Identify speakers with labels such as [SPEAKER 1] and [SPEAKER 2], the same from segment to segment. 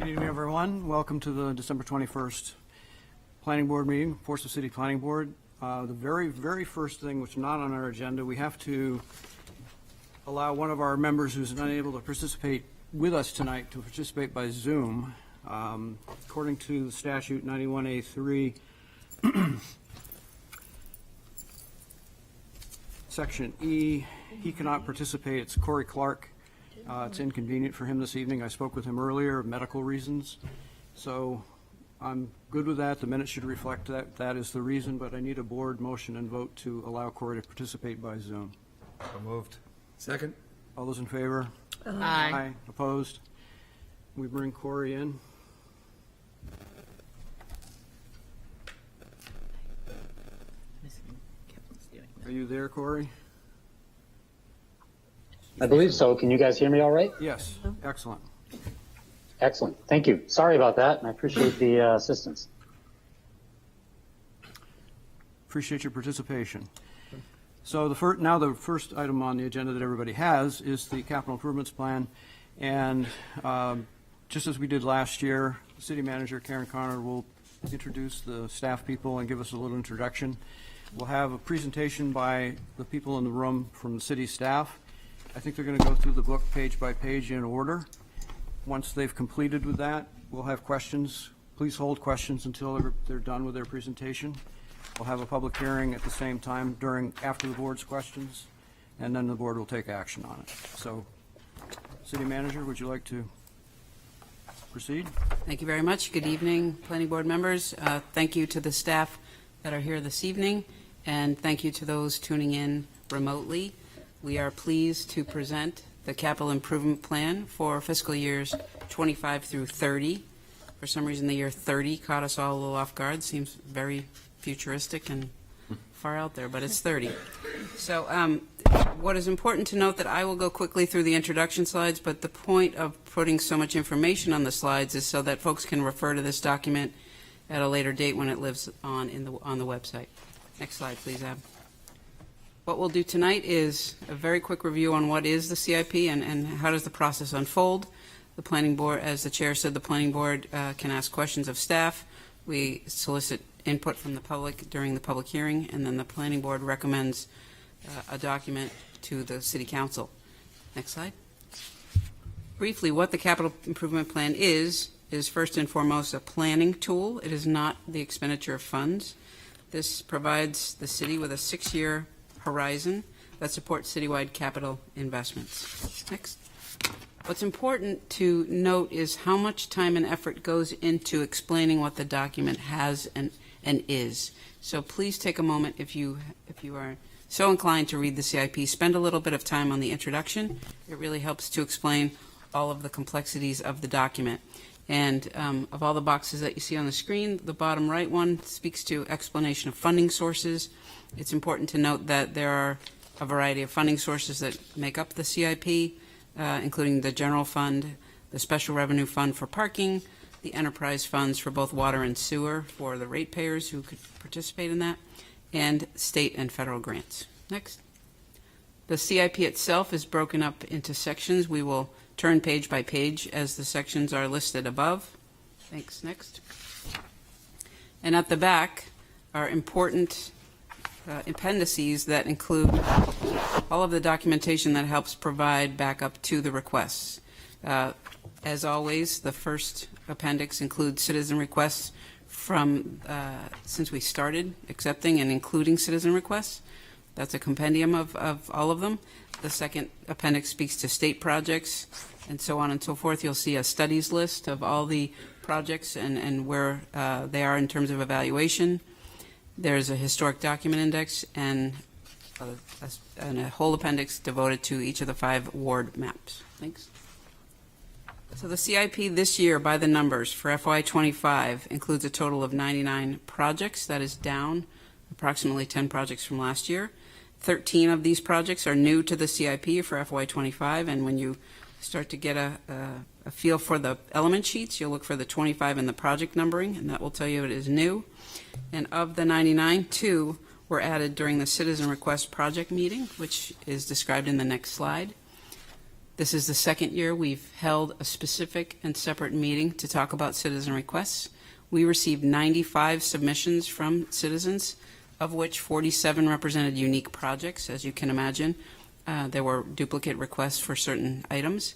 [SPEAKER 1] Good evening, everyone. Welcome to the December 21st Planning Board meeting, Portsmouth City Planning Board. The very first thing, which is not on our agenda, we have to allow one of our members who's unable to participate with us tonight to participate by Zoom. According to statute 91A3, Section E, he cannot participate. It's Corey Clark. It's inconvenient for him this evening. I spoke with him earlier, medical reasons. So I'm good with that. The minutes should reflect that. That is the reason, but I need a board motion and vote to allow Corey to participate by Zoom.
[SPEAKER 2] So moved. Second.
[SPEAKER 1] All those in favor?
[SPEAKER 3] Aye.
[SPEAKER 1] Opposed? We bring Corey in. Are you there, Corey?
[SPEAKER 4] I believe so. Can you guys hear me all right?
[SPEAKER 1] Yes. Excellent.
[SPEAKER 4] Excellent. Thank you. Sorry about that, and I appreciate the assistance.
[SPEAKER 1] Appreciate your participation. So the first item on the agenda that everybody has is the capital improvements plan. And just as we did last year, City Manager Karen Connor will introduce the staff people and give us a little introduction. We'll have a presentation by the people in the room from the city staff. I think they're going to go through the book page by page in order. Once they've completed with that, we'll have questions. Please hold questions until they're done with their presentation. We'll have a public hearing at the same time after the board's questions, and then the board will take action on it. So, City Manager, would you like to proceed?
[SPEAKER 3] Thank you very much. Good evening, Planning Board members. Thank you to the staff that are here this evening, and thank you to those tuning in remotely. We are pleased to present the capital improvement plan for fiscal years 25 through 30. For some reason, the year 30 caught us all a little off guard. Seems very futuristic and far out there, but it's 30. So what is important to note that I will go quickly through the introduction slides, but the point of putting so much information on the slides is so that folks can refer to this document at a later date when it lives on the website. Next slide, please, Ab. What we'll do tonight is a very quick review on what is the CIP and how does the process unfold. The Planning Board, as the Chair said, the Planning Board can ask questions of staff. We solicit input from the public during the public hearing, and then the Planning Board recommends a document to the City Council. Next slide. Briefly, what the Capital Improvement Plan is first and foremost a planning tool. It is not the expenditure of funds. This provides the city with a 6-year horizon that supports citywide capital investments. Next. What's important to note is how much time and effort goes into explaining what the document has and is. So please take a moment, if you are so inclined to read the CIP, spend a little bit of time on the introduction. It really helps to explain all of the complexities of the document. And of all the boxes that you see on the screen, the bottom right one speaks to explanation of funding sources. It's important to note that there are a variety of funding sources that make up the CIP, including the general fund, the special revenue fund for parking, the enterprise funds for both water and sewer for the ratepayers who could participate in that, and state and federal grants. Next. The CIP itself is broken up into sections. We will turn page by page as the sections are listed above. Thanks. Next. And at the back are important appendices that include all of the documentation that helps provide backup to the requests. As always, the first appendix includes citizen requests from since we started accepting and including citizen requests. That's a compendium of all of them. The second appendix speaks to state projects and so on and so forth. You'll see a studies list of all the projects and where they are in terms of evaluation. There's a historic document index and a whole appendix devoted to each of the 5 ward maps. Thanks. So the CIP this year, by the numbers, for FY25 includes a total of 99 projects. That is down approximately 10 projects from last year. 13 of these projects are new to the CIP for FY25, and when you start to get a feel for the element sheets, you'll look for the 25 and the project numbering, and that will tell you it is new. And of the 99, 2 were added during the citizen request project meeting, which is described in the next slide. This is the second year we've held a specific and separate meeting to talk about citizen requests. We received 95 submissions from citizens, of which 47 represented unique projects. As you can imagine, there were duplicate requests for certain items.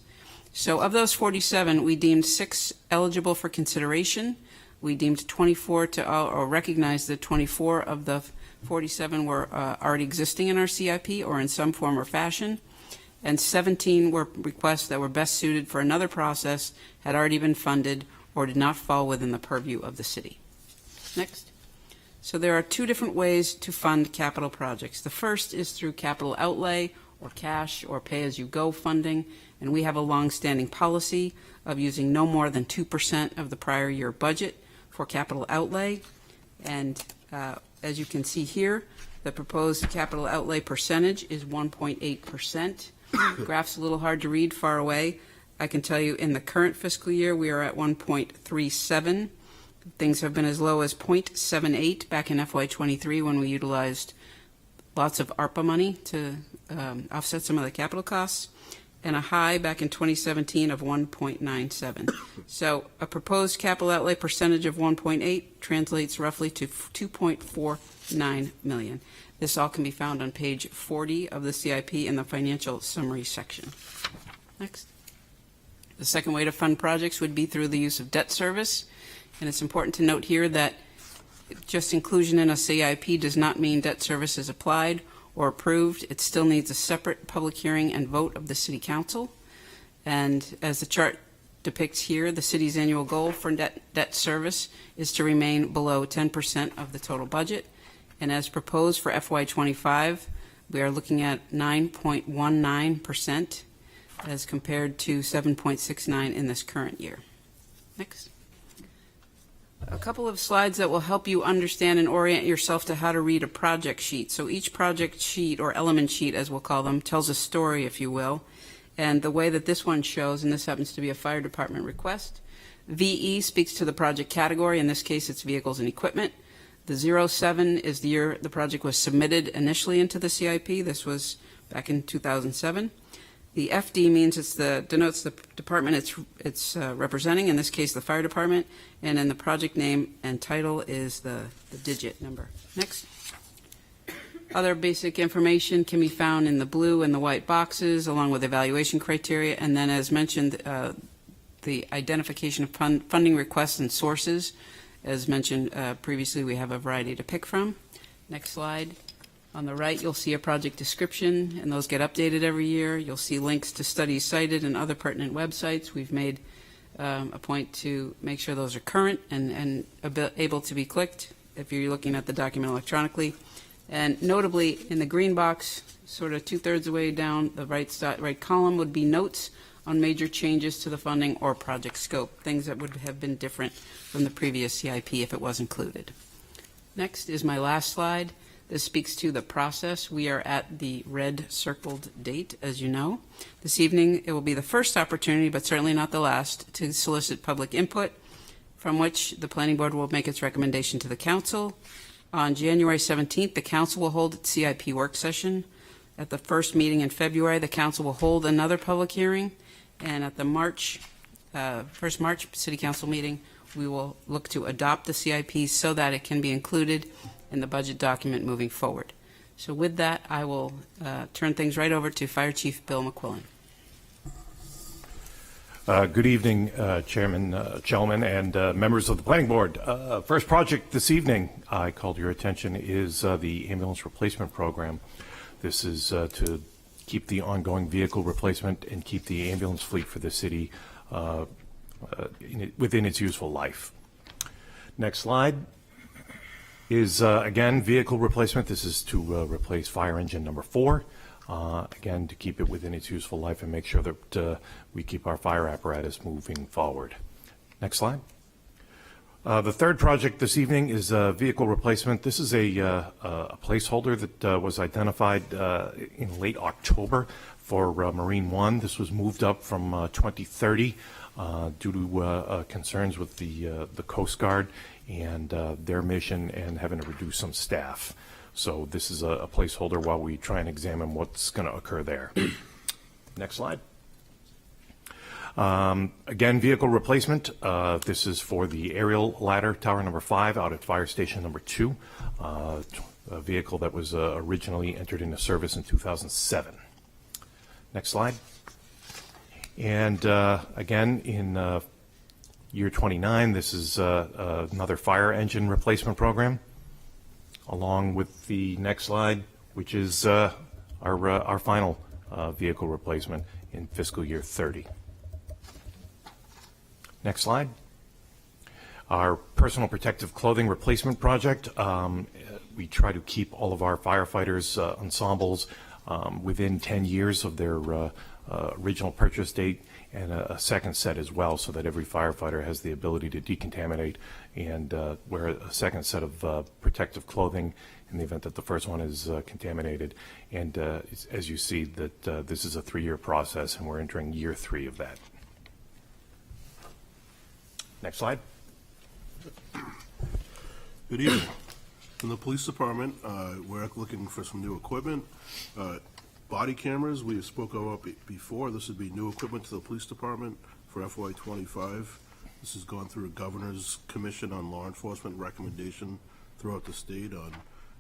[SPEAKER 3] So of those 47, we deemed 6 eligible for consideration. We deemed 24 or recognized that 24 of the 47 were already existing in our CIP or in some form or fashion, and 17 were requests that were best suited for another process, had already been funded, or did not fall within the purview of the city. Next. So there are 2 different ways to fund capital projects. The first is through capital outlay or cash or pay-as-you-go funding, and we have a long-standing policy of using no more than 2% of the prior year budget for capital outlay. And as you can see here, the proposed capital outlay percentage is 1.8%. The graph's a little hard to read far away. I can tell you in the current fiscal year, we are at 1.37. Things have been as low as 0.78 back in FY23 when we utilized lots of ARPA money to offset some of the capital costs, and a high back in 2017 of 1.97. So a proposed capital outlay percentage of 1.8 translates roughly to 2.49 million. This all can be found on page 40 of the CIP in the financial summary section. Next. The second way to fund projects would be through the use of debt service. And it's important to note here that just inclusion in a CIP does not mean debt service is applied or approved. It still needs a separate public hearing and vote of the City Council. And as the chart depicts here, the city's annual goal for debt service is to remain below 10% of the total budget. And as proposed for FY25, we are looking at 9.19% as compared to 7.69 in this current year. Next. A couple of slides that will help you understand and orient yourself to how to read a project sheet. So each project sheet, or element sheet as we'll call them, tells a story, if you will. And the way that this one shows, and this happens to be a fire department request, VE speaks to the project category. In this case, it's vehicles and equipment. The 07 is the year the project was submitted initially into the CIP. This was back in 2007. The FD means denotes the department it's representing, in this case the fire department, and then the project name and title is the digit number. Next. Other basic information can be found in the blue and the white boxes, along with evaluation criteria, and then as mentioned, the identification of funding requests and sources. As mentioned previously, we have a variety to pick from. Next slide. On the right, you'll see a project description, and those get updated every year. You'll see links to studies cited and other pertinent websites. We've made a point to make sure those are current and able to be clicked if you're looking at the document electronically. And notably, in the green box, sort of 2/3 of the way down the right column, would be notes on major changes to the funding or project scope, things that would have been different from the previous CIP if it was included. Next is my last slide. This speaks to the process. We are at the red circled date, as you know. This evening, it will be the first opportunity, but certainly not the last, to solicit public input, from which the Planning Board will make its recommendation to the Council. On January 17th, the Council will hold its CIP work session. At the first meeting in February, the Council will hold another public hearing. And at the first March City Council meeting, we will look to adopt the CIP so that it can be included in the budget document moving forward. So with that, I will turn things right over to Fire Chief Bill McQuillan.
[SPEAKER 5] Good evening, Chairman Chelman and members of the Planning Board. First project this evening I called your attention is the ambulance replacement program. This is to keep the ongoing vehicle replacement and keep the ambulance fleet for the city within its useful life. Next slide is, again, vehicle replacement. This is to replace fire engine number 4. Again, to keep it within its useful life and make sure that we keep our fire apparatus moving forward. Next slide. The third project this evening is vehicle replacement. This is a placeholder that was identified in late October for Marine One. This was moved up from 2030 due to concerns with the Coast Guard and their mission and having to reduce some staff. So this is a placeholder while we try and examine what's going to occur there. Next slide. Again, vehicle replacement. This is for the aerial ladder tower number 5 out at fire station number 2. A vehicle that was originally entered into service in 2007. Next slide. And again, in year 29, this is another fire engine replacement program, along with the next slide, which is our final vehicle replacement in fiscal year 30. Next slide. Our personal protective clothing replacement project. We try to keep all of our firefighters' ensembles within 10 years of their original purchase date, and a second set as well, so that every firefighter has the ability to decontaminate and wear a second set of protective clothing in the event that the first one is contaminated. And as you see, that this is a 3-year process, and we're entering year 3 of that. Next slide.
[SPEAKER 6] Good evening. In the police department, we're looking for some new equipment. Body cameras, we spoke about before. This would be new equipment to the police department for FY25. This has gone through a governor's commission on law enforcement recommendation throughout the state on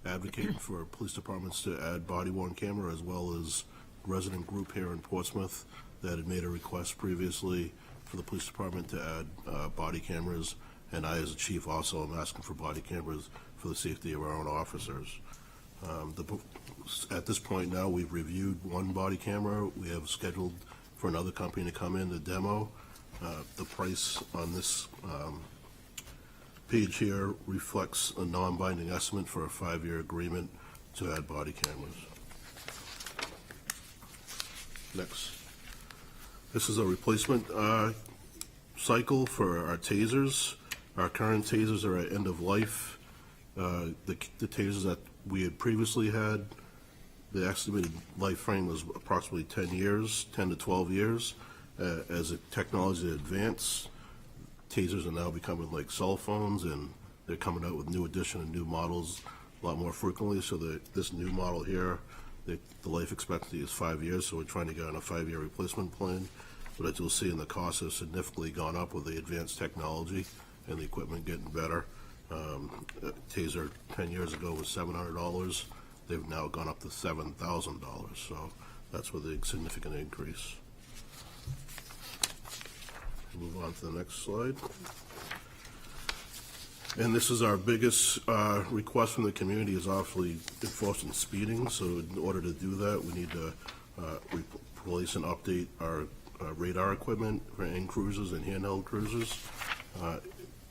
[SPEAKER 6] advocating for police departments to add body-worn camera, as well as resident group here in Portsmouth that had made a request previously for the police department to add body cameras. And I, as a chief, also am asking for body cameras for the safety of our own officers. At this point now, we've reviewed one body camera. We have scheduled for another company to come in to demo. The price on this page here reflects a non-binding estimate for a 5-year agreement to add body cameras. Next. This is a replacement cycle for our tasers. Our current tasers are at end of life. The tasers that we had previously had, the estimated life frame was approximately 10 years, 10 to 12 years. As the technology advances, tasers are now becoming like cell phones, and they're coming out with new edition and new models a lot more frequently. So this new model here, the life expectancy is 5 years, so we're trying to get on a 5-year replacement plan. But as you'll see, in the cost has significantly gone up with the advanced technology and the equipment getting better. Taser 10 years ago was $700. They've now gone up to $7,000. So that's with a significant increase. Move on to the next slide. And this is our biggest request from the community, is obviously enforcing speeding. So in order to do that, we need to replace and update our radar equipment for end cruisers and handheld cruisers.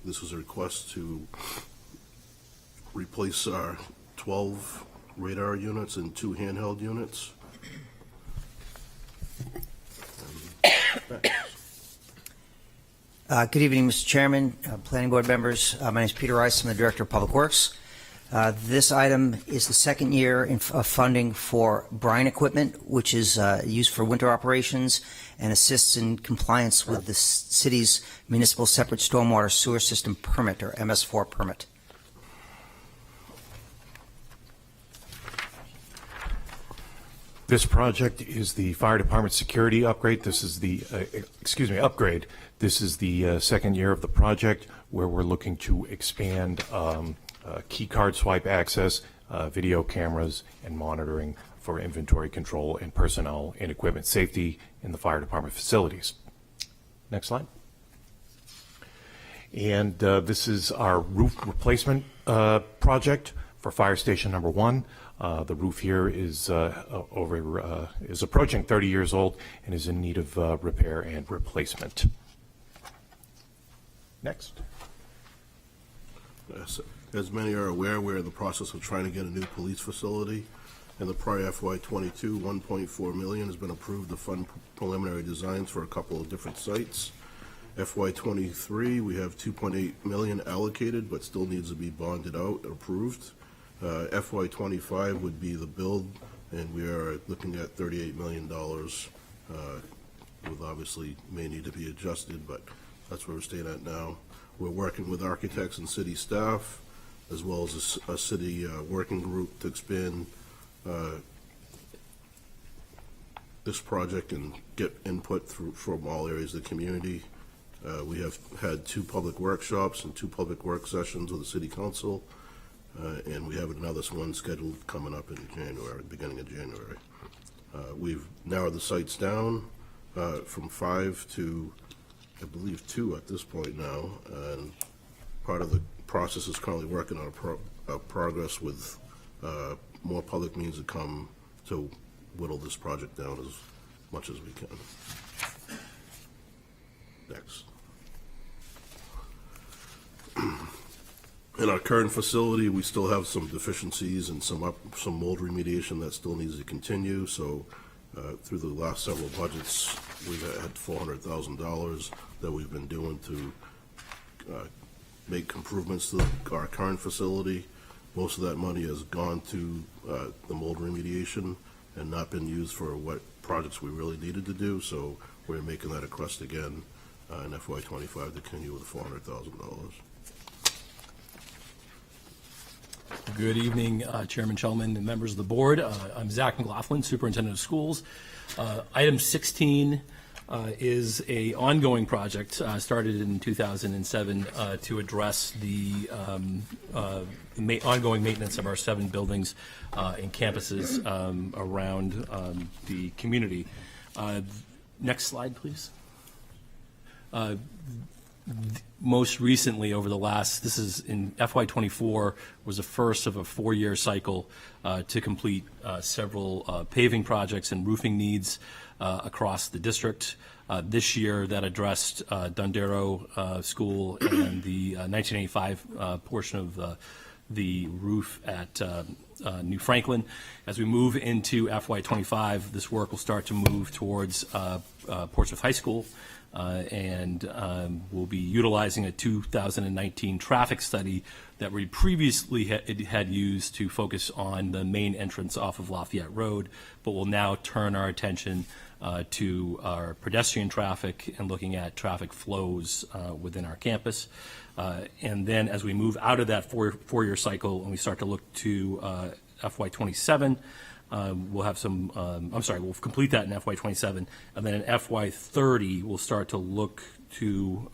[SPEAKER 6] This is a request to replace our 12 radar units and 2 handheld units.
[SPEAKER 7] Good evening, Mr. Chairman, Planning Board members. My name is Peter Rice. I'm the Director of Public Works. This item is the second year of funding for brine equipment, which is used for winter operations and assists in compliance with the city's municipal separate stormwater sewer system permit, or MS4 permit.
[SPEAKER 5] This project is the fire department security upgrade. This is the, upgrade. This is the second year of the project, where we're looking to expand key card swipe access, video cameras, and monitoring for inventory control and personnel and equipment safety in the fire department facilities. Next slide. And this is our roof replacement project for fire station number 1. The roof here is is approaching 30 years old and is in need of repair and replacement. Next.
[SPEAKER 6] As many are aware, we're in the process of trying to get a new police facility. In the prior FY22, $1.4 million has been approved to fund preliminary designs for a couple of different sites. FY23, we have $2.8 million allocated, but still needs to be bonded out and approved. FY25 would be the build, and we are looking at $38 million. With obviously may need to be adjusted, but that's where we're staying at now. We're working with architects and city staff, as well as a city working group to expand this project and get input from all areas of the community. We have had 2 public workshops and 2 public work sessions with the city council, and we have another one scheduled coming up in January, beginning of January. We've narrowed the sites down from 5 to, I believe, 2 at this point now, and part of the process is currently working on a progress with more public means to come to whittle this project down as much as we can. Next. In our current facility, we still have some deficiencies and some mold remediation that still needs to continue. So through the last several budgets, we've had $400,000 that we've been doing to make improvements to our current facility. Most of that money has gone to the mold remediation and not been used for what projects we really needed to do. So we're making that a request again in FY25 to continue with $400,000.
[SPEAKER 8] Good evening, Chairman Shellman and members of the board. I'm Zach McLaughlin, Superintendent of Schools. Item 16 is a ongoing project started in 2007 to address the ongoing maintenance of our 7 buildings and campuses around the community. Next slide, please. Most recently, over the last, this is in FY24, was the first of a 4-year cycle to complete several paving projects and roofing needs across the district. This year, that addressed Dondero School and the 1985 portion of the roof at New Franklin. As we move into FY25, this work will start to move towards Portsmouth High School. And we'll be utilizing a 2019 traffic study that we previously had used to focus on the main entrance off of Lafayette Road, but we'll now turn our attention to our pedestrian traffic and looking at traffic flows within our campus. And then as we move out of that four-year cycle and we start to look to FY27, we'll have some, we'll complete that in FY27, and then in FY30, we'll start to look to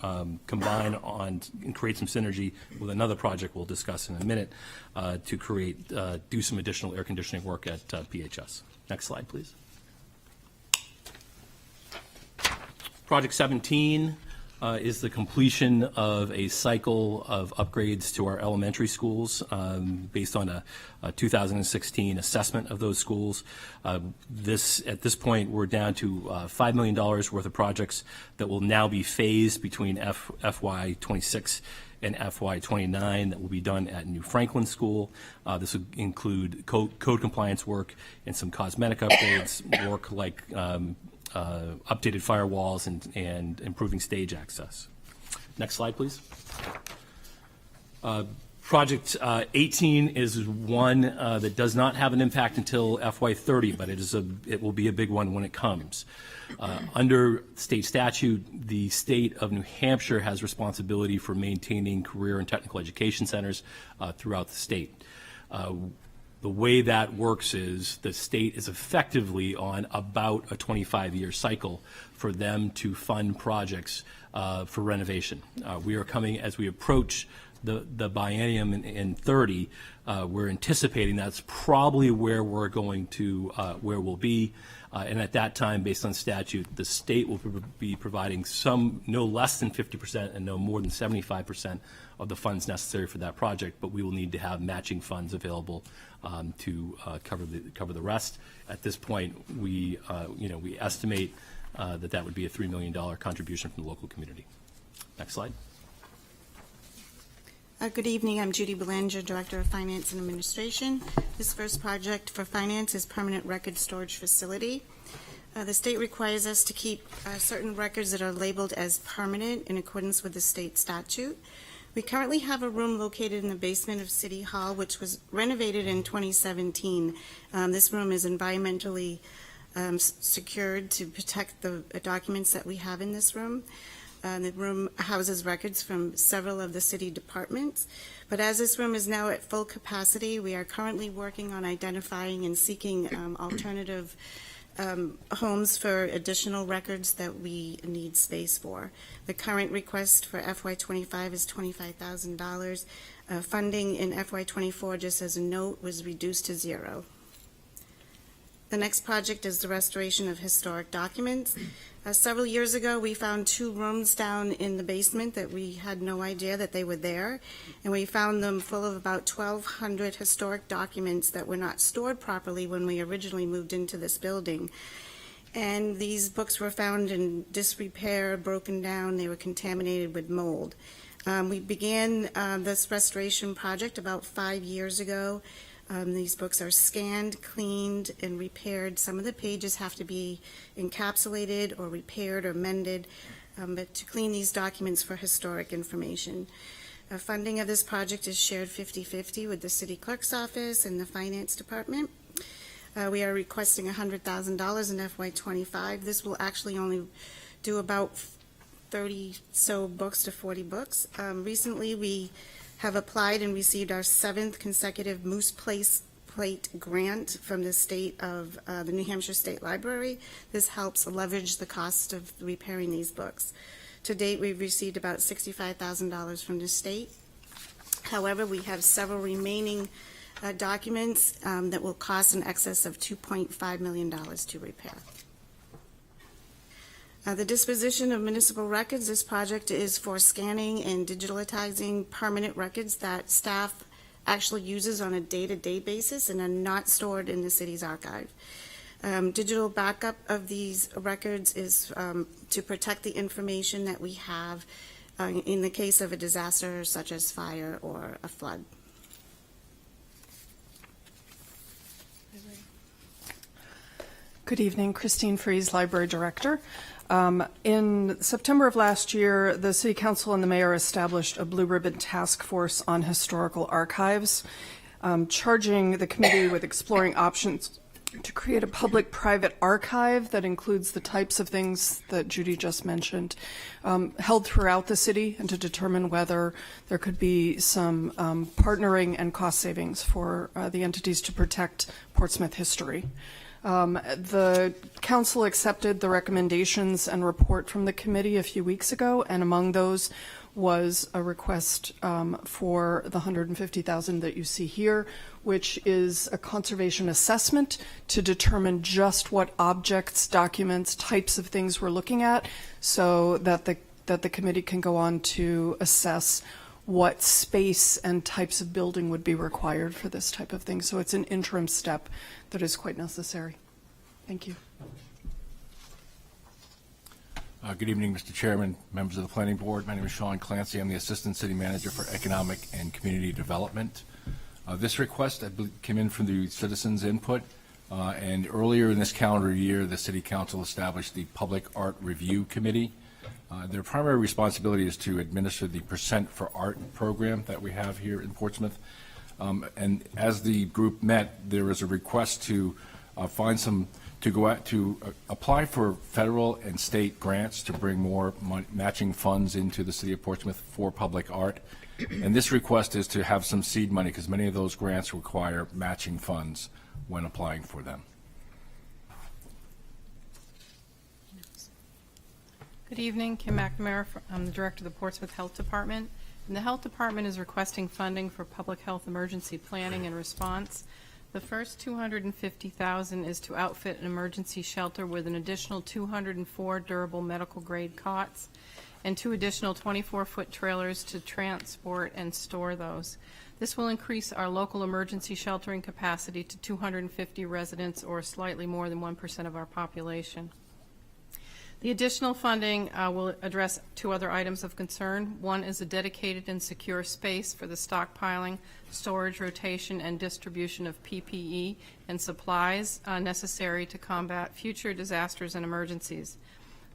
[SPEAKER 8] combine on and create some synergy with another project we'll discuss in a minute to create, do some additional air conditioning work at PHS. Next slide, please. Project 17 is the completion of a cycle of upgrades to our elementary schools based on a 2016 assessment of those schools. At this point, we're down to $5 million worth of projects that will now be phased between FY26 and FY29 that will be done at New Franklin School. This will include code compliance work and some cosmetic upgrades, work like updated firewalls and improving stage access. Next slide, please. Project 18 is one that does not have an impact until FY30, but it will be a big one when it comes. Under state statute, the state of New Hampshire has responsibility for maintaining career and technical education centers throughout the state. The way that works is the state is effectively on about a 25-year cycle for them to fund projects for renovation. We are coming, as we approach the biennium in 30, we're anticipating that's probably where we're going to, where we'll be. And at that time, based on statute, the state will be providing no less than 50% and no more than 75% of the funds necessary for that project, but we will need to have matching funds available to cover the rest. At this point, we estimate that would be a $3 million contribution from the local community. Next slide.
[SPEAKER 9] Good evening. I'm Judy Belanger, Director of Finance and Administration. This first project for finance is permanent record storage facility. The state requires us to keep certain records that are labeled as permanent in accordance with the state statute. We currently have a room located in the basement of City Hall, which was renovated in 2017. This room is environmentally secured to protect the documents that we have in this room. The room houses records from several of the city departments. But as this room is now at full capacity, we are currently working on identifying and seeking alternative homes for additional records that we need space for. The current request for FY25 is $25,000. Funding in FY24, just as a note, was reduced to zero. The next project is the restoration of historic documents. Several years ago, we found 2 rooms down in the basement that we had no idea that they were there, and we found them full of about 1,200 historic documents that were not stored properly when we originally moved into this building. And these books were found in disrepair, broken down, they were contaminated with mold. We began this restoration project about 5 years ago. These books are scanned, cleaned, and repaired. Some of the pages have to be encapsulated or repaired or mended, but to clean these documents for historic information. Funding of this project is shared 50-50 with the City Clerk's Office and the Finance Department. We are requesting $100,000 in FY25. This will actually only do about 30 so books to 40 books. Recently, we have applied and received our 7th consecutive Moose Plate grant from the state of the New Hampshire State Library. This helps leverage the cost of repairing these books. To date, we've received about $65,000 from the state. However, we have several remaining documents that will cost in excess of $2.5 million to repair. The disposition of municipal records, this project is for scanning and digitalizing permanent records that staff actually uses on a day-to-day basis and are not stored in the city's archive. Digital backup of these records is to protect the information that we have in the case of a disaster such as fire or a flood.
[SPEAKER 10] Good evening, Christine Fries, Library Director. In September of last year, the City Council and the Mayor established a Blue Ribbon Task Force on Historical Archives, charging the committee with exploring options to create a public-private archive that includes the types of things that Judy just mentioned, held throughout the city, and to determine whether there could be some partnering and cost savings for the entities to protect Portsmouth history. The council accepted the recommendations and report from the committee a few weeks ago, and among those was a request for the $150,000 that you see here, which is a conservation assessment to determine just what objects, documents, types of things we're looking at, so that the committee can go on to assess what space and types of building would be required for this type of thing. So it's an interim step that is quite necessary. Thank you.
[SPEAKER 11] Good evening, Mr. Chairman, members of the Planning Board. My name is Sean Clancy. I'm the Assistant City Manager for Economic and Community Development. This request came in from the citizens' input, and earlier in this calendar year, the City Council established the Public Art Review Committee. Their primary responsibility is to administer the Percent for Art program that we have here in Portsmouth. And as the group met, there was a request to go out to apply for federal and state grants to bring more matching funds into the city of Portsmouth for public art. And this request is to have some seed money, because many of those grants require matching funds when applying for them.
[SPEAKER 12] Good evening, Kim McNamara. I'm the Director of the Portsmouth Health Department. And the Health Department is requesting funding for public health emergency planning and response. The first $250,000 is to outfit an emergency shelter with an additional 204 durable medical grade cots and 2 additional 24-foot trailers to transport and store those. This will increase our local emergency sheltering capacity to 250 residents, or slightly more than 1% of our population. The additional funding will address 2 other items of concern. One is a dedicated and secure space for the stockpiling, storage, rotation, and distribution of PPE and supplies necessary to combat future disasters and emergencies.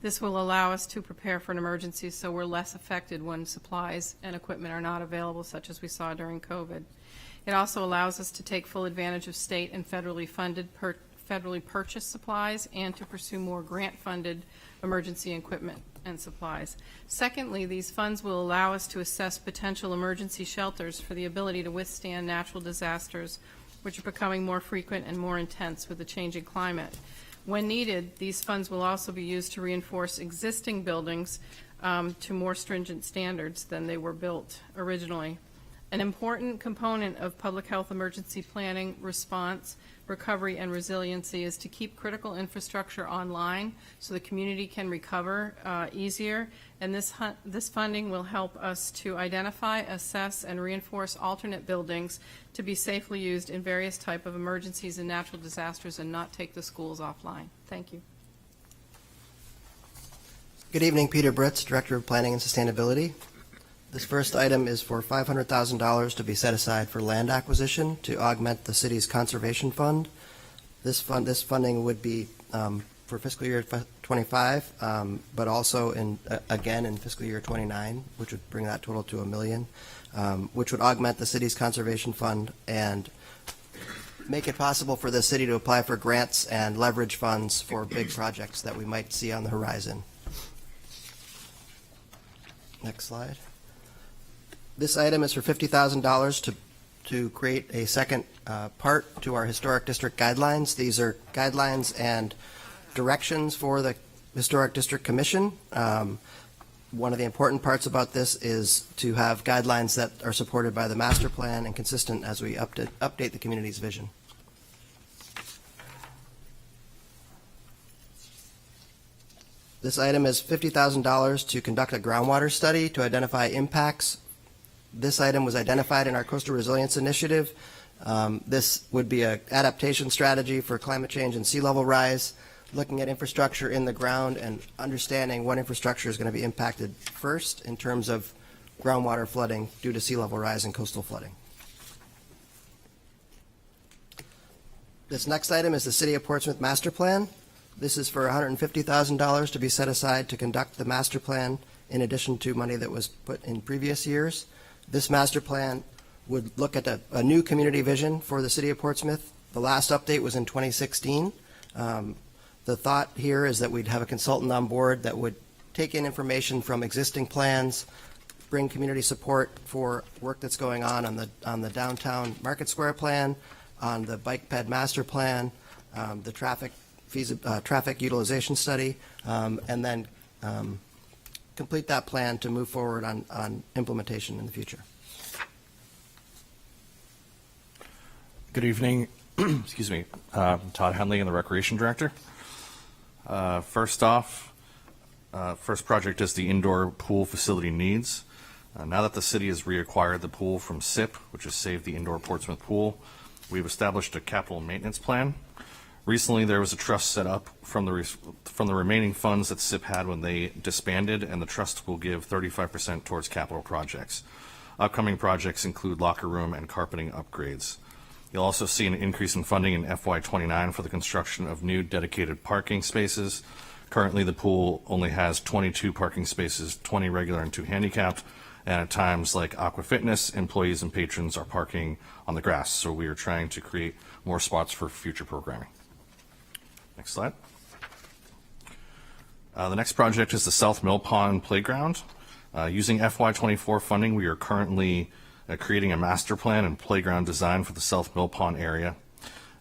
[SPEAKER 12] This will allow us to prepare for an emergency so we're less affected when supplies and equipment are not available, such as we saw during COVID. It also allows us to take full advantage of state and federally purchased supplies, and to pursue more grant-funded emergency equipment and supplies. Secondly, these funds will allow us to assess potential emergency shelters for the ability to withstand natural disasters, which are becoming more frequent and more intense with the changing climate. When needed, these funds will also be used to reinforce existing buildings to more stringent standards than they were built originally. An important component of public health emergency planning, response, recovery, and resiliency is to keep critical infrastructure online so the community can recover easier. And this funding will help us to identify, assess, and reinforce alternate buildings to be safely used in various type of emergencies and natural disasters and not take the schools offline. Thank you.
[SPEAKER 13] Good evening, Peter Britz, Director of Planning and Sustainability. This first item is for $500,000 to be set aside for land acquisition to augment the city's conservation fund. This funding would be for fiscal year 25, but also again in fiscal year 29, which would bring that total to $1 million, which would augment the city's conservation fund and make it possible for the city to apply for grants and leverage funds for big projects that we might see on the horizon. Next slide. This item is for $50,000 to create a second part to our Historic District guidelines. These are guidelines and directions for the Historic District Commission. One of the important parts about this is to have guidelines that are supported by the master plan and consistent as we update the community's vision. This item is $50,000 to conduct a groundwater study to identify impacts. This item was identified in our Coastal Resilience Initiative. This would be an adaptation strategy for climate change and sea level rise, looking at infrastructure in the ground and understanding what infrastructure is going to be impacted first in terms of groundwater flooding due to sea level rise and coastal flooding. This next item is the City of Portsmouth Master Plan. This is for $150,000 to be set aside to conduct the master plan in addition to money that was put in previous years. This master plan would look at a new community vision for the City of Portsmouth. The last update was in 2016. The thought here is that we'd have a consultant on board that would take in information from existing plans, bring community support for work that's going on the downtown Market Square plan, on the bike ped master plan, the traffic utilization study, and then complete that plan to move forward on implementation in the future.
[SPEAKER 14] Good evening. Excuse me. Todd Henley, I'm the Recreation Director. First off, first project is the indoor pool facility needs. Now that the city has reacquired the pool from SIP, which is Save the Indoor Portsmouth Pool, we've established a capital maintenance plan. Recently, there was a trust set up from the remaining funds that SIP had when they disbanded, and the trust will give 35% towards capital projects. Upcoming projects include locker room and carpeting upgrades. You'll also see an increase in funding in FY29 for the construction of new dedicated parking spaces. Currently, the pool only has 22 parking spaces, 20 regular and 2 handicapped, and at times like Aqua Fitness, employees and patrons are parking on the grass, so we are trying to create more spots for future programming. Next slide. The next project is the South Mill Pond Playground. Using FY24 funding, we are currently creating a master plan and playground design for the South Mill Pond area.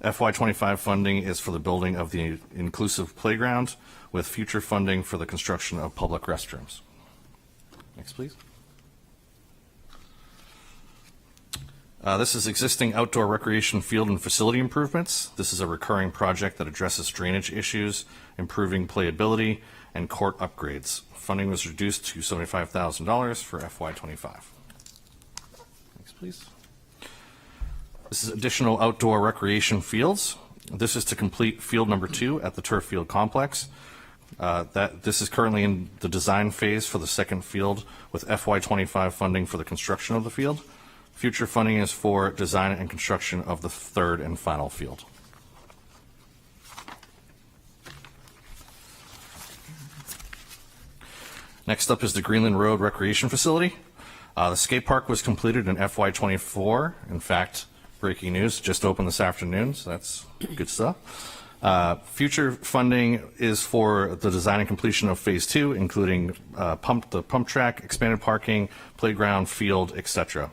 [SPEAKER 14] FY25 funding is for the building of the inclusive playground, with future funding for the construction of public restrooms. Next, please. This is existing outdoor recreation field and facility improvements. This is a recurring project that addresses drainage issues, improving playability, and court upgrades. Funding was reduced to $75,000 for FY25. Next, please. This is additional outdoor recreation fields. This is to complete field number 2 at the turf field complex. This is currently in the design phase for the second field, with FY25 funding for the construction of the field. Future funding is for design and construction of the third and final field. Next up is the Greenland Road Recreation Facility. The skate park was completed in FY24. In fact, breaking news, just opened this afternoon, so that's good stuff. Future funding is for the design and completion of phase 2, including the pump track, expanded parking, playground, field, etc.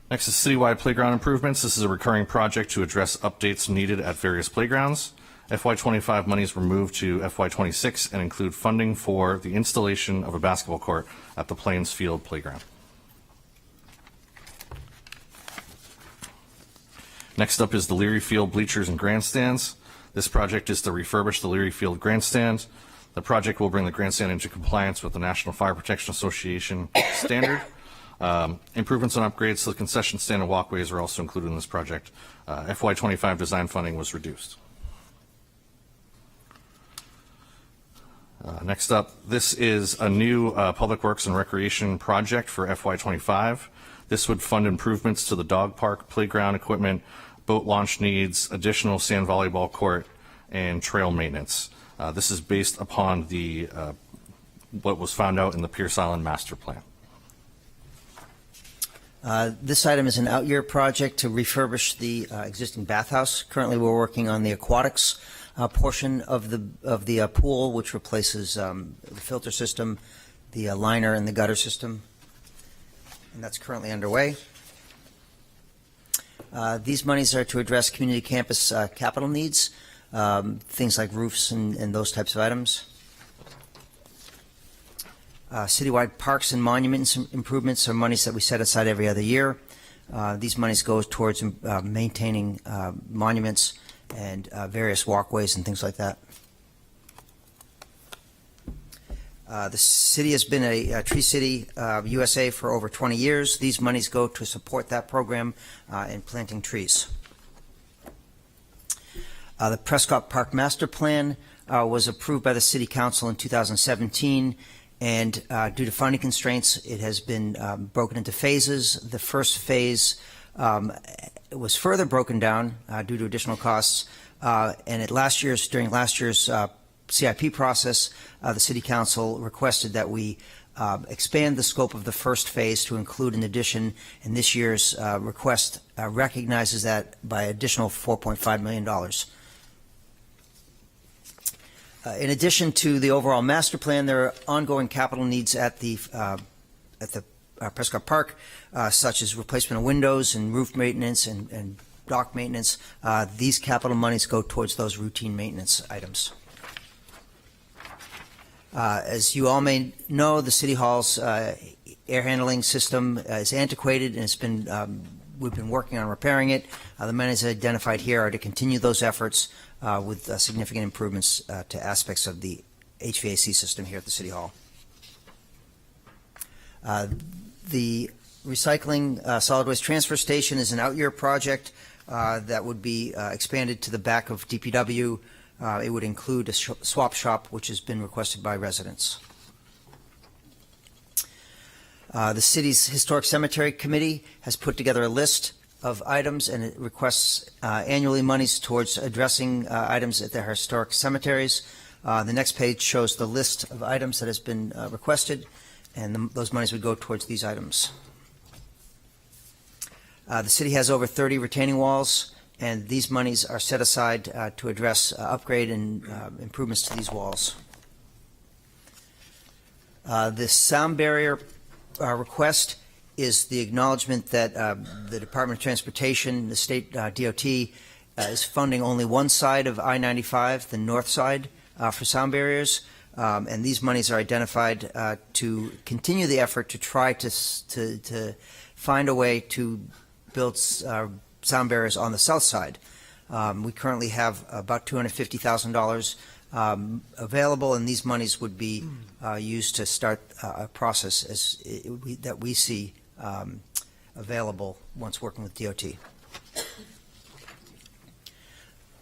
[SPEAKER 14] Next is citywide playground improvements. This is a recurring project to address updates needed at various playgrounds. FY25 monies were moved to FY26 and include funding for the installation of a basketball court at the Plains Field Playground. Next up is the Leary Field bleachers and grandstands. This project is to refurbish the Leary Field grandstand. The project will bring the grandstand into compliance with the National Fire Protection Association standard. Improvements and upgrades to the concession stand and walkways are also included in this project. FY25 design funding was reduced. Next up, this is a new Public Works and Recreation project for FY25. This would fund improvements to the dog park, playground equipment, boat launch needs, additional sand volleyball court, and trail maintenance. This is based upon the what was found out in the Pierce Island Master Plan.
[SPEAKER 7] This item is an out-year project to refurbish the existing bathhouse. Currently, we're working on the aquatics portion of the pool, which replaces the filter system, the liner, and the gutter system, and that's currently underway. These monies are to address community campus capital needs, things like roofs and those types of items. Citywide parks and monuments improvements are monies that we set aside every other year. These monies go towards maintaining monuments and various walkways and things like that. The city has been a Tree City USA for over 20 years. These monies go to support that program in planting trees. The Prescott Park Master Plan was approved by the City Council in 2017, and due to funding constraints, it has been broken into phases. The first phase was further broken down due to additional costs, and during last year's CIP process, the City Council requested that we expand the scope of the first phase to include an addition, and this year's request recognizes that by additional $4.5 million. In addition to the overall master plan, there are ongoing capital needs at the Prescott Park, such as replacement of windows and roof maintenance and dock maintenance. These capital monies go towards those routine maintenance items. As you all may know, the City Hall's air handling system is antiquated, and it's been we've been working on repairing it. The monies identified here are to continue those efforts with significant improvements to aspects of the HVAC system here at the City Hall. The recycling solid waste transfer station is an out-year project that would be expanded to the back of DPW. It would include a swap shop, which has been requested by residents. The city's Historic Cemetery Committee has put together a list of items, and it requests annually monies towards addressing items at their historic cemeteries. The next page shows the list of items that has been requested, and those monies would go towards these items. The city has over 30 retaining walls, and these monies are set aside to address upgrade and improvements to these walls. The sound barrier request is the acknowledgement that the Department of Transportation, the state DOT, is funding only one side of I-95, the north side, for sound barriers, and these monies are identified to continue the effort to try to find a way to build sound barriers on the south side. We currently have about $250,000 available, and these monies would be used to start a process that we see available once working with DOT.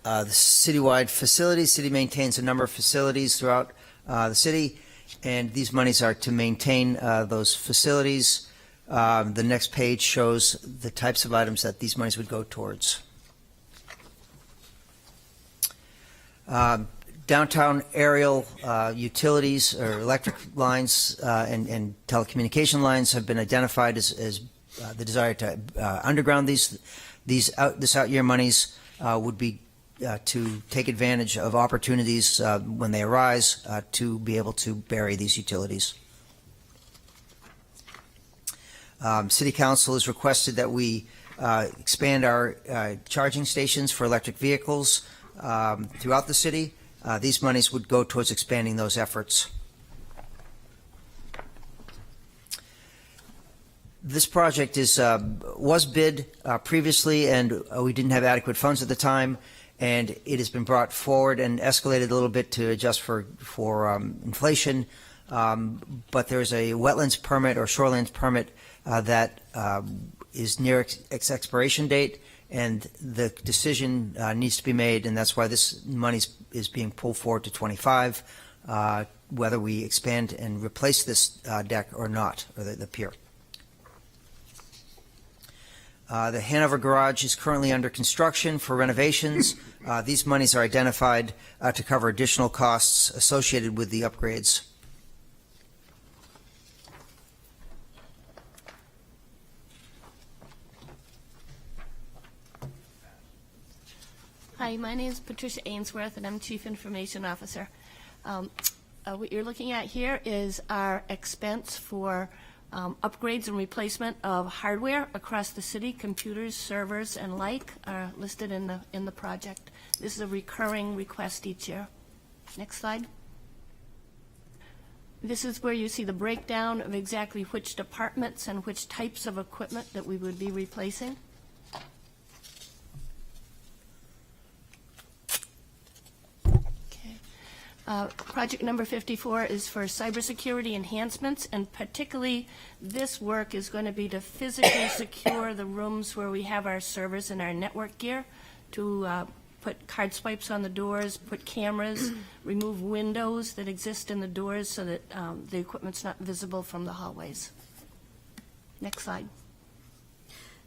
[SPEAKER 7] The citywide facilities, city maintains a number of facilities throughout the city, and these monies are to maintain those facilities. The next page shows the types of items that these monies would go towards. Downtown aerial utilities or electric lines and telecommunication lines have been identified as the desire to underground this out-year monies would be to take advantage of opportunities when they arise to be able to bury these utilities. City Council has requested that we expand our charging stations for electric vehicles throughout the city. These monies would go towards expanding those efforts. This project was bid previously, and we didn't have adequate funds at the time, and it has been brought forward and escalated a little bit to adjust for inflation. But there's a wetlands permit or shorelands permit that is near its expiration date, and the decision needs to be made, and that's why this money is being pulled forward to 25, whether we expand and replace this deck or not, or the pier. The Hanover Garage is currently under construction for renovations. These monies are identified to cover additional costs associated with the upgrades.
[SPEAKER 15] Hi, my name is Patricia Ainsworth, and I'm Chief Information Officer. What you're looking at here is our expense for upgrades and replacement of hardware across the city. Computers, servers, and like are listed in the project. This is a recurring request each year. Next slide. This is where you see the breakdown of exactly which departments and which types of equipment that we would be replacing. Project number 54 is for cybersecurity enhancements, and particularly this work is going to be to physically secure the rooms where we have our servers and our network gear, to put card swipes on the doors, put cameras, remove windows that exist in the doors so that the equipment's not visible from the hallways. Next slide.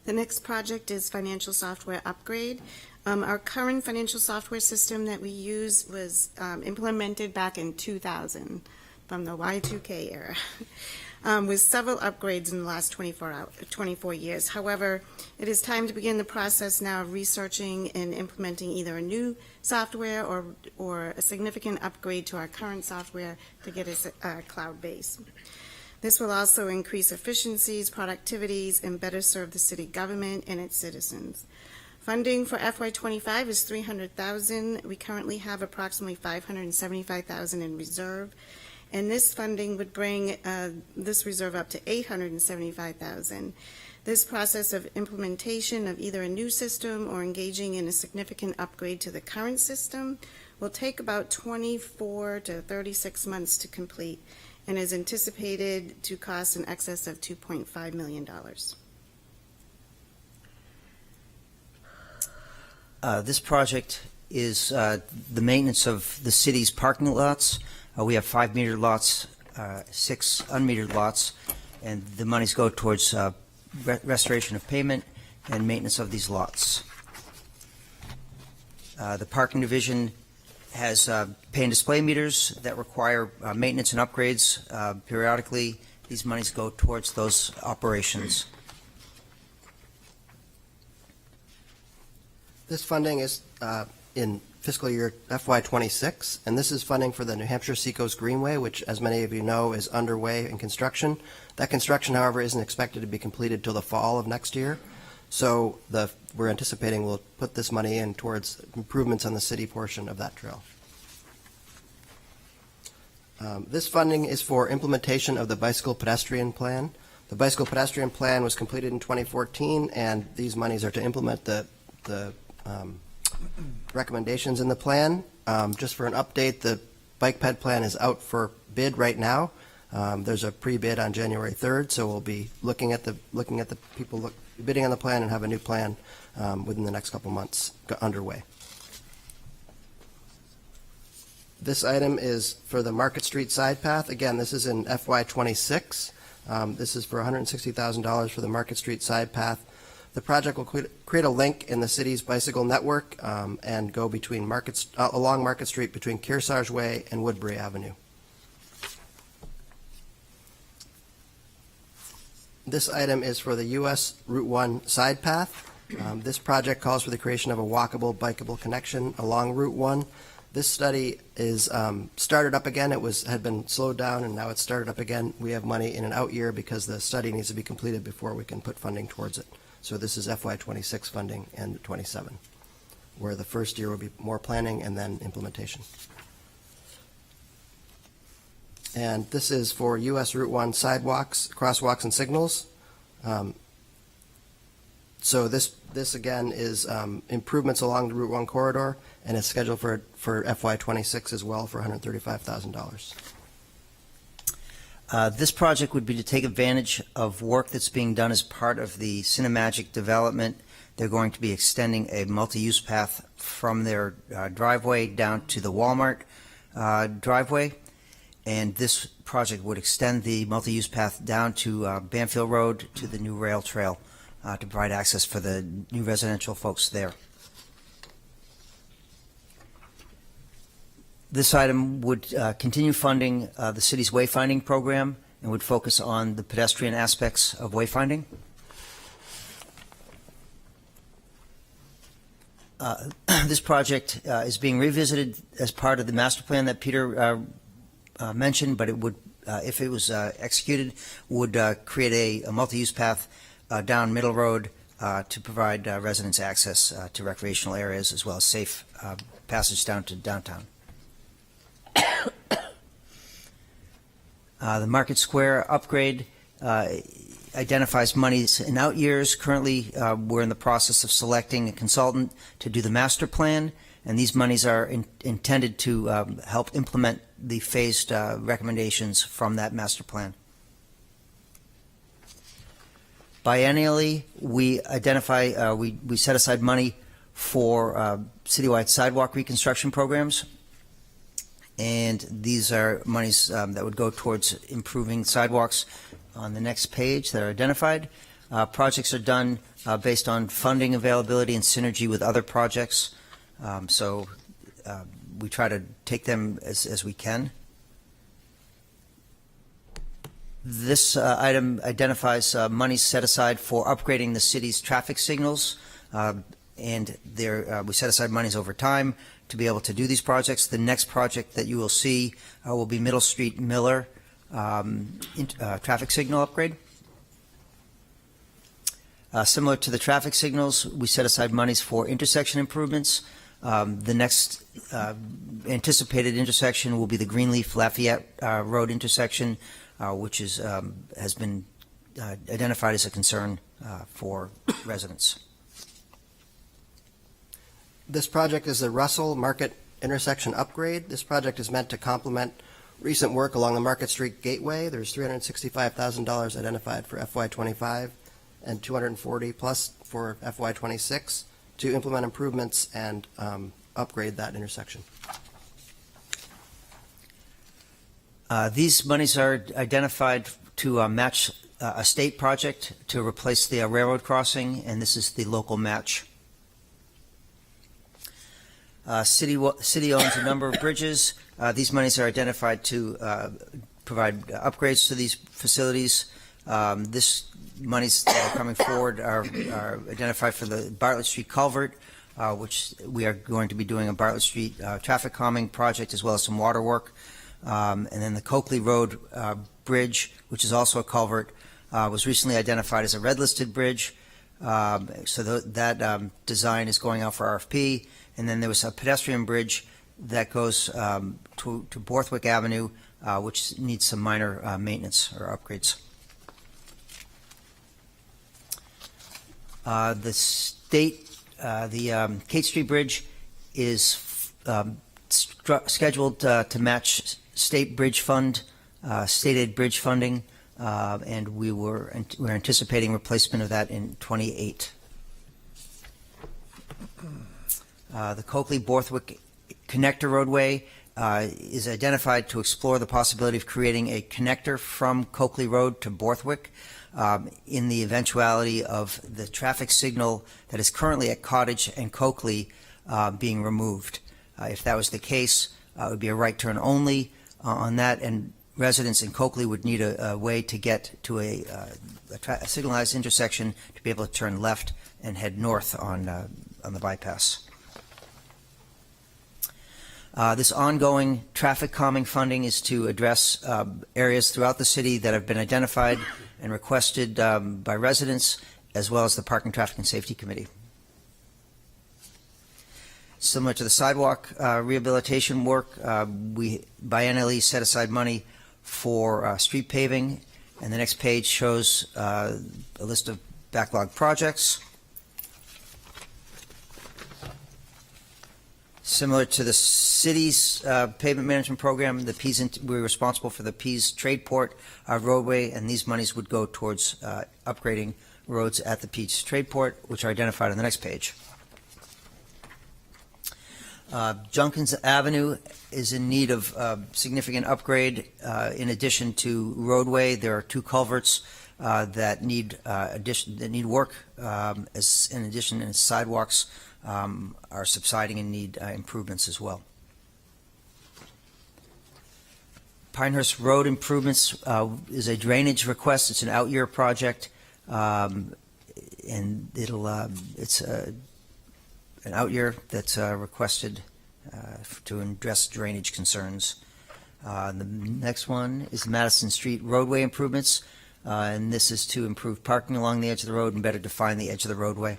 [SPEAKER 9] The next project is financial software upgrade. Our current financial software system that we use was implemented back in 2000 from the Y2K era, with several upgrades in the last 24 years. However, it is time to begin the process now of researching and implementing either a new software or a significant upgrade to our current software to get us cloud-based. This will also increase efficiencies, productivities, and better serve the city government and its citizens. Funding for FY25 is $300,000. We currently have approximately $575,000 in reserve, and this funding would bring this reserve up to $875,000. This process of implementation of either a new system or engaging in a significant upgrade to the current system will take about 24 to 36 months to complete, and is anticipated to cost in excess of $2.5 million.
[SPEAKER 7] This project is the maintenance of the city's parking lots. We have 5 metered lots, 6 unmetered lots, and the monies go towards restoration of pavement and maintenance of these lots. The parking division has pay and display meters that require maintenance and upgrades periodically. These monies go towards those operations.
[SPEAKER 13] This funding is in fiscal year FY26, and this is funding for the New Hampshire Seacoast Greenway, which, as many of you know, is underway in construction. That construction, however, isn't expected to be completed till the fall of next year. So we're anticipating we'll put this money in towards improvements on the city portion of that trail. This funding is for implementation of the bicycle pedestrian plan. The bicycle pedestrian plan was completed in 2014, and these monies are to implement the recommendations in the plan. Just for an update, the bike ped plan is out for bid right now. There's a pre-bid on January 3rd, so we'll be looking at the people bidding on the plan and have a new plan within the next couple months underway. This item is for the Market Street side path. Again, this is in FY26. This is for $160,000 for the Market Street side path. The project will create a link in the city's bicycle network and go between along Market Street between Kearsarge Way and Woodbury Avenue. This item is for the US Route 1 side path. This project calls for the creation of a walkable, bikeable connection along Route 1. This study is started up again. It had been slowed down, and now it's started up again. We have money in an out year because the study needs to be completed before we can put funding towards it. So this is FY26 funding and 27, where the first year will be more planning and then implementation. And this is for US Route 1 sidewalks, crosswalks, and signals. So this again is improvements along the Route 1 corridor, and it's scheduled for FY26 as well for $135,000.
[SPEAKER 7] This project would be to take advantage of work that's being done as part of the Cinemagic development. They're going to be extending a multi-use path from their driveway down to the Walmart driveway. And this project would extend the multi-use path down to Banfield Road to the new rail trail to provide access for the new residential folks there. This item would continue funding the city's wayfinding program and would focus on the pedestrian aspects of wayfinding. This project is being revisited as part of the master plan that Peter mentioned, but it would, if it was executed, would create a multi-use path down Middle Road to provide residents access to recreational areas as well as safe passage down to downtown. The Market Square upgrade identifies monies in out years. Currently, we're in the process of selecting a consultant to do the master plan, and these monies are intended to help implement the phased recommendations from that master plan. Biennially, we identify, we set aside money for citywide sidewalk reconstruction programs. And these are monies that would go towards improving sidewalks on the next page that are identified. Projects are done based on funding availability and synergy with other projects. So we try to take them as we can. This item identifies money set aside for upgrading the city's traffic signals. And there, we set aside monies over time to be able to do these projects. The next project that you will see will be Middle Street Miller traffic signal upgrade. Similar to the traffic signals, we set aside monies for intersection improvements. The next anticipated intersection will be the Greenleaf Lafayette Road intersection, which is, has been identified as a concern for residents.
[SPEAKER 13] This project is the Russell Market intersection upgrade. This project is meant to complement recent work along the Market Street Gateway. There's $365,000 identified for FY25 and $240 plus for FY26 to implement improvements and upgrade that intersection.
[SPEAKER 7] These monies are identified to match a state project to replace the railroad crossing, and this is the local match. City owns a number of bridges. These monies are identified to provide upgrades to these facilities. This monies that are coming forward are identified for the Bartlett Street culvert, which we are going to be doing a Bartlett Street traffic calming project as well as some water work. And then the Coakley Road bridge, which is also a culvert, was recently identified as a red-listed bridge. So that design is going out for RFP. And then there was a pedestrian bridge that goes to Borthwick Avenue, which needs some minor maintenance or upgrades. The Kate Street Bridge is scheduled to match state bridge fund, state aid bridge funding, and we're anticipating replacement of that in 28. The Coakley-Borthwick connector roadway is identified to explore the possibility of creating a connector from Coakley Road to Borthwick in the eventuality of the traffic signal that is currently at Cottage and Coakley being removed. If that was the case, it would be a right turn only on that, and residents in Coakley would need a way to get to a signalized intersection to be able to turn left and head north on the bypass. This ongoing traffic calming funding is to address areas throughout the city that have been identified and requested by residents, as well as the Parking, Traffic, and Safety Committee. Similar to the sidewalk rehabilitation work, we biennially set aside money for street paving, and the next page shows a list of backlog projects. Similar to the city's pavement management program, we're responsible for the Pease Tradeport roadway, and these monies would go towards upgrading roads at the Pease Tradeport, which are identified on the next page. Junkins Avenue is in need of significant upgrade. In addition to roadway, there are 2 culverts that need work. As in addition, and sidewalks are subsiding and need improvements as well. Pinehurst Road improvements is a drainage request. It's an out-year project, and it's an out-year that's requested to address drainage concerns. The next one is Madison Street roadway improvements, and this is to improve parking along the edge of the road and better define the edge of the roadway.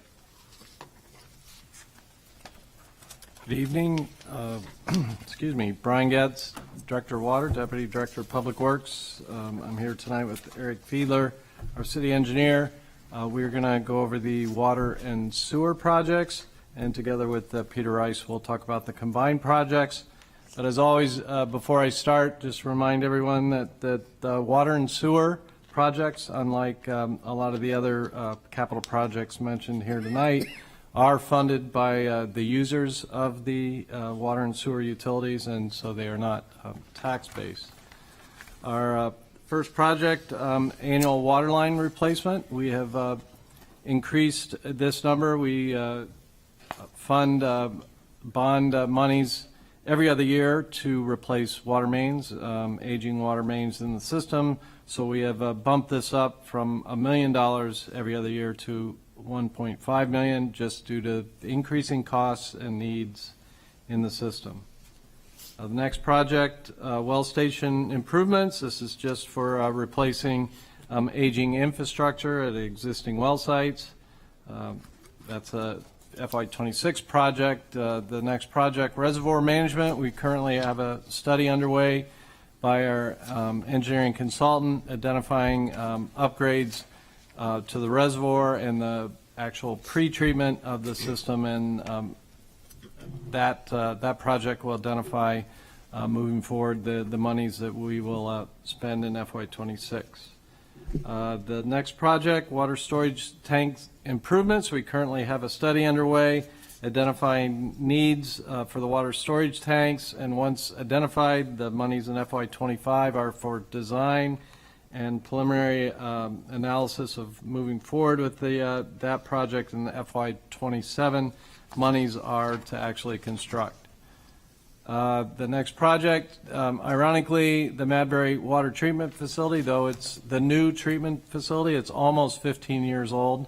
[SPEAKER 16] Good evening. Excuse me. Brian Getz, Director of Water, Deputy Director of Public Works. I'm here tonight with Eric Fiedler, our city engineer. We're going to go over the water and sewer projects, and together with Peter Rice, we'll talk about the combined projects. But as always, before I start, just remind everyone that the water and sewer projects, unlike a lot of the other capital projects mentioned here tonight, are funded by the users of the water and sewer utilities, and so they are not tax-based. Our first project, annual water line replacement, we have increased this number. We fund bond monies every other year to replace water mains, aging water mains in the system. So we have bumped this up from $1 million every other year to $1.5 million, just due to the increasing costs and needs in the system. The next project, well station improvements. This is just for replacing aging infrastructure at existing well sites. That's a FY26 project. The next project, reservoir management. We currently have a study underway by our engineering consultant identifying upgrades to the reservoir and the actual pre-treatment of the system, and that project will identify moving forward the monies that we will spend in FY26. The next project, water storage tank improvements. We currently have a study underway identifying needs for the water storage tanks, and once identified, the monies in FY25 are for design and preliminary analysis of moving forward with that project, and the FY27 monies are to actually construct. The next project, ironically, the Madbury Water Treatment Facility, though it's the new treatment facility, it's almost 15 years old.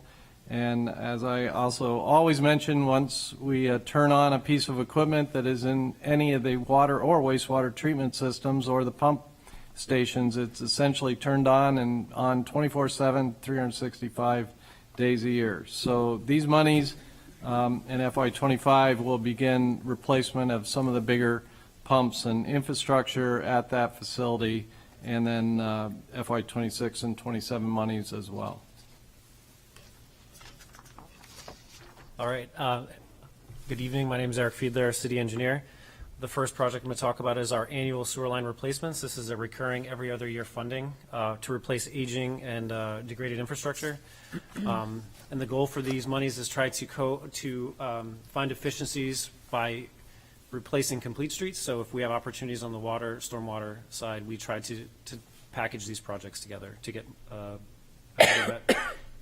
[SPEAKER 16] And as I also always mention, once we turn on a piece of equipment that is in any of the water or wastewater treatment systems or the pump stations, it's essentially turned on and on 24/7, 365 days a year. So these monies in FY25 will begin replacement of some of the bigger pumps and infrastructure at that facility, and then FY26 and 27 monies as well.
[SPEAKER 17] All right. Good evening. My name is Eric Fiedler, city engineer. The first project I'm going to talk about is our annual sewer line replacements. This is a recurring every other year funding to replace aging and degraded infrastructure. And the goal for these monies is try to find efficiencies by replacing complete streets. So if we have opportunities on the water, stormwater side, we try to package these projects together to get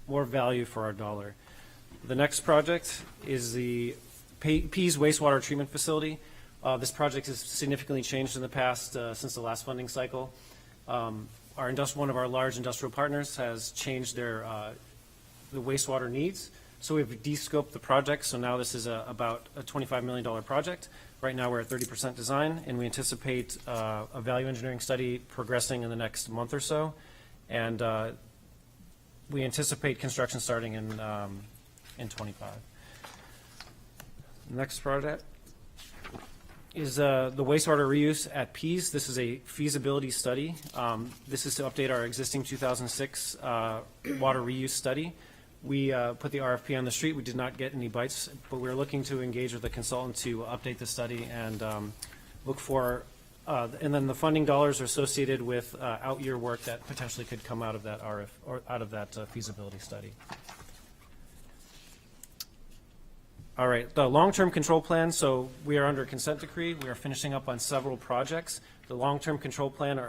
[SPEAKER 17] more value for our dollar. The next project is the Pease Wastewater Treatment Facility. This project has significantly changed in the past since the last funding cycle. One of our large industrial partners has changed their the wastewater needs. So we've de-scoped the project, so now this is about a $25 million project. Right now, we're at 30% design, and we anticipate a value engineering study progressing in the next month or so. And we anticipate construction starting in 25. Next project is the wastewater reuse at Pease. This is a feasibility study. This is to update our existing 2006 water reuse study. We put the RFP on the street. We did not get any bites, but we're looking to engage with the consultant to update the study and look for, and then the funding dollars are associated with out-year work that potentially could come out of that or out of that feasibility study. All right, the long-term control plan. So we are under consent decree. We are finishing up on several projects. The long-term control plan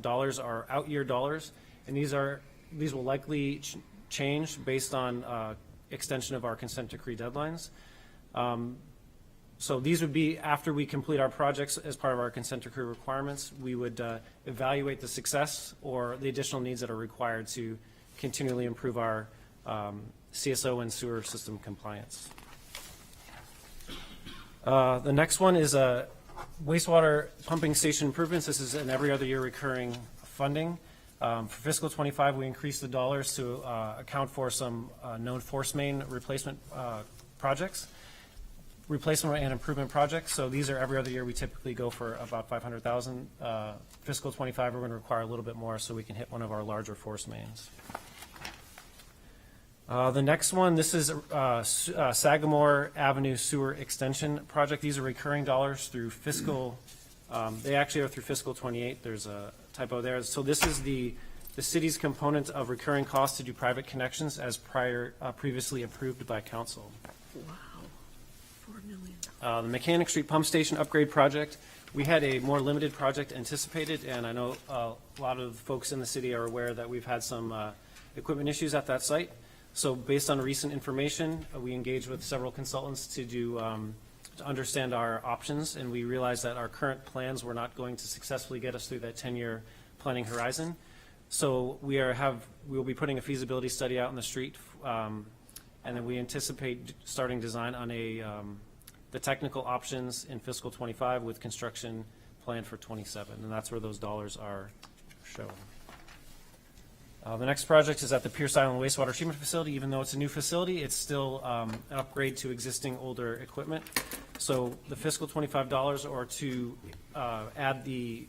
[SPEAKER 17] dollars are out-year dollars, and these will likely change based on extension of our consent decree deadlines. So these would be after we complete our projects as part of our consent decree requirements. We would evaluate the success or the additional needs that are required to continually improve our CSO and sewer system compliance. The next one is wastewater pumping station improvements. This is an every other year recurring funding. For fiscal 25, we increased the dollars to account for some known force main replacement projects, replacement and improvement projects. So these are every other year. We typically go for about $500,000. Fiscal 25, we're going to require a little bit more so we can hit one of our larger force mains. The next one, this is Sagamore Avenue Sewer Extension Project. These are recurring dollars through fiscal, they actually are through fiscal 28. There's a typo there. So this is the city's component of recurring costs to do private connections as previously approved by council.
[SPEAKER 3] Wow, $4 million.
[SPEAKER 17] The Mechanic Street Pump Station Upgrade Project. We had a more limited project anticipated, and I know a lot of folks in the city are aware that we've had some equipment issues at that site. So based on recent information, we engaged with several consultants to understand our options, and we realized that our current plans were not going to successfully get us through that 10-year planning horizon. So we will be putting a feasibility study out in the street, and then we anticipate starting design on the technical options in fiscal 25 with construction planned for 27, and that's where those dollars are shown. The next project is at the Pierce Island Wastewater Treatment Facility. Even though it's a new facility, it's still an upgrade to existing older equipment. So the fiscal $25 or to add the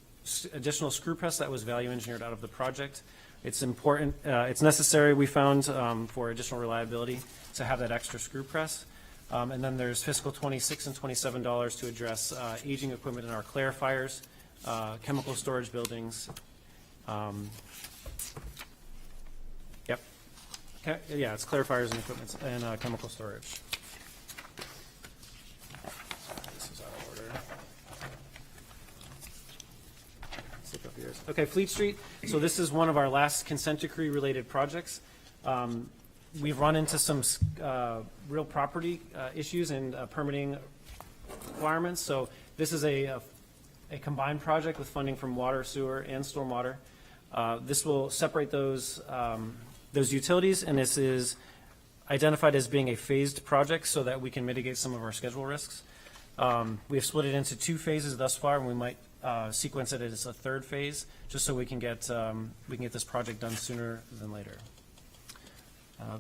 [SPEAKER 17] additional screw press that was value engineered out of the project. It's important, it's necessary, we found, for additional reliability to have that extra screw press. And then there's fiscal $26 and $27 to address aging equipment in our clarifiers, chemical storage buildings. Yep. Yeah, it's clarifiers and equipment and chemical storage. This is out of order. Let's look up here. Okay, Fleet Street. So this is one of our last consent decree related projects. We've run into some real property issues and permitting requirements. So this is a combined project with funding from water, sewer, and stormwater. This will separate those utilities, and this is identified as being a phased project so that we can mitigate some of our schedule risks. We have split it into 2 phases thus far, and we might sequence it as a 3rd phase, just so we can get this project done sooner than later.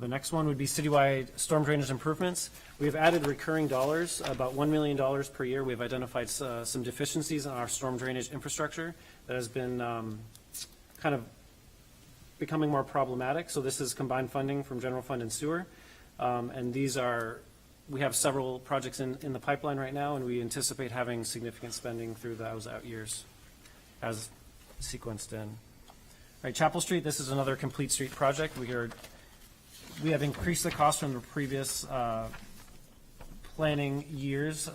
[SPEAKER 17] The next one would be citywide storm drainage improvements. We've added recurring dollars, about $1 million per year. We've identified some deficiencies in our storm drainage infrastructure that has been kind of becoming more problematic. So this is combined funding from general fund and sewer. And we have several projects in the pipeline right now, and we anticipate having significant spending through those out years as sequenced in. All right, Chapel Street, this is another complete street project. We have increased the cost from the previous planning years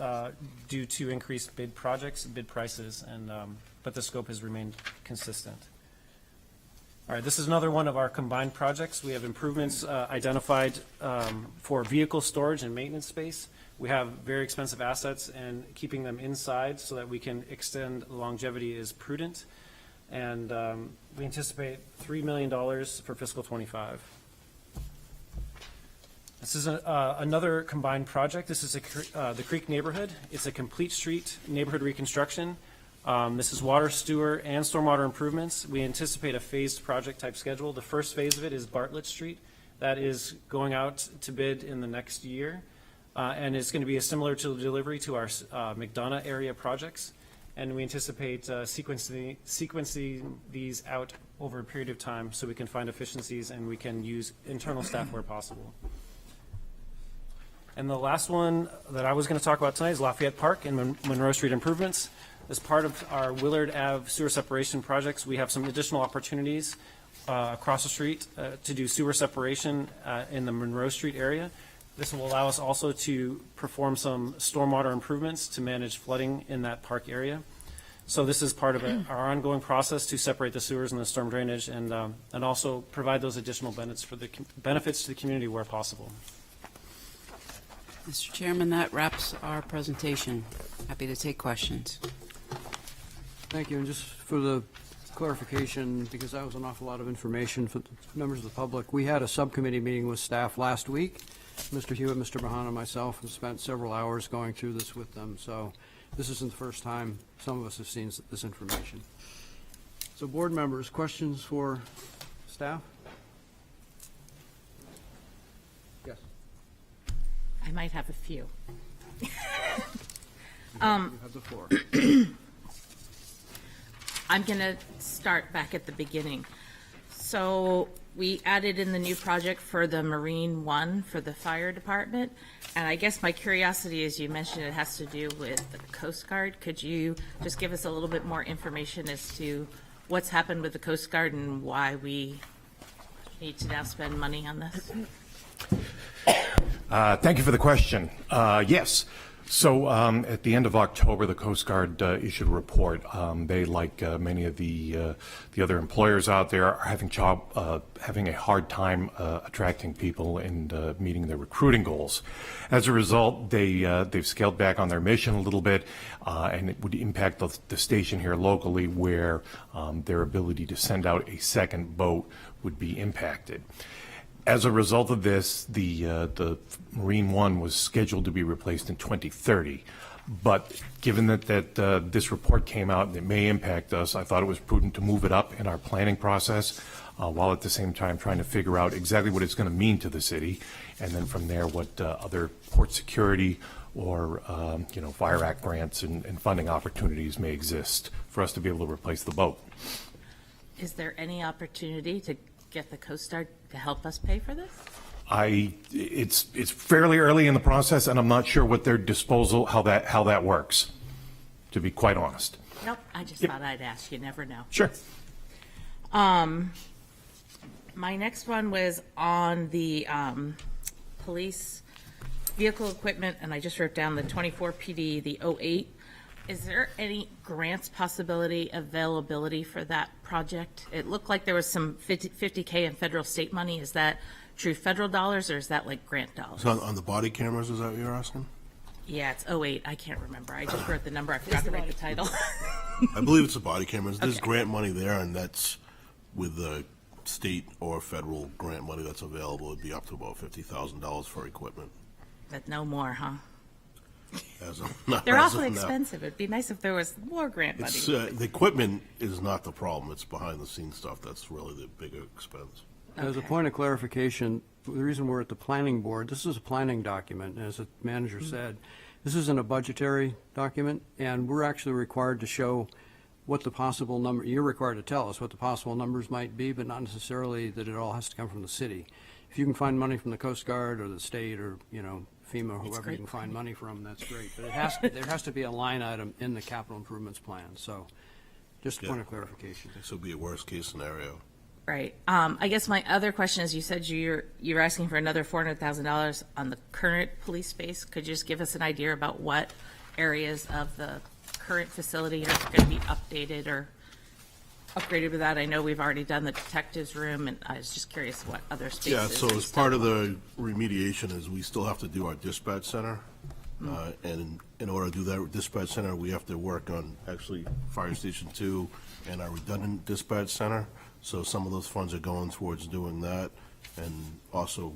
[SPEAKER 17] due to increased bid prices, and but the scope has remained consistent. All right, this is another one of our combined projects. We have improvements identified for vehicle storage and maintenance space. We have very expensive assets, and keeping them inside so that we can extend the longevity is prudent. And we anticipate $3 million for fiscal 25. This is another combined project. This is the Creek neighborhood. It's a complete street neighborhood reconstruction. This is water, sewer, and stormwater improvements. We anticipate a phased project type schedule. The first phase of it is Bartlett Street. That is going out to bid in the next year. And it's going to be similar to delivery to our McDonough area projects. And we anticipate sequencing these out over a period of time so we can find efficiencies and we can use internal staff where possible. And the last one that I was going to talk about tonight is Lafayette Park and Monroe Street improvements. As part of our Willard Ave sewer separation projects, we have some additional opportunities across the street to do sewer separation in the Monroe Street area. This will allow us also to perform some stormwater improvements to manage flooding in that park area. So this is part of our ongoing process to separate the sewers and the storm drainage and also provide those additional benefits to the community where possible.
[SPEAKER 3] Mr. Chairman, that wraps our presentation. Happy to take questions.
[SPEAKER 1] Thank you. And just for the clarification, because that was an awful lot of information for the members of the public, we had a subcommittee meeting with staff last week. Mr. Hewitt, Mr. Mahana, and myself have spent several hours going through this with them. So this isn't the first time some of us have seen this information. So board members, questions for staff? Yes.
[SPEAKER 18] I might have a few.
[SPEAKER 1] You have the floor.
[SPEAKER 18] I'm going to start back at the beginning. So we added in the new project for the Marine One for the fire department. And I guess my curiosity is, you mentioned it has to do with the Coast Guard. Could you just give us a little bit more information as to what's happened with the Coast Guard and why we need to now spend money on this?
[SPEAKER 5] Thank you for the question. Yes. So at the end of October, the Coast Guard issued a report. They, like many of the other employers out there, are having a hard time attracting people and meeting their recruiting goals. As a result, they've scaled back on their mission a little bit, and it would impact the station here locally, where their ability to send out a second boat would be impacted. As a result of this, the Marine One was scheduled to be replaced in 2030. But given that this report came out and it may impact us, I thought it was prudent to move it up in our planning process, while at the same time trying to figure out exactly what it's going to mean to the city, and then from there what other port security or Fire Act grants and funding opportunities may exist for us to be able to replace the boat.
[SPEAKER 18] Is there any opportunity to get the Coast Guard to help us pay for this?
[SPEAKER 5] It's fairly early in the process, and I'm not sure what their disposal, how that works, to be quite honest.
[SPEAKER 18] Nope, I just thought I'd ask. You never know.
[SPEAKER 5] Sure.
[SPEAKER 18] My next one was on the police vehicle equipment, and I just wrote down the 24 PD, the 08. Is there any grants possibility, availability for that project? It looked like there was some 50K in federal state money. Is that true federal dollars, or is that like grant dollars?
[SPEAKER 6] So on the body cameras, is that what you're asking?
[SPEAKER 18] Yeah, it's 08. I can't remember. I just wrote the number. I forgot to write the title.
[SPEAKER 6] I believe it's the body cameras. There's
[SPEAKER 18] Okay.
[SPEAKER 6] grant money there, and that's with the state or federal grant money that's available. It'd be up to about $50,000 for equipment.
[SPEAKER 18] But no more, huh?
[SPEAKER 6] As of, not
[SPEAKER 18] They're
[SPEAKER 6] as
[SPEAKER 18] awfully
[SPEAKER 6] of now.
[SPEAKER 18] expensive. It'd be nice if there was more grant money.
[SPEAKER 6] It's, the equipment is not the problem. It's behind the scenes stuff that's really the bigger expense.
[SPEAKER 1] As a point of clarification, the reason we're at the planning board, this is a planning document, and as the manager said, this isn't a budgetary document, and we're actually required to show what the possible number, you're required to tell us what the possible numbers might be, but not necessarily that it all has to come from the city. If you can find money from the Coast Guard or the state or, FEMA, or whoever you can find money from, that's great. But there has to be a line item in the capital improvements plan, so just a point of clarification.
[SPEAKER 6] This would be a worst-case scenario.
[SPEAKER 18] Right. I guess my other question is, you said you're asking for another $400,000 on the current police space. Could you just give us an idea about what areas of the current facility are going to be updated or upgraded with that? I know we've already done the detectives room, and I was just curious what other spaces.
[SPEAKER 6] Yeah, so as part of the remediation is we still have to do our dispatch center. And in order to do that dispatch center, we have to work on actually Fire Station 2 and our redundant dispatch center. So some of those funds are going towards doing that, and also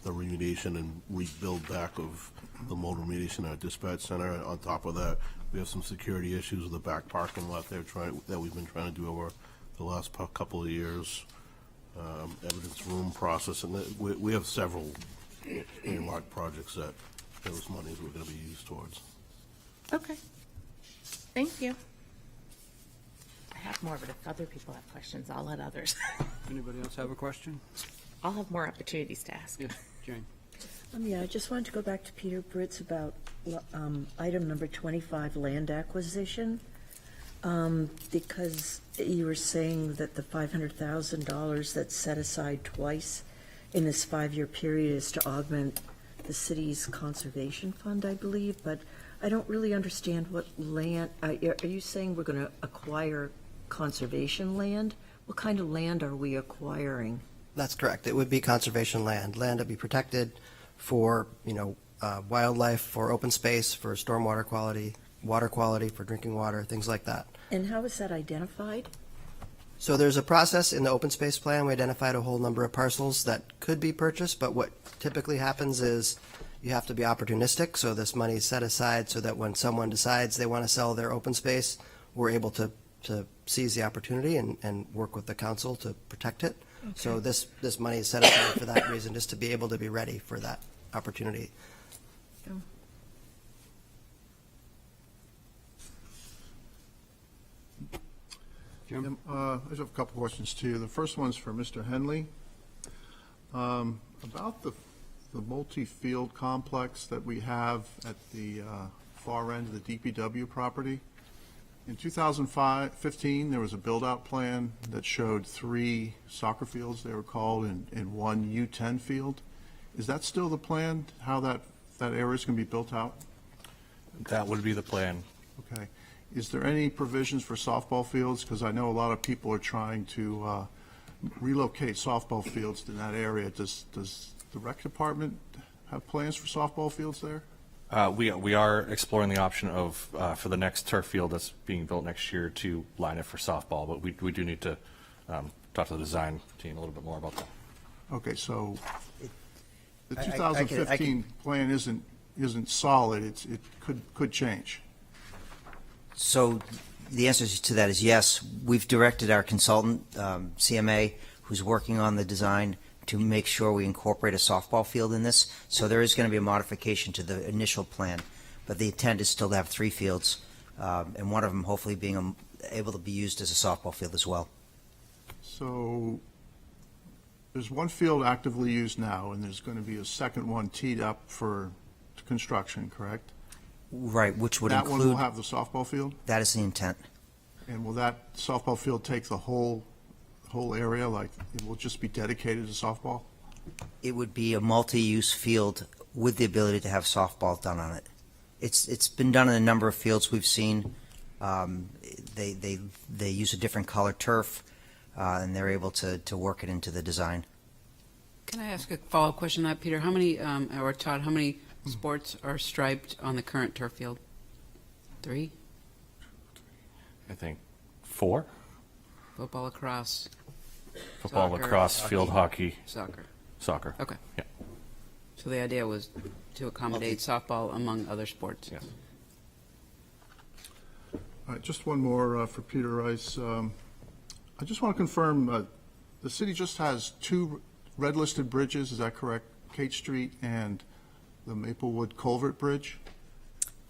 [SPEAKER 6] the remediation and rebuild back of the mold remediation at our dispatch center. On top of that, we have some security issues with the back parking lot that we've been trying to do over the last couple of years. Evidence room process, and we have several earmarked projects that those monies were going to be used towards.
[SPEAKER 18] Okay. Thank you. I have more, but if other people have questions, I'll let others.
[SPEAKER 1] Anybody else have a question?
[SPEAKER 18] I'll have more opportunities to ask.
[SPEAKER 1] Yes, Jane.
[SPEAKER 19] Yeah, I just wanted to go back to Peter Britz about item number 25, land acquisition, because you were saying that the $500,000 that's set aside twice in this 5-year period is to augment the city's conservation fund, I believe, but I don't really understand what land, are you saying we're going to acquire conservation land? What kind of land are we acquiring?
[SPEAKER 13] That's correct. It would be conservation land, land to be protected for, wildlife, for open space, for stormwater quality, water quality, for drinking water, things like that.
[SPEAKER 19] And how is that identified?
[SPEAKER 13] So there's a process in the open space plan. We identified a whole number of parcels that could be purchased, but what typically happens is you have to be opportunistic. So this money is set aside so that when someone decides they want to sell their open space, we're able to seize the opportunity and work with the council to protect it.
[SPEAKER 19] Okay.
[SPEAKER 13] So this money is set aside for that reason, just to be able to be ready for that opportunity.
[SPEAKER 19] Oh.
[SPEAKER 1] Jim?
[SPEAKER 20] I just have a couple questions too. The first one's for Mr. Henley. About the multi-field complex that we have at the far end of the DPW property. In 2015, there was a build-out plan that showed 3 soccer fields, they were called, and 1 U10 field. Is that still the plan, how that area is going to be built out?
[SPEAKER 14] That would be the plan.
[SPEAKER 20] Okay. Is there any provisions for softball fields? Because I know a lot of people are trying to relocate softball fields in that area. Does the rec department have plans for softball fields there?
[SPEAKER 14] We are exploring the option of, for the next turf field that's being built next year, to line it for softball, but we do need to talk to the design team a little bit more about that.
[SPEAKER 20] Okay, so the
[SPEAKER 7] I
[SPEAKER 20] 2015 plan isn't solid. It could change.
[SPEAKER 7] So the answer to that is yes. We've directed our consultant, CMA, who's working on the design, to make sure we incorporate a softball field in this. So there is going to be a modification to the initial plan, but the intent is still to have 3 fields, and one of them hopefully being able to be used as a softball field as well.
[SPEAKER 20] So there's 1 field actively used now, and there's going to be a second one teed up for construction, correct?
[SPEAKER 7] Right, which would
[SPEAKER 20] That
[SPEAKER 7] include...
[SPEAKER 20] one will have the softball field?
[SPEAKER 7] That is the intent.
[SPEAKER 20] And will that softball field take the whole area, like it will just be dedicated to softball?
[SPEAKER 7] It would be a multi-use field with the ability to have softball done on it. It's been done in a number of fields we've seen. They use a different color turf, and they're able to work it into the design.
[SPEAKER 3] Can I ask a follow-up question on that, Peter? How many, or Todd, how many sports are striped on the current turf field? 3?
[SPEAKER 14] I think 4?
[SPEAKER 3] Football, lacrosse,
[SPEAKER 14] Football,
[SPEAKER 3] soccer,
[SPEAKER 14] lacrosse, field hockey.
[SPEAKER 3] Soccer. Okay.
[SPEAKER 14] Yeah.
[SPEAKER 3] So the idea was to accommodate softball among other sports.
[SPEAKER 14] Yes.
[SPEAKER 20] All right, just one more for Peter Rice. I just want to confirm, the city just has 2 red-listed bridges, is that correct? Kate Street and the Maplewood Culvert Bridge?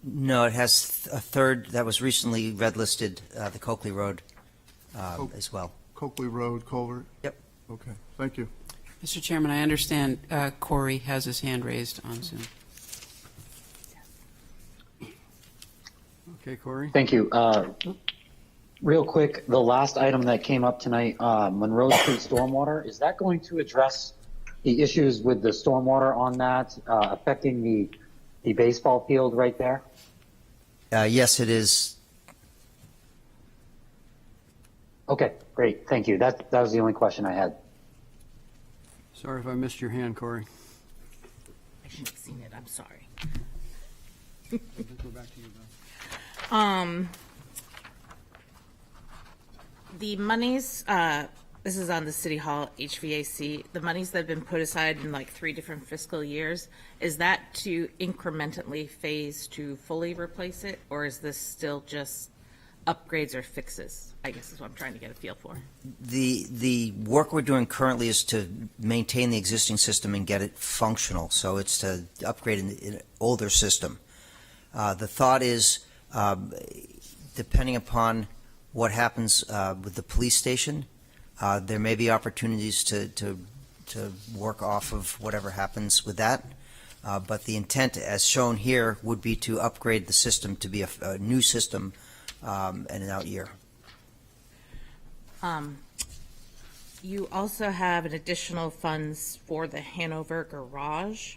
[SPEAKER 7] No, it has a third that was recently red-listed, the Coakley Road as well.
[SPEAKER 20] Coakley Road Culvert?
[SPEAKER 7] Yep.
[SPEAKER 20] Okay, thank you.
[SPEAKER 3] Mr. Chairman, I understand Corey has his hand raised on Zoom.
[SPEAKER 1] Okay, Corey?
[SPEAKER 4] Thank you. Real quick, the last item that came up tonight, Monroe Street Stormwater, is that going to address the issues with the stormwater on that affecting the baseball field right there?
[SPEAKER 7] Yes, it is.
[SPEAKER 4] Okay, great. Thank you. That was the only question I had.
[SPEAKER 1] Sorry if I missed your hand, Corey.
[SPEAKER 18] I should have seen it. I'm sorry.
[SPEAKER 1] Go back to you, Bill.
[SPEAKER 18] The monies this is on the City Hall HVAC, the monies that have been put aside in like 3 different fiscal years, is that to incrementally phase to fully replace it, or is this still just upgrades or fixes? I guess is what I'm trying to get a feel for.
[SPEAKER 7] The work we're doing currently is to maintain the existing system and get it functional. So it's to upgrade an older system. The thought is, depending upon what happens with the police station, there may be opportunities to work off of whatever happens with that. But the intent, as shown here, would be to upgrade the system to be a new system in an out year.
[SPEAKER 18] You also have an additional funds for the Hanover garage.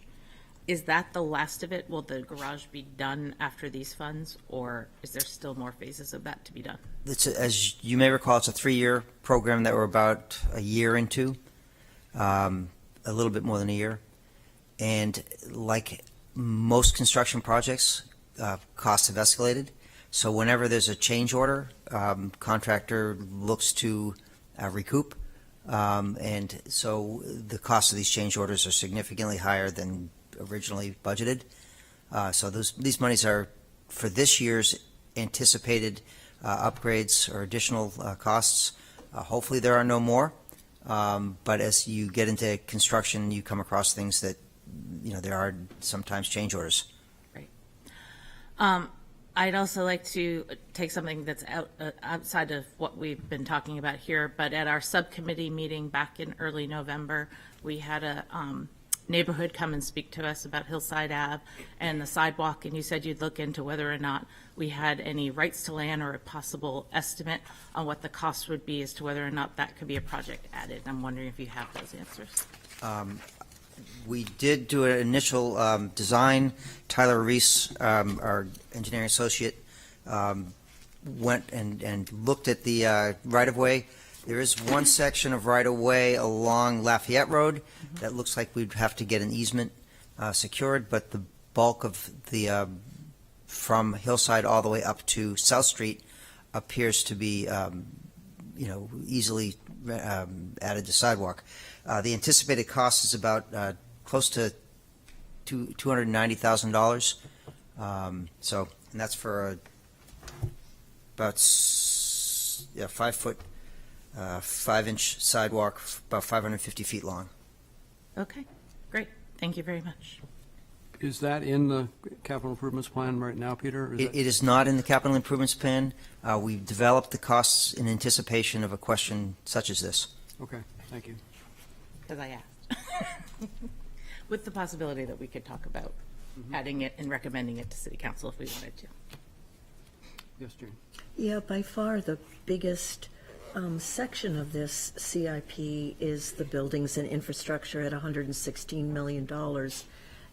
[SPEAKER 18] Is that the last of it? Will the garage be done after these funds, or is there still more phases of that to be done?
[SPEAKER 7] As you may recall, it's a 3-year program that we're about a year into, a little bit more than a year. And like most construction projects, costs have escalated. So whenever there's a change order, contractor looks to recoup. And so the cost of these change orders are significantly higher than originally budgeted. So these monies are for this year's anticipated upgrades or additional costs. Hopefully there are no more. But as you get into construction, you come across things that, there are sometimes change orders.
[SPEAKER 18] Right. I'd also like to take something that's outside of what we've been talking about here, but at our subcommittee meeting back in early November, we had a neighborhood come and speak to us about Hillside Ave and the sidewalk, and you said you'd look into whether or not we had any rights to land or a possible estimate on what the cost would be as to whether or not that could be a project added. I'm wondering if you have those answers.
[SPEAKER 7] We did do an initial design. Tyler Reese, our engineering associate, went and looked at the right-of-way. There is one section of right-of-way along Lafayette Road that looks like we'd have to get an easement secured, but the bulk of the from Hillside all the way up to South Street appears to be easily added to sidewalk. The anticipated cost is about close to $290,000. And that's for about 5 foot, 5-inch sidewalk, about 550 feet long.
[SPEAKER 18] Okay, great. Thank you very much.
[SPEAKER 1] Is that in the capital improvements plan right now, Peter?
[SPEAKER 7] It is not in the capital improvements plan. We've developed the costs in anticipation of a question such as this.
[SPEAKER 1] Okay, thank you.
[SPEAKER 18] Because I asked. With the possibility that we could talk about adding it and recommending it to City Council if we wanted to.
[SPEAKER 1] Yes, Jane.
[SPEAKER 19] Yeah, by far the biggest section of this CIP is the buildings and infrastructure at $116 million.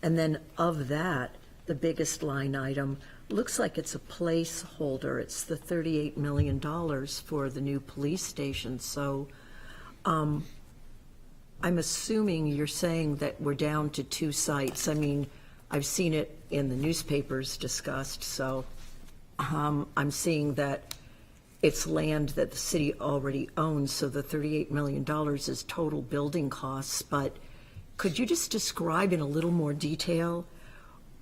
[SPEAKER 19] And then of that, the biggest line item looks like it's a placeholder. It's the $38 million for the new police station. So I'm assuming you're saying that we're down to 2 sites. I mean, I've seen it in the newspapers discussed, so I'm seeing that it's land that the city already owns, so the $38 million is total building costs. But could you just describe in a little more detail,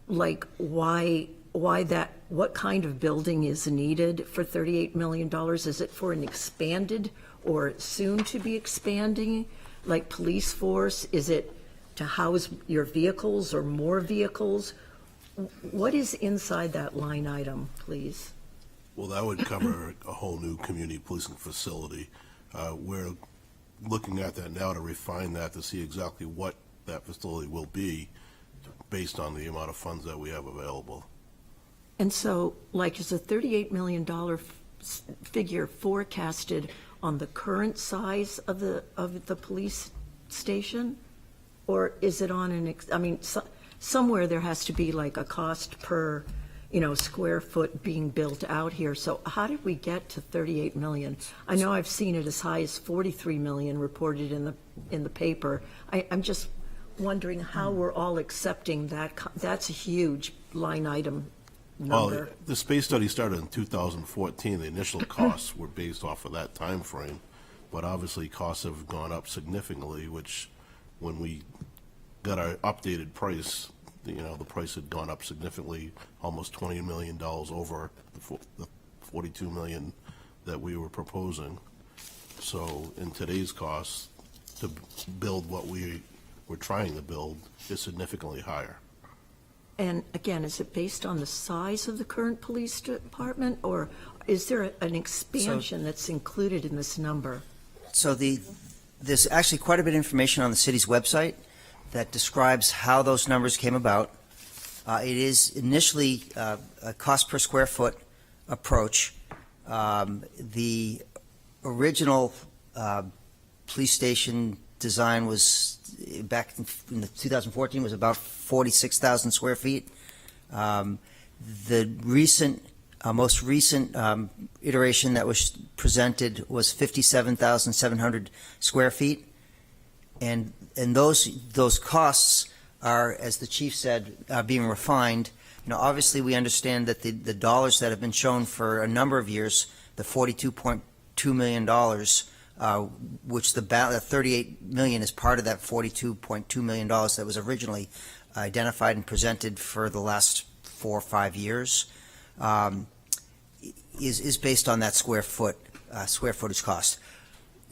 [SPEAKER 19] like why that, what kind of building is needed for $38 million? Is it for an expanded or soon to be expanding, like police force? Is it to house your vehicles or more vehicles? What is inside that line item, please?
[SPEAKER 6] Well, that would cover a whole new community policing facility. We're looking at that now to refine that to see exactly what that facility will be based on the amount of funds that we have available.
[SPEAKER 19] And so, like, is a $38 million figure forecasted on the current size of the police station? Or is it on an, somewhere there has to be like a cost per, square foot being built out here. So how did we get to 38 million? I know I've seen it as high as 43 million reported in the paper. I'm just wondering how we're all accepting that. That's a huge line item number.
[SPEAKER 6] Well, the space study started in 2014. The initial costs were based off of that time frame. but obviously costs have gone up significantly, which when we got our updated price, the price had gone up significantly, almost $20 million over the $42 million that we were proposing. So in today's costs, to build what we were trying to build is significantly higher.
[SPEAKER 19] And again, is it based on the size of the current police department, or is there an expansion that's included in this number?
[SPEAKER 7] So there's actually quite a bit of information on the city's website that describes how those numbers came about. It is initially a cost per square foot approach. The original police station design was back in 2014 was about 46,000 square feet. The most recent iteration that was presented was 57,700 square feet, and those costs are, as the chief said, being refined. Obviously, we understand that the dollars that have been shown for a number of years, the $42.2 million, which the $38 million is part of that $42.2 million that was originally identified and presented for the last 4 or 5 years, is based on that square footage cost.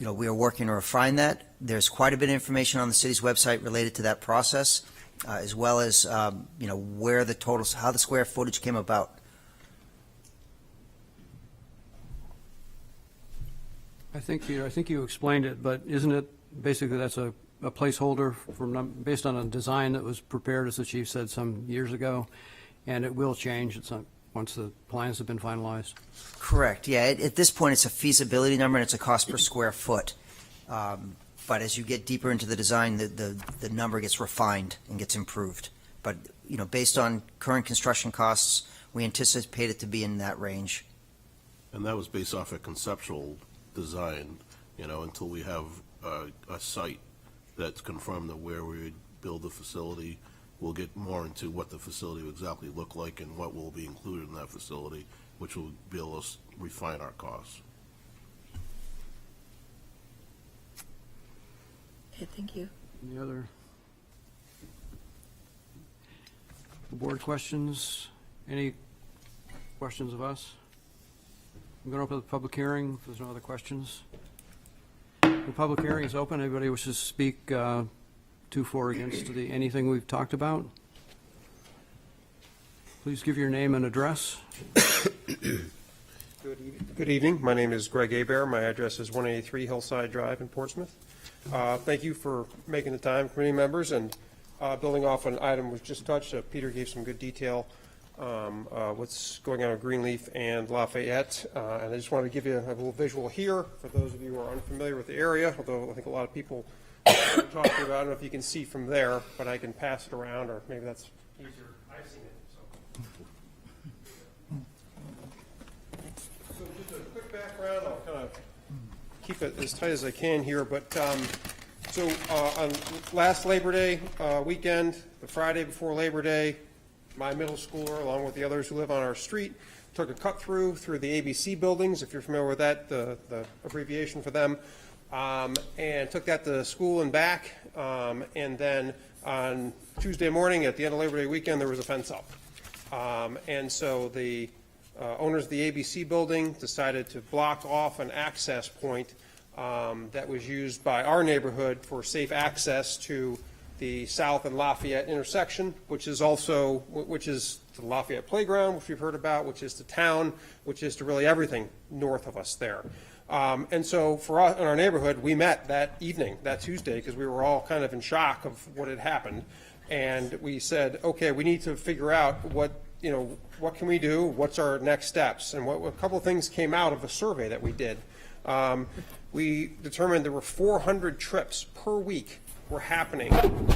[SPEAKER 7] We are working to refine that. There's quite a bit of information on the city's website related to that process, as well as where the totals, how the square footage came about.
[SPEAKER 1] I think you explained it, but isn't it basically that's a placeholder based on a design that was prepared, as the chief said, some years ago, and it will change once the plans have been finalized?
[SPEAKER 7] Correct. Yeah. At this point, it's a feasibility number and it's a cost per square foot. But as you get deeper into the design, the number gets refined and gets improved. But based on current construction costs, we anticipate it to be in that range.
[SPEAKER 6] And that was based off a conceptual design, until we have a site that's confirmed of where we would build the facility. We'll get more into what the facility will exactly look like and what will be included in that facility, which will be able to refine our costs.
[SPEAKER 19] Okay, thank you.
[SPEAKER 1] Any other board questions? Any questions of us? I'm going to open the public hearing if there's no other questions. The public hearing is open. Anybody wishes to speak to, for, against anything we've talked about? Please give your name and address.
[SPEAKER 21] Good evening. My name is Greg Abear. My address is 183 Hillside Drive in Portsmouth. Thank you for making the time, committee members, and building off an item was just touched. Peter gave some good detail. What's going on with Greenleaf and Lafayette. And I just wanted to give you a little visual here for those of you who are unfamiliar with the area, although I think a lot of people are talking about it. I don't know if you can see from there, but I can pass it around, or maybe that's easier. I've seen it. So just a quick background. I'll kind of keep it as tight as I can here. But on last Labor Day weekend, the Friday before Labor Day, my middle schooler, along with the others who live on our street, took a cut through the ABC buildings, if you're familiar with that, the abbreviation for them, and took that to school and back. And then on Tuesday morning, at the end of Labor Day weekend, there was a fence up. And so the owners of the ABC building decided to block off an access point that was used by our neighborhood for safe access to the South and Lafayette intersection, which is the Lafayette Playground, which we've heard about, which is the town, which is to really everything north of us there. And so for us in our neighborhood, we met that evening, that Tuesday, because we were all kind of in shock of what had happened. And we said, okay, we need to figure out what can we do? What's our next steps? And a couple of things came out of a survey that we did. We determined there were 400 trips per week were happening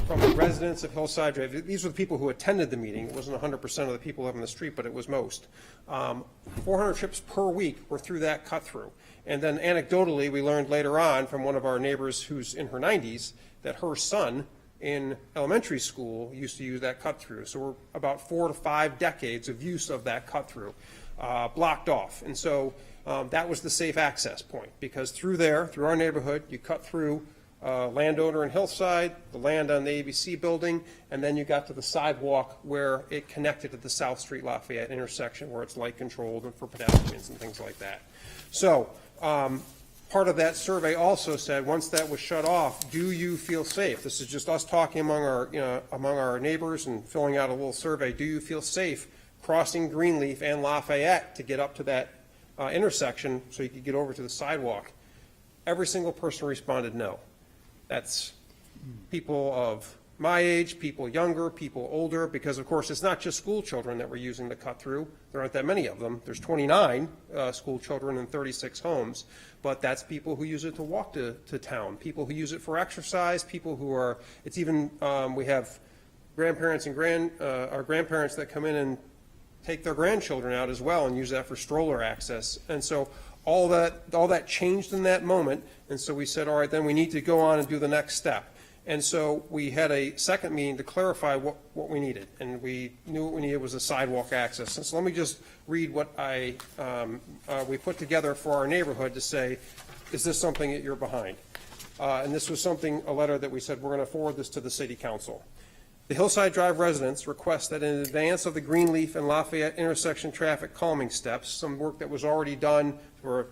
[SPEAKER 21] from the residents of Hillside Drive. These were the people who attended the meeting. It wasn't 100% of the people living in the street, but it was most. 400 trips per week were through that cut through. And then anecdotally, we learned later on from one of our neighbors who's in her 90s that her son in elementary school used to use that cut-through. So we're about 4 to 5 decades of use of that cut-through, blocked off. And so that was the safe access point, because through there, through our neighborhood, you cut through landowner in Hillside, the land on the ABC building, and then you got to the sidewalk where it connected to the South Street Lafayette intersection, where it's light controlled and for pedestrians and things like that. So part of that survey also said, once that was shut off, do you feel safe? This is just us talking among our neighbors and filling out a little survey. Do you feel safe crossing Greenleaf and Lafayette to get up to that intersection so you could get over to the sidewalk? Every single person responded no. That's people of my age, people younger, people older, because of course it's not just school children that were using the cut through. There aren't that many of them. There's 29 school children in 36 homes, but that's people who use it to walk to town, people who use it for exercise, people who are, it's even, we have grandparents and our grandparents that come in and take their grandchildren out as well and use that for stroller access. And so all that changed in that moment, and so we said, all right, then we need to go on and do the next step. And so we had a second meeting to clarify what we needed, and we knew what we needed was a sidewalk access. And so let me just read what we put together for our neighborhood to say, is this something that you're behind? And this was a letter that we said, we're going to forward this to the city council. The Hillside Drive residents request that in advance of the Greenleaf and Lafayette intersection traffic calming steps, some work that was already done for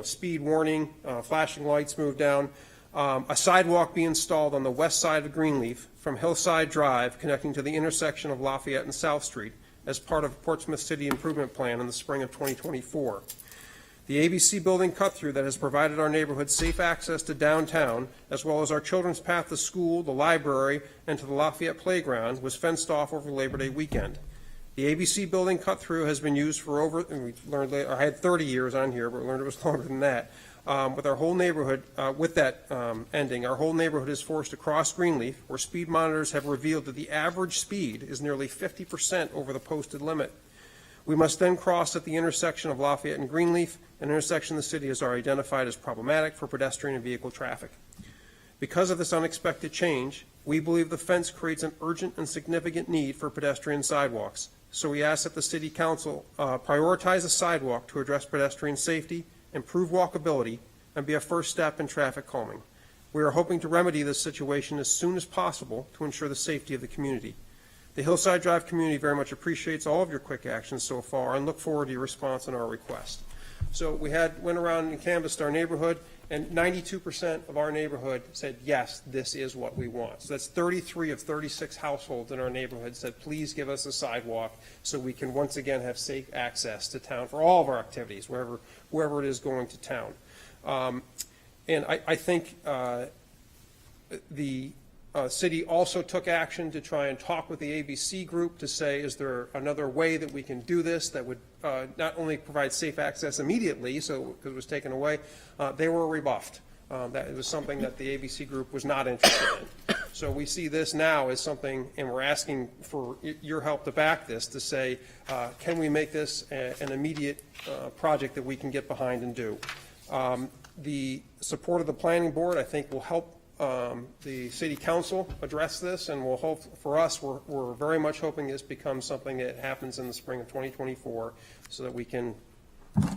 [SPEAKER 21] speed warning, flashing lights moved down, a sidewalk be installed on the west side of Greenleaf from Hillside Drive connecting to the intersection of Lafayette and South Street as part of Portsmouth City Improvement Plan in the spring of 2024. The ABC building cut-through that has provided our neighborhood safe access to downtown, as well as our children's path to school, the library, and to the Lafayette playground, was fenced off over Labor Day weekend. The ABC building cut-through has been used for over, and we learned later, I had 30 years on here, but we learned it was longer than that. With our whole neighborhood, with that ending, our whole neighborhood is forced to cross Greenleaf, where speed monitors have revealed that the average speed is nearly 50% over the posted limit. We must then cross at the intersection of Lafayette and Greenleaf, an intersection the city has already identified as problematic for pedestrian and vehicle traffic. Because of this unexpected change, we believe the fence creates an urgent and significant need for pedestrian sidewalks. So we ask that the City Council prioritize a sidewalk to address pedestrian safety, improve walkability, and be a first step in traffic calming. We are hoping to remedy this situation as soon as possible to ensure the safety of the community. The Hillside Drive community very much appreciates all of your quick actions so far and look forward to your response on our request. So we went around and canvassed our neighborhood, and 92% of our neighborhood said, yes, this is what we want. So that's 33 of 36 households in our neighborhood said, please give us a sidewalk so we can once again have safe access to town for all of our activities, wherever it is going to town. And I think the city also took action to try and talk with the ABC group to say, is there another way that we can do this that would not only provide safe access immediately, so because it was taken away, they were rebuffed. That it was something that the ABC group was not interested in. So we see this now as something, and we're asking for your help to back this, to say, can we make this an immediate project that we can get behind and do? The support of the planning board, I think, will help the city council address this, and we'll hope, for us, we're very much hoping this becomes something that happens in the spring of 2024 so that we can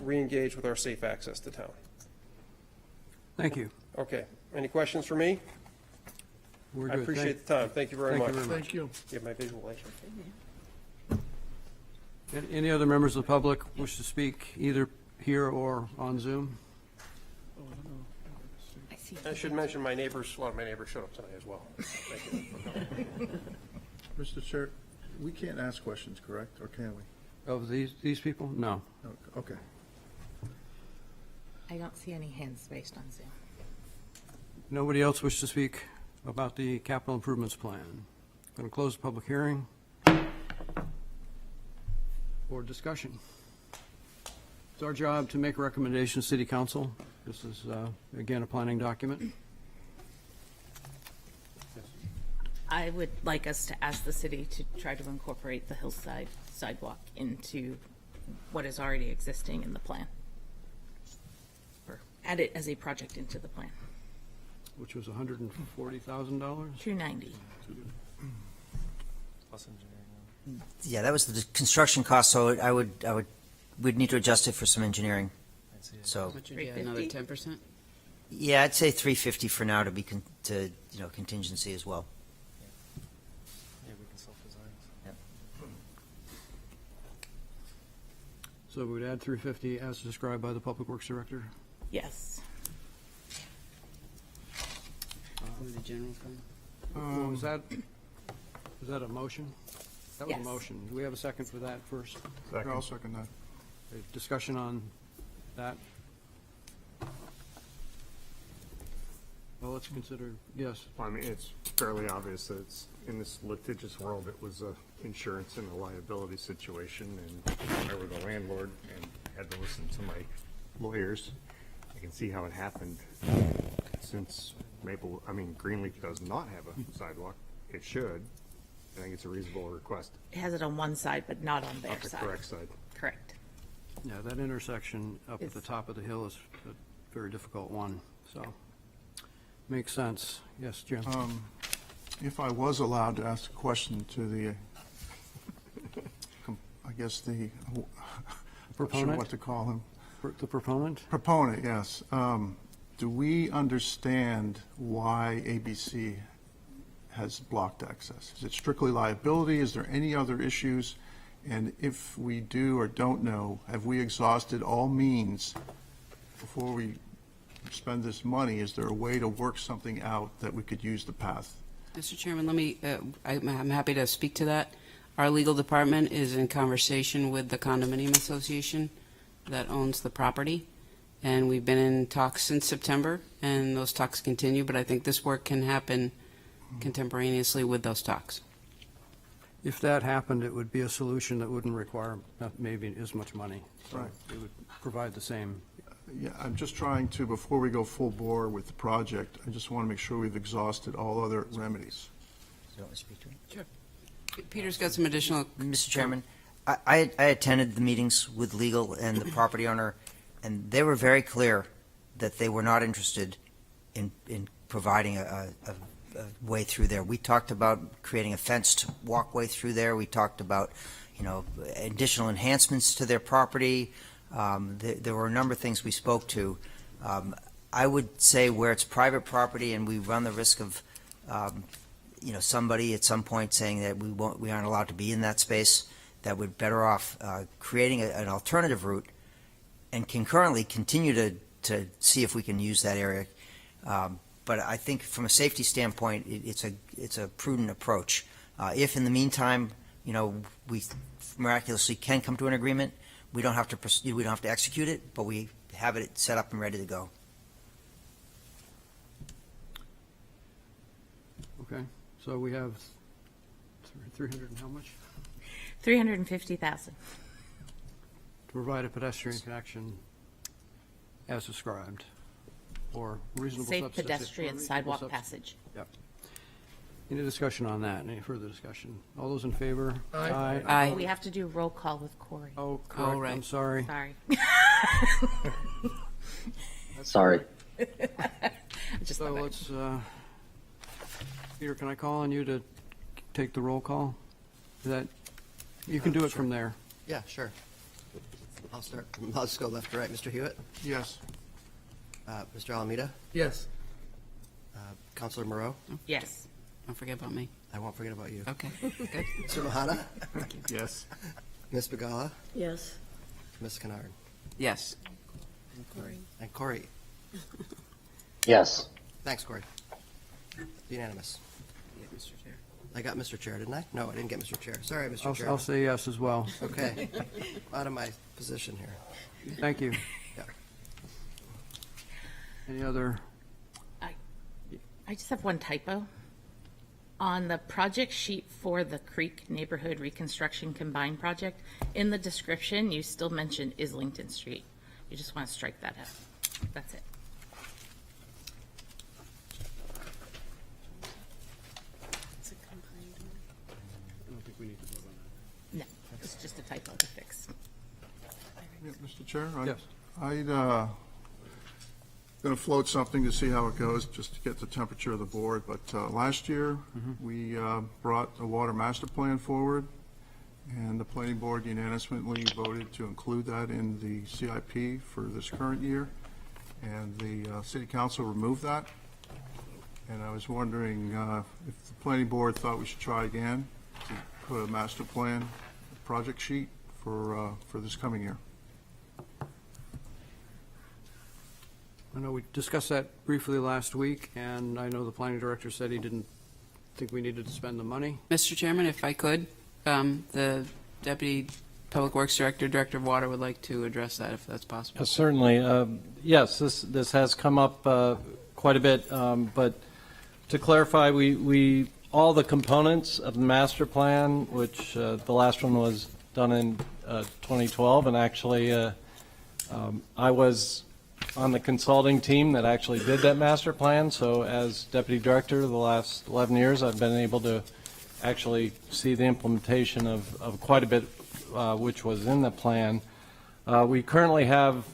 [SPEAKER 21] re-engage with our safe access to town.
[SPEAKER 1] Thank you.
[SPEAKER 21] Okay. Any questions for me?
[SPEAKER 1] We're
[SPEAKER 21] I
[SPEAKER 1] good.
[SPEAKER 21] appreciate the time. Thank you very much.
[SPEAKER 20] Thank you.
[SPEAKER 21] You have my visual aid.
[SPEAKER 1] Any other members of the public wish to speak, either here or on Zoom?
[SPEAKER 21] I should mention my neighbors, one of my neighbors showed up tonight as well. Thank you.
[SPEAKER 20] Mr. Chair, we can't ask questions, correct, or can we?
[SPEAKER 1] Of these people? No.
[SPEAKER 20] Okay.
[SPEAKER 18] I don't see any hands raised on Zoom.
[SPEAKER 1] Nobody else wish to speak about the capital improvements plan? Going to close the public hearing. Board discussion. It's our job to make a recommendation to City Council. This is, again, a planning document.
[SPEAKER 18] I would like us to ask the city to try to incorporate the hillside sidewalk into what is already existing in the plan, or add it as a project into the plan.
[SPEAKER 1] which was $140,000.
[SPEAKER 18] $290.
[SPEAKER 17] Plus engineering.
[SPEAKER 7] Yeah, that was the construction cost, so we'd need to adjust it for some engineering. So,
[SPEAKER 3] Would you get another 10%?
[SPEAKER 7] yeah, I'd say 350 for now to be contingency as well.
[SPEAKER 17] Yeah, we can self-design.
[SPEAKER 1] So we'd add 350 as described by the Public Works Director.
[SPEAKER 18] Yes.
[SPEAKER 3] From the general fund?
[SPEAKER 1] Was that a motion? That was a
[SPEAKER 18] Yes.
[SPEAKER 1] motion. Do we have a second for that first?
[SPEAKER 20] Yeah, I'll second that.
[SPEAKER 1] Okay, discussion on that? Well, let's consider, yes.
[SPEAKER 2] I mean, it's fairly obvious that it's, in this litigious world, it was a insurance and a liability situation, and if I were the landlord and had to listen to my lawyers, I can see how it happened. Since Greenleaf does not have a sidewalk, it should. I think it's a reasonable request.
[SPEAKER 18] It has it on one side, but not on their
[SPEAKER 2] Not the
[SPEAKER 18] side.
[SPEAKER 2] correct side.
[SPEAKER 18] Correct.
[SPEAKER 1] Yeah, that intersection up at the top of the hill is a very difficult one, so, makes sense. Yes, Jim?
[SPEAKER 20] If I was allowed to ask a question to the, I guess the, I'm not sure
[SPEAKER 1] Proponent?
[SPEAKER 20] what to call him.
[SPEAKER 1] The proponent?
[SPEAKER 20] Proponent, yes. Do we understand why ABC has blocked access? Is it strictly liability? Is there any other issues? And if we do or don't know, have we exhausted all means before we spend this money? Is there a way to work something out that we could use the path?
[SPEAKER 3] Mr. Chairman, let me, I'm happy to speak to that. Our legal department is in conversation with the condominium association that owns the property, and we've been in talks since September, and those talks continue, but I think this work can happen contemporaneously with those talks.
[SPEAKER 1] If that happened, it would be a solution that wouldn't require maybe as much money. So
[SPEAKER 20] Right.
[SPEAKER 1] it would provide the same.
[SPEAKER 20] Yeah, I'm just trying to, before we go full bore with the project, I just want to make sure we've exhausted all other remedies.
[SPEAKER 7] You want to speak to it?
[SPEAKER 3] Sure. Peter's got some additional.
[SPEAKER 7] Mr. Chairman, I attended the meetings with legal and the property owner, and they were very clear that they were not interested in providing a way through there. We talked about creating a fenced walkway through there. We talked about, additional enhancements to their property. There were a number of things we spoke to. I would say where it's private property and we run the risk of, somebody at some point saying that we aren't allowed to be in that space, that we're better off creating an alternative route and concurrently continue to see if we can use that area. But I think from a safety standpoint, it's a prudent approach. If in the meantime, we miraculously can come to an agreement, we don't have to proceed, we don't have to execute it, but we have it set up and ready to go.
[SPEAKER 1] Okay, so we have 300 and how much?
[SPEAKER 18] $350,000.
[SPEAKER 1] To provide a pedestrian connection as described, or reasonable
[SPEAKER 18] Safe
[SPEAKER 1] substitute-
[SPEAKER 18] pedestrian
[SPEAKER 1] or reasonable
[SPEAKER 18] sidewalk
[SPEAKER 1] substitute.
[SPEAKER 18] passage.
[SPEAKER 1] Yep. Any discussion on that? Any further discussion? All those in favor?
[SPEAKER 18] Aye. We have to do roll call with Corey.
[SPEAKER 1] Oh, correct.
[SPEAKER 3] right.
[SPEAKER 1] I'm sorry.
[SPEAKER 18] Sorry.
[SPEAKER 4] Sorry.
[SPEAKER 18] Just
[SPEAKER 1] So
[SPEAKER 18] love it.
[SPEAKER 1] let's, Peter, can I call on you to take the roll call? Is that, you can do it from there.
[SPEAKER 13] Yeah, sure. I'll start. I'll just go left to right. Mr. Hewitt?
[SPEAKER 20] Yes.
[SPEAKER 13] Mr. Alameda?
[SPEAKER 21] Yes.
[SPEAKER 13] Counselor Moreau?
[SPEAKER 18] Yes.
[SPEAKER 3] Don't forget about me.
[SPEAKER 13] I won't forget about you.
[SPEAKER 3] Okay, good.
[SPEAKER 13] Mr. Mahana?
[SPEAKER 20] Yes.
[SPEAKER 13] Ms. Bagala?
[SPEAKER 19] Yes.
[SPEAKER 13] Ms. Kennard?
[SPEAKER 3] Yes.
[SPEAKER 13] And Corey?
[SPEAKER 4] Yes.
[SPEAKER 13] Thanks, Corey. Unanimous.
[SPEAKER 3] Yeah, Mr. Chair.
[SPEAKER 13] I got Mr. Chair, didn't I? No, I didn't get Mr. Chair. Sorry, Mr. Chair.
[SPEAKER 1] I'll say yes as well.
[SPEAKER 13] Okay. Out of my position here.
[SPEAKER 1] Thank you.
[SPEAKER 13] Yeah.
[SPEAKER 1] Any other?
[SPEAKER 18] I just have one typo. On the project sheet for the Creek Neighborhood Reconstruction Combined Project, in the description, you still mention Islington Street. You just want to strike that out. That's it.
[SPEAKER 1] I don't think we need to vote on
[SPEAKER 18] No, it's just a typo to fix.
[SPEAKER 20] Yeah, Mr. Chair?
[SPEAKER 1] Yes.
[SPEAKER 20] I'd going to float something to see how it goes, just to get the temperature of the board. But last year, we brought a water master plan forward, and the planning board unanimously voted to include that in the CIP for this current year. And the city council removed that. And I was wondering if the planning board thought we should try again to put a master plan project sheet for this coming year.
[SPEAKER 1] I know we discussed that briefly last week, and I know the planning director said he didn't think we needed to spend the money.
[SPEAKER 3] Mr. Chairman, if I could, the Deputy Public Works Director, Director of Water would like to address that, if that's possible.
[SPEAKER 16] Certainly. Yes, this has come up quite a bit, but to clarify, we all the components of the master plan, which the last one was done in 2012, and actually I was on the consulting team that actually did that master plan. So as Deputy Director the last 11 years, I've been able to actually see the implementation of quite a bit which was in the plan. We currently have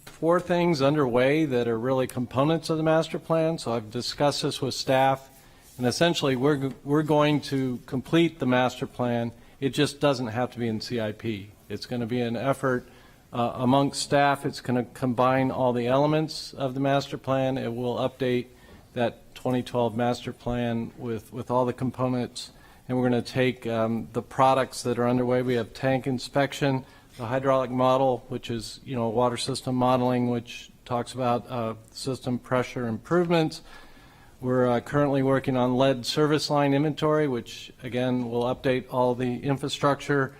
[SPEAKER 16] 4 things underway that are really components of the master plan. So I've discussed this with staff, and essentially we're going to complete the master plan. It just doesn't have to be in CIP. It's going to be an effort amongst staff. It's going to combine all the elements of the master plan. It will update that 2012 master plan with all the components, and we're going to take the products that are underway. We have tank inspection, the hydraulic model, which is water system modeling, which talks about system pressure improvements. We're currently working on lead service line inventory, which again will update all the infrastructure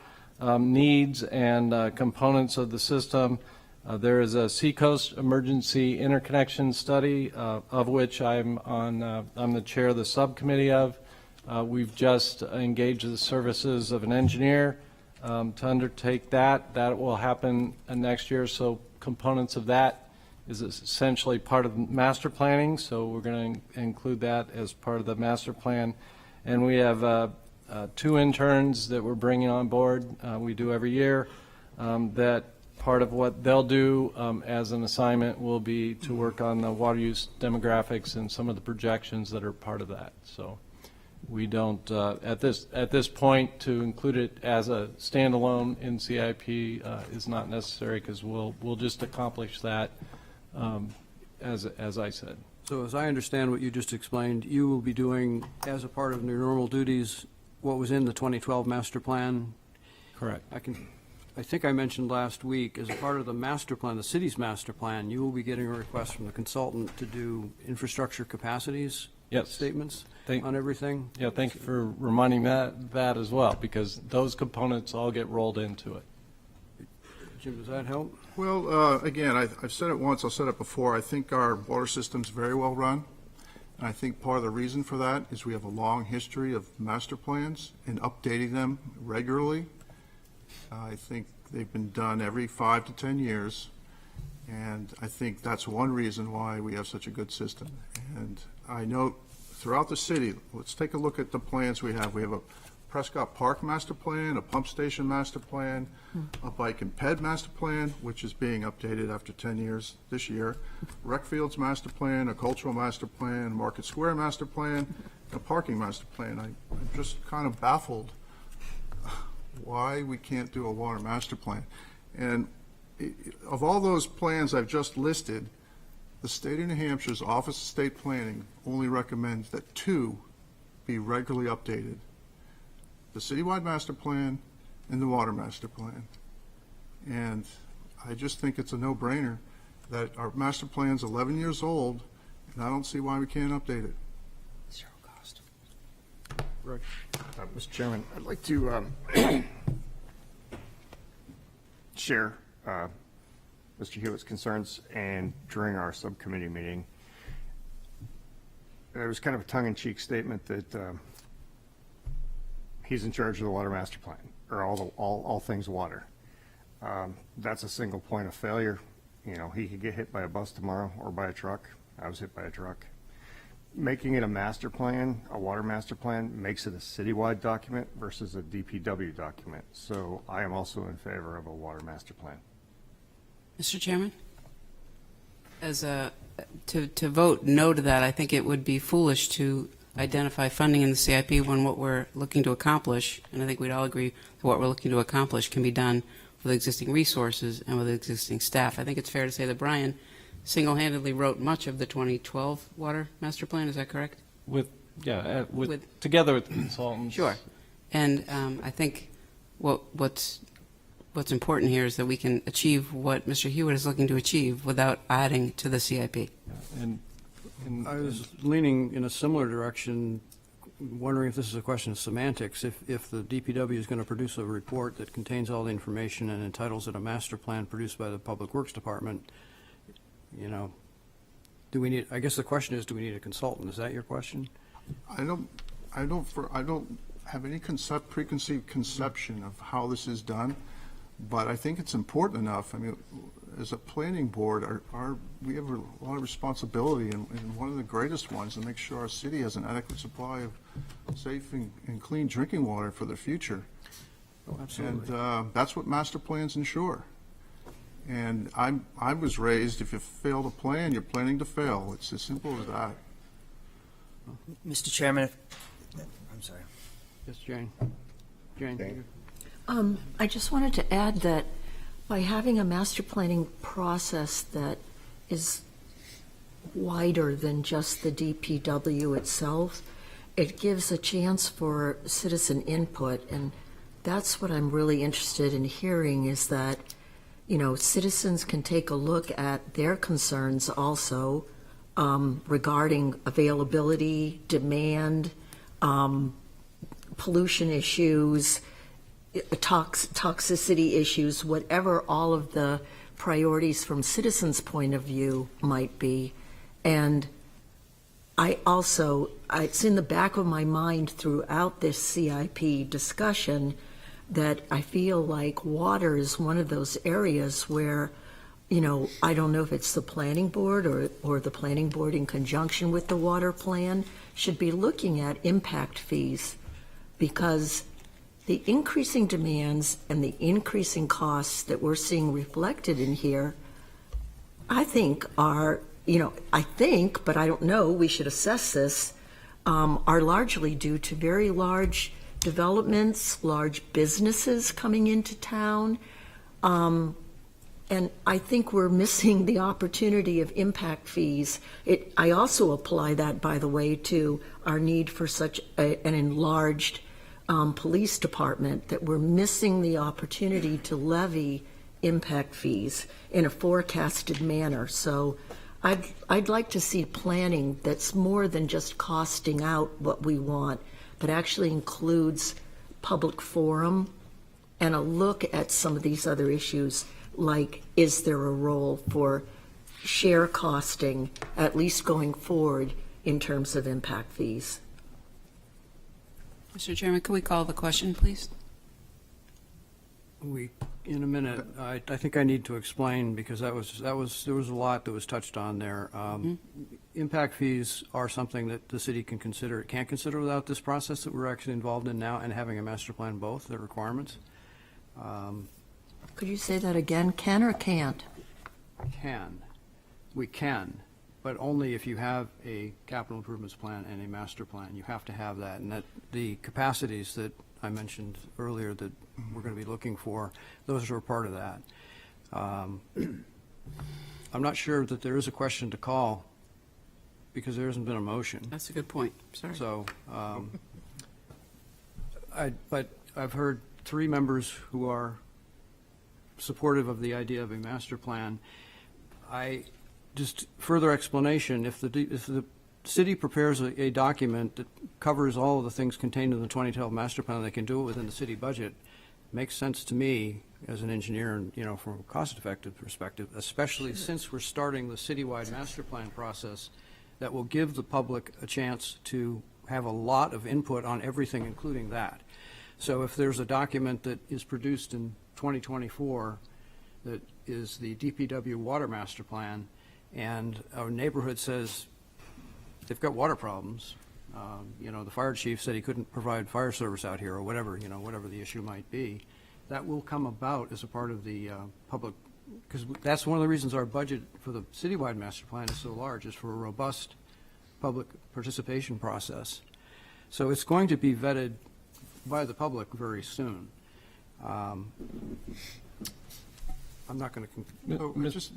[SPEAKER 16] needs and components of the system. There is a Seacoast Emergency Interconnection Study, of which I'm the chair of the subcommittee of. We've just engaged the services of an engineer to undertake that. That will happen next year. So components of that is essentially part of master planning. So we're going to include that as part of the master plan. And we have 2 interns that we're bringing on board. We do every year. That part of what they'll do as an assignment will be to work on the water use demographics and some of the projections that are part of that. So we don't at this point to include it as a standalone in CIP is not necessary, because we'll just accomplish that as I said.
[SPEAKER 1] So as I understand what you just explained, you will be doing, as a part of your normal duties, what was in the 2012 master plan?
[SPEAKER 16] Correct.
[SPEAKER 1] I think I mentioned last week, as a part of the master plan, the city's master plan, you will be getting a request from the consultant to do infrastructure capacities statements on everything?
[SPEAKER 16] Yeah, thank you for reminding that as well, because those components all get rolled into it.
[SPEAKER 1] Jim, does that help?
[SPEAKER 20] Well, again, I've said it once, I'll say it before. I think our water system's very well run. And I think part of the reason for that is we have a long history of master plans and updating them regularly. I think they've been done every 5 to 10 years. And I think that's one reason why we have such a good system. And I note throughout the city, let's take a look at the plans we have. We have a Prescott Park master plan, a pump station master plan, a bike and ped master plan, which is being updated after 10 years this year, rec fields master plan, a cultural master plan, Market Square master plan, a parking master plan. I'm just kind of baffled why we can't do a water master plan. And of all those plans I've just listed, the state of New Hampshire's Office of State Planning only recommends that 2 be regularly updated: the citywide master plan and the water master plan. And I just think it's a no-brainer that our master plan's 11 years old, and I don't see why we can't update it.
[SPEAKER 7] Zero cost.
[SPEAKER 1] Right.
[SPEAKER 2] Mr. Chairman, I'd like to share Mr. Hewitt's concerns. And during our subcommittee meeting, there was kind of a tongue-in-cheek statement that he's in charge of the water master plan, or all things water. That's a single point of failure. He could get hit by a bus tomorrow or by a truck. I was hit by a truck. Making it a master plan, a water master plan, makes it a citywide document versus a DPW document. So I am also in favor of a water master plan.
[SPEAKER 3] Mr. Chairman? To vote no to that, I think it would be foolish to identify funding in the CIP when what we're looking to accomplish, and I think we'd all agree that what we're looking to accomplish can be done with existing resources and with existing staff. I think it's fair to say that Brian single-handedly wrote much of the 2012 Water Master Plan. Is that correct?
[SPEAKER 16] Together with consultants.
[SPEAKER 3] Sure. And I think what's important here is that we can achieve what Mr. Hewitt is looking to achieve without adding to the CIP.
[SPEAKER 16] And
[SPEAKER 1] I was leaning in a similar direction, wondering if this is a question of semantics. If the DPW is going to produce a report that contains all the information and entitles it a master plan produced by the Public Works Department, you know, do we need, I guess the question is, do we need a consultant? Is that your question?
[SPEAKER 20] I don't have any preconceived conception of how this is done, but I think it's important enough. I mean, as a planning board, we have a lot of responsibility, and one of the greatest ones, to make sure our city has an adequate supply of safe and clean drinking water for the future.
[SPEAKER 1] Oh, absolutely.
[SPEAKER 20] And that's what master plans ensure. And I was raised, if you fail to plan, you're planning to fail. It's as simple as that.
[SPEAKER 7] Mr. Chairman, I'm sorry.
[SPEAKER 1] Yes, Jane. Jane.
[SPEAKER 19] I just wanted to add that by having a master planning process that is wider than just the DPW itself, it gives a chance for citizen input, and that's what I'm really interested in hearing, is that, you know, citizens can take a look at their concerns also regarding availability, demand, pollution issues, toxicity issues, whatever all of the priorities from citizens' point of view might be. And it's in the back of my mind throughout this CIP discussion that I feel like water is one of those areas where, you know, I don't know if it's the planning board or the planning board in conjunction with the water plan should be looking at impact fees, because the increasing demands and the increasing costs that we're seeing reflected in here, I think are, you know, but I don't know, we should assess this, are largely due to very large developments, large businesses coming into town. And I think we're missing the opportunity of impact fees. I also apply that, by the way, to our need for such an enlarged police department, that we're missing the opportunity to levy impact fees in a forecasted manner. So I'd like to see planning that's more than just costing out what we want, but actually includes public forum and a look at some of these other issues, like, is there a role for share costing, at least going forward, in terms of impact fees?
[SPEAKER 3] Mr. Chairman, could we call the question, please?
[SPEAKER 1] In a minute, I think I need to explain, because there was a lot that was touched on there. Impact fees are something that the city can't consider without this process that we're actually involved in now, and having a master plan, both the requirements.
[SPEAKER 19] Could you say that again? Can or can't?
[SPEAKER 1] We can, but only if you have a capital improvements plan and a master plan. You have to have that, and that the capacities that I mentioned earlier that we're going to be looking for, those are a part of that. I'm not sure that there is a question to call, because there hasn't been a motion.
[SPEAKER 3] That's a good point. Sorry.
[SPEAKER 1] So, but I've heard three members who are supportive of the idea of a master plan. Just further explanation, if the city prepares a document that covers all of the things contained in the 2012 master plan, they can do it within the city budget, makes sense to me as an engineer, and, you know, from a cost-effective perspective, especially since we're starting the citywide master plan process that will give the public a chance to have a lot of input on everything, including that. So if there's a document that is produced in 2024 that is the DPW water master plan, and our neighborhood says they've got water problems, you know, the fire chief said he couldn't provide fire service out here, or whatever, you know, whatever the issue might be, that will come about as a part of the public because that's one of the reasons our budget for the citywide master plan is so large, is for a robust public participation process. So it's going to be vetted by the public very soon. I'm not going to.
[SPEAKER 20] I'd just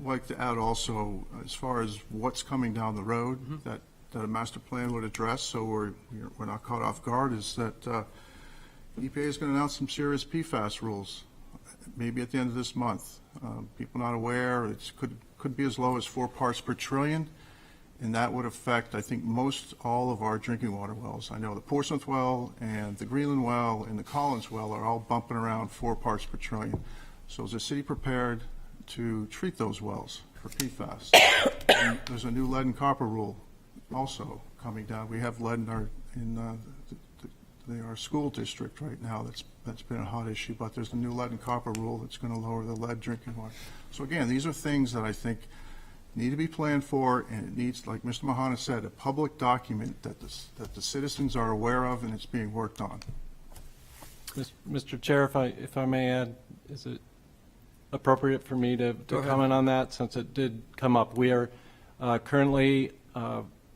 [SPEAKER 20] like to add also, as far as what's coming down the road that a master plan would address, so we're not caught off guard, is that EPA is going to announce some serious PFAS rules, maybe at the end of this month. People not aware, it could be as low as 4 parts per trillion, and that would affect, I think, most all of our drinking water wells. I know the Portsmouth well and the Greenland well and the Collins well are all bumping around 4 parts per trillion. So is the city prepared to treat those wells for PFAS? And there's a new lead and copper rule also coming down. We have lead in our school district right now. That's been a hot issue, but there's a new lead and copper rule that's going to lower the lead drinking water. So again, these are things that I think need to be planned for, and it needs, like Mr. Mahana said, a public document that the citizens are aware of and it's being worked on.
[SPEAKER 16] Mr. Chair, if I may add, is it appropriate for me to comment on that, since it did come up? We are currently,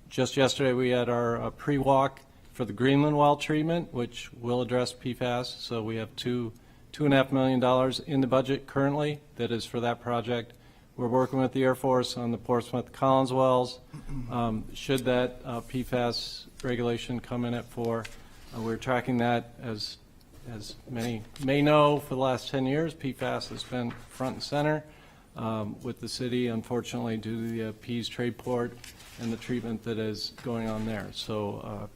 [SPEAKER 16] just yesterday, we had our pre-walk for the Greenland well treatment, which will address PFAS. So we have $2.5 million in the budget currently that is for that project. We're working with the Air Force on the Portsmouth Collins wells. Should that PFAS regulation come in at 4, we're tracking that. As many may know, for the last 10 years, PFAS has been front and center with the city, unfortunately, due to the Pease trade port and the treatment that is going on there. So,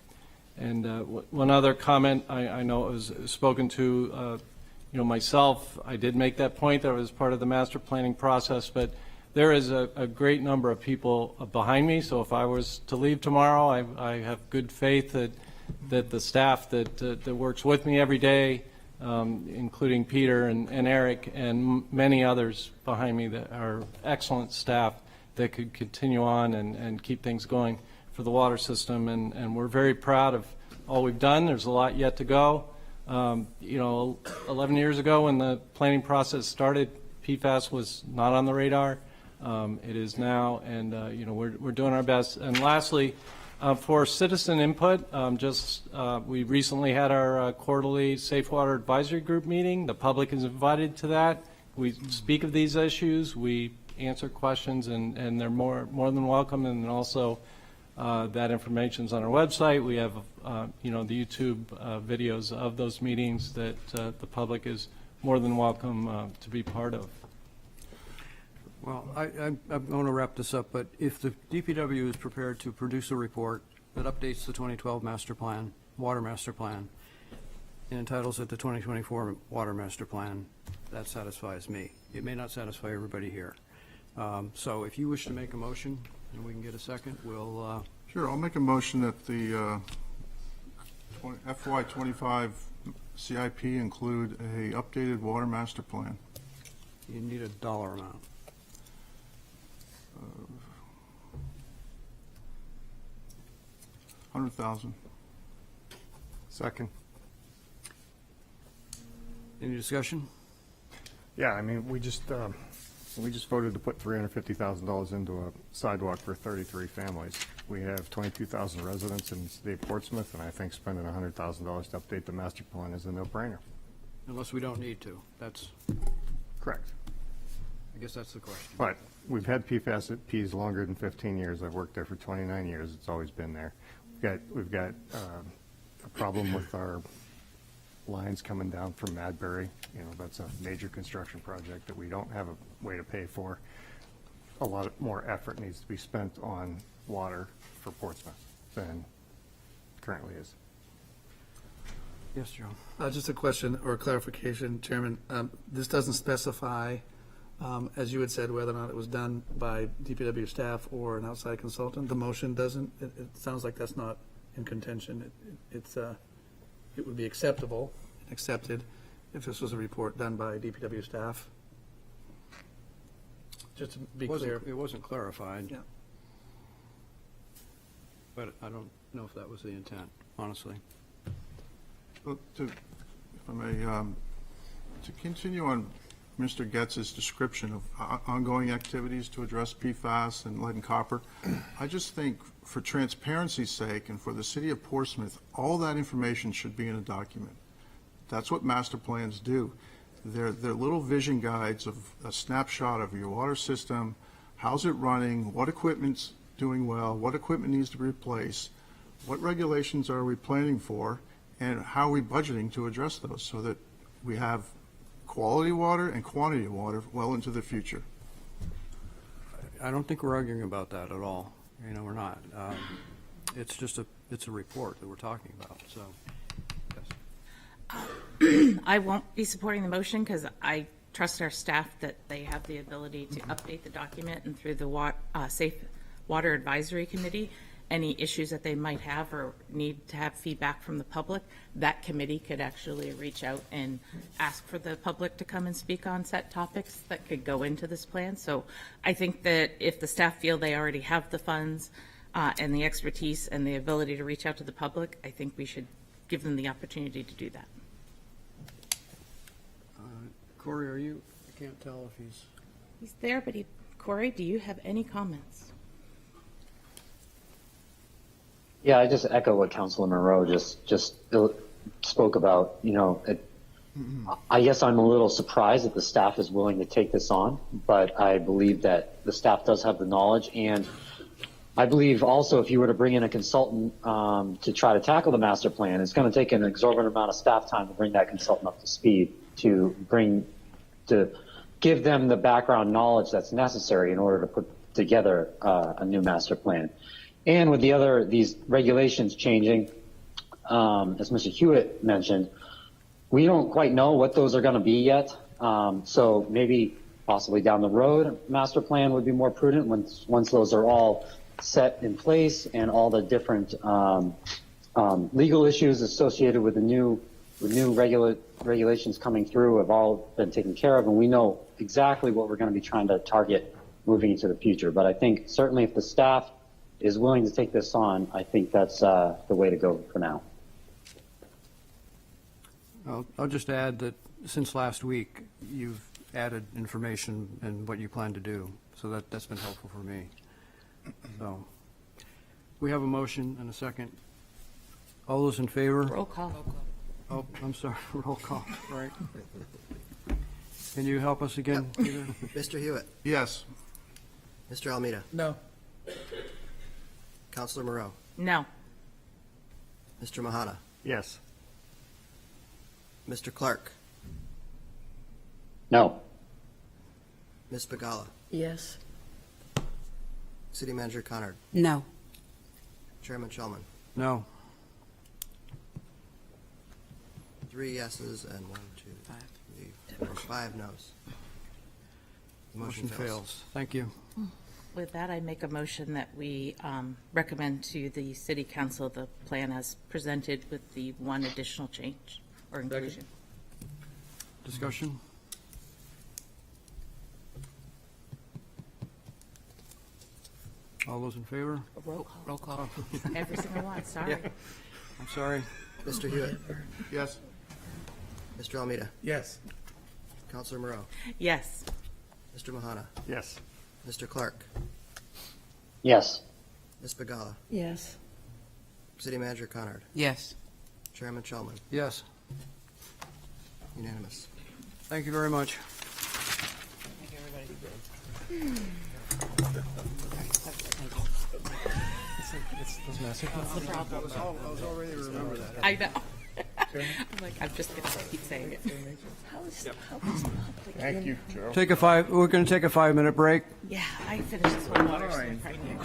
[SPEAKER 16] one other comment, I know it was spoken to, myself, I did make that point that I was part of the master planning process, but there is a great number of people behind me. So if I was to leave tomorrow, I have good faith that the staff that works with me every day, including Peter and Eric and many others behind me that are excellent staff that could continue on and keep things going for the water system. And we're very proud of all we've done. There's a lot yet to go. 11 years ago when the planning process started, PFAS was not on the radar. It is now, and we're doing our best. And lastly, for citizen input, we recently had our quarterly Safe Water Advisory Group meeting. The public is invited to that. We speak of these issues. We answer questions, and they're more than welcome. And also, that information's on our website. We have, the YouTube videos of those meetings that the public is more than welcome to be part of.
[SPEAKER 1] Well, I'm going to wrap this up, but if the DPW is prepared to produce a report that updates the 2012 master plan, water master plan, and entitles it the 2024 water master plan, that satisfies me. It may not satisfy everybody here. So if you wish to make a motion, and we can get a second, we'll...
[SPEAKER 20] Sure, I'll make a motion that the FY25 CIP include a updated water master plan.
[SPEAKER 1] You need a dollar amount.
[SPEAKER 20] $100,000.
[SPEAKER 2] Second.
[SPEAKER 1] Any discussion?
[SPEAKER 2] Yeah, I mean, we just voted to put $350,000 into a sidewalk for 33 families. We have 22,000 residents in the city of Portsmouth, and I think spending $100,000 to update the master plan is a no-brainer.
[SPEAKER 1] Unless we don't need to. That's
[SPEAKER 2] correct.
[SPEAKER 1] I guess that's the question.
[SPEAKER 2] But we've had PFAS at Pease longer than 15 years. I've worked there for 29 years. It's always been there. We've got a problem with our lines coming down from Madbury. That's a major construction project that we don't have a way to pay for. A lot more effort needs to be spent on water for Portsmouth than currently is.
[SPEAKER 1] Yes, Joe.
[SPEAKER 8] Just a question or clarification, Chairman. This doesn't specify, as you had said, whether or not it was done by DPW staff or an outside consultant. The motion doesn't. It sounds like that's not in contention. It would be acceptable, accepted, if this was a report done by DPW staff. Just to be clear.
[SPEAKER 1] It wasn't clarified.
[SPEAKER 8] Yeah.
[SPEAKER 1] But I don't know if that was the intent, honestly.
[SPEAKER 20] Well, if I may, to continue on Mr. Getz's description of ongoing activities to address PFAS and lead and copper. I just think for transparency's sake and for the city of Portsmouth, all that information should be in a document. That's what master plans do. They're little vision guides of a snapshot of your water system, how's it running, what equipment's doing well, what equipment needs to be replaced, what regulations are we planning for, and how are we budgeting to address those so that we have quality water and quantity of water well into the future.
[SPEAKER 1] I don't think we're arguing about that at all. You know, we're not. It's just it's a report that we're talking about, so.
[SPEAKER 18] I won't be supporting the motion because I trust our staff that they have the ability to update the document, and through the Safe Water Advisory Committee, any issues that they might have or need to have feedback from the public, that committee could actually reach out and ask for the public to come and speak on set topics that could go into this plan. So I think that if the staff feel they already have the funds and the expertise and the ability to reach out to the public, I think we should give them the opportunity to do that.
[SPEAKER 1] Corey, are you? I can't tell if he's.
[SPEAKER 18] He's there, but Corey, do you have any comments?
[SPEAKER 4] Yeah, I just echo what Councilor Monroe just spoke about. You know, I guess I'm a little surprised that the staff is willing to take this on, but I believe that the staff does have the knowledge, and I believe also if you were to bring in a consultant to try to tackle the master plan, it's going to take an exorbitant amount of staff time to bring that consultant up to speed to give them the background knowledge that's necessary in order to put together a new master plan. And with these regulations changing, as Mr. Hewitt mentioned, we don't quite know what those are going to be yet. So maybe possibly down the road, master plan would be more prudent once those are all set in place and all the different legal issues associated with the new regulations coming through have all been taken care of, and we know exactly what we're going to be trying to target moving into the future. But I think certainly if the staff is willing to take this on, I think that's the way to go for now.
[SPEAKER 1] I'll just add that since last week, you've added information and what you plan to do, so that's been helpful for me. So we have a motion and a second. All those in favor?
[SPEAKER 18] Roll call.
[SPEAKER 1] Oh, I'm sorry, roll call, right. Can you help us again, Peter?
[SPEAKER 13] Mr. Hewitt?
[SPEAKER 20] Yes.
[SPEAKER 13] Mr. Almeida?
[SPEAKER 8] No.
[SPEAKER 13] Councilor Moreau?
[SPEAKER 18] No.
[SPEAKER 13] Mr. Mahana?
[SPEAKER 2] Yes.
[SPEAKER 13] Mr. Clark?
[SPEAKER 4] No.
[SPEAKER 13] Ms. Bagala?
[SPEAKER 19] Yes.
[SPEAKER 13] City Manager Conard?
[SPEAKER 3] No.
[SPEAKER 13] Chairman Shulman?
[SPEAKER 1] No.
[SPEAKER 13] 3 yeses and 1, 2, 3, 4, 5 noes. The
[SPEAKER 1] Motion fails. Thank you.
[SPEAKER 18] With that, I make a motion that we recommend to the City Council the plan as presented with the one additional change or inclusion.
[SPEAKER 1] Discussion? All those in favor?
[SPEAKER 18] Roll call. Roll call. Every single one, sorry.
[SPEAKER 1] Yeah. I'm sorry.
[SPEAKER 13] Mr. Hewitt?
[SPEAKER 20] Yes.
[SPEAKER 13] Mr. Almeida?
[SPEAKER 8] Yes.
[SPEAKER 13] Councilor Moreau?
[SPEAKER 18] Yes.
[SPEAKER 13] Mr. Mahana?
[SPEAKER 2] Yes.
[SPEAKER 13] Mr. Clark?
[SPEAKER 4] Yes.
[SPEAKER 13] Ms. Bagala?
[SPEAKER 19] Yes.
[SPEAKER 13] City Manager Conard?
[SPEAKER 3] Yes.
[SPEAKER 13] Chairman Shulman?
[SPEAKER 1] Yes.
[SPEAKER 13] Unanimous.
[SPEAKER 1] Thank you very much.
[SPEAKER 3] That's the problem.
[SPEAKER 1] I was already to remember that.
[SPEAKER 18] I know. I'm like, I'm just going to keep saying it.
[SPEAKER 2] Thank you, Joe.
[SPEAKER 1] We're going to take a 5-minute break.
[SPEAKER 18] Yeah, I finished this one water. So I'm pregnant.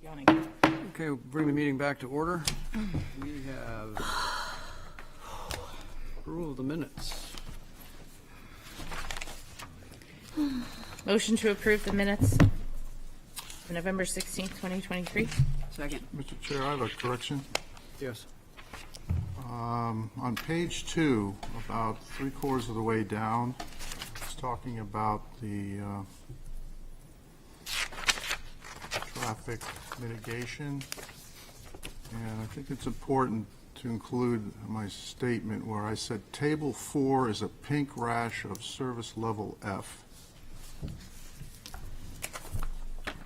[SPEAKER 18] Yawning.
[SPEAKER 1] Okay, we'll bring the meeting back to order. We have approval of the minutes.
[SPEAKER 18] Motion to approve the minutes of November 16th, 2023.
[SPEAKER 3] Second.
[SPEAKER 20] Mr. Chair, I have a correction.
[SPEAKER 1] Yes.
[SPEAKER 20] On page 2, about 3/4 of the way down, it's talking about the traffic mitigation. And I think it's important to include my statement where I said table 4 is a pink rash of service level F.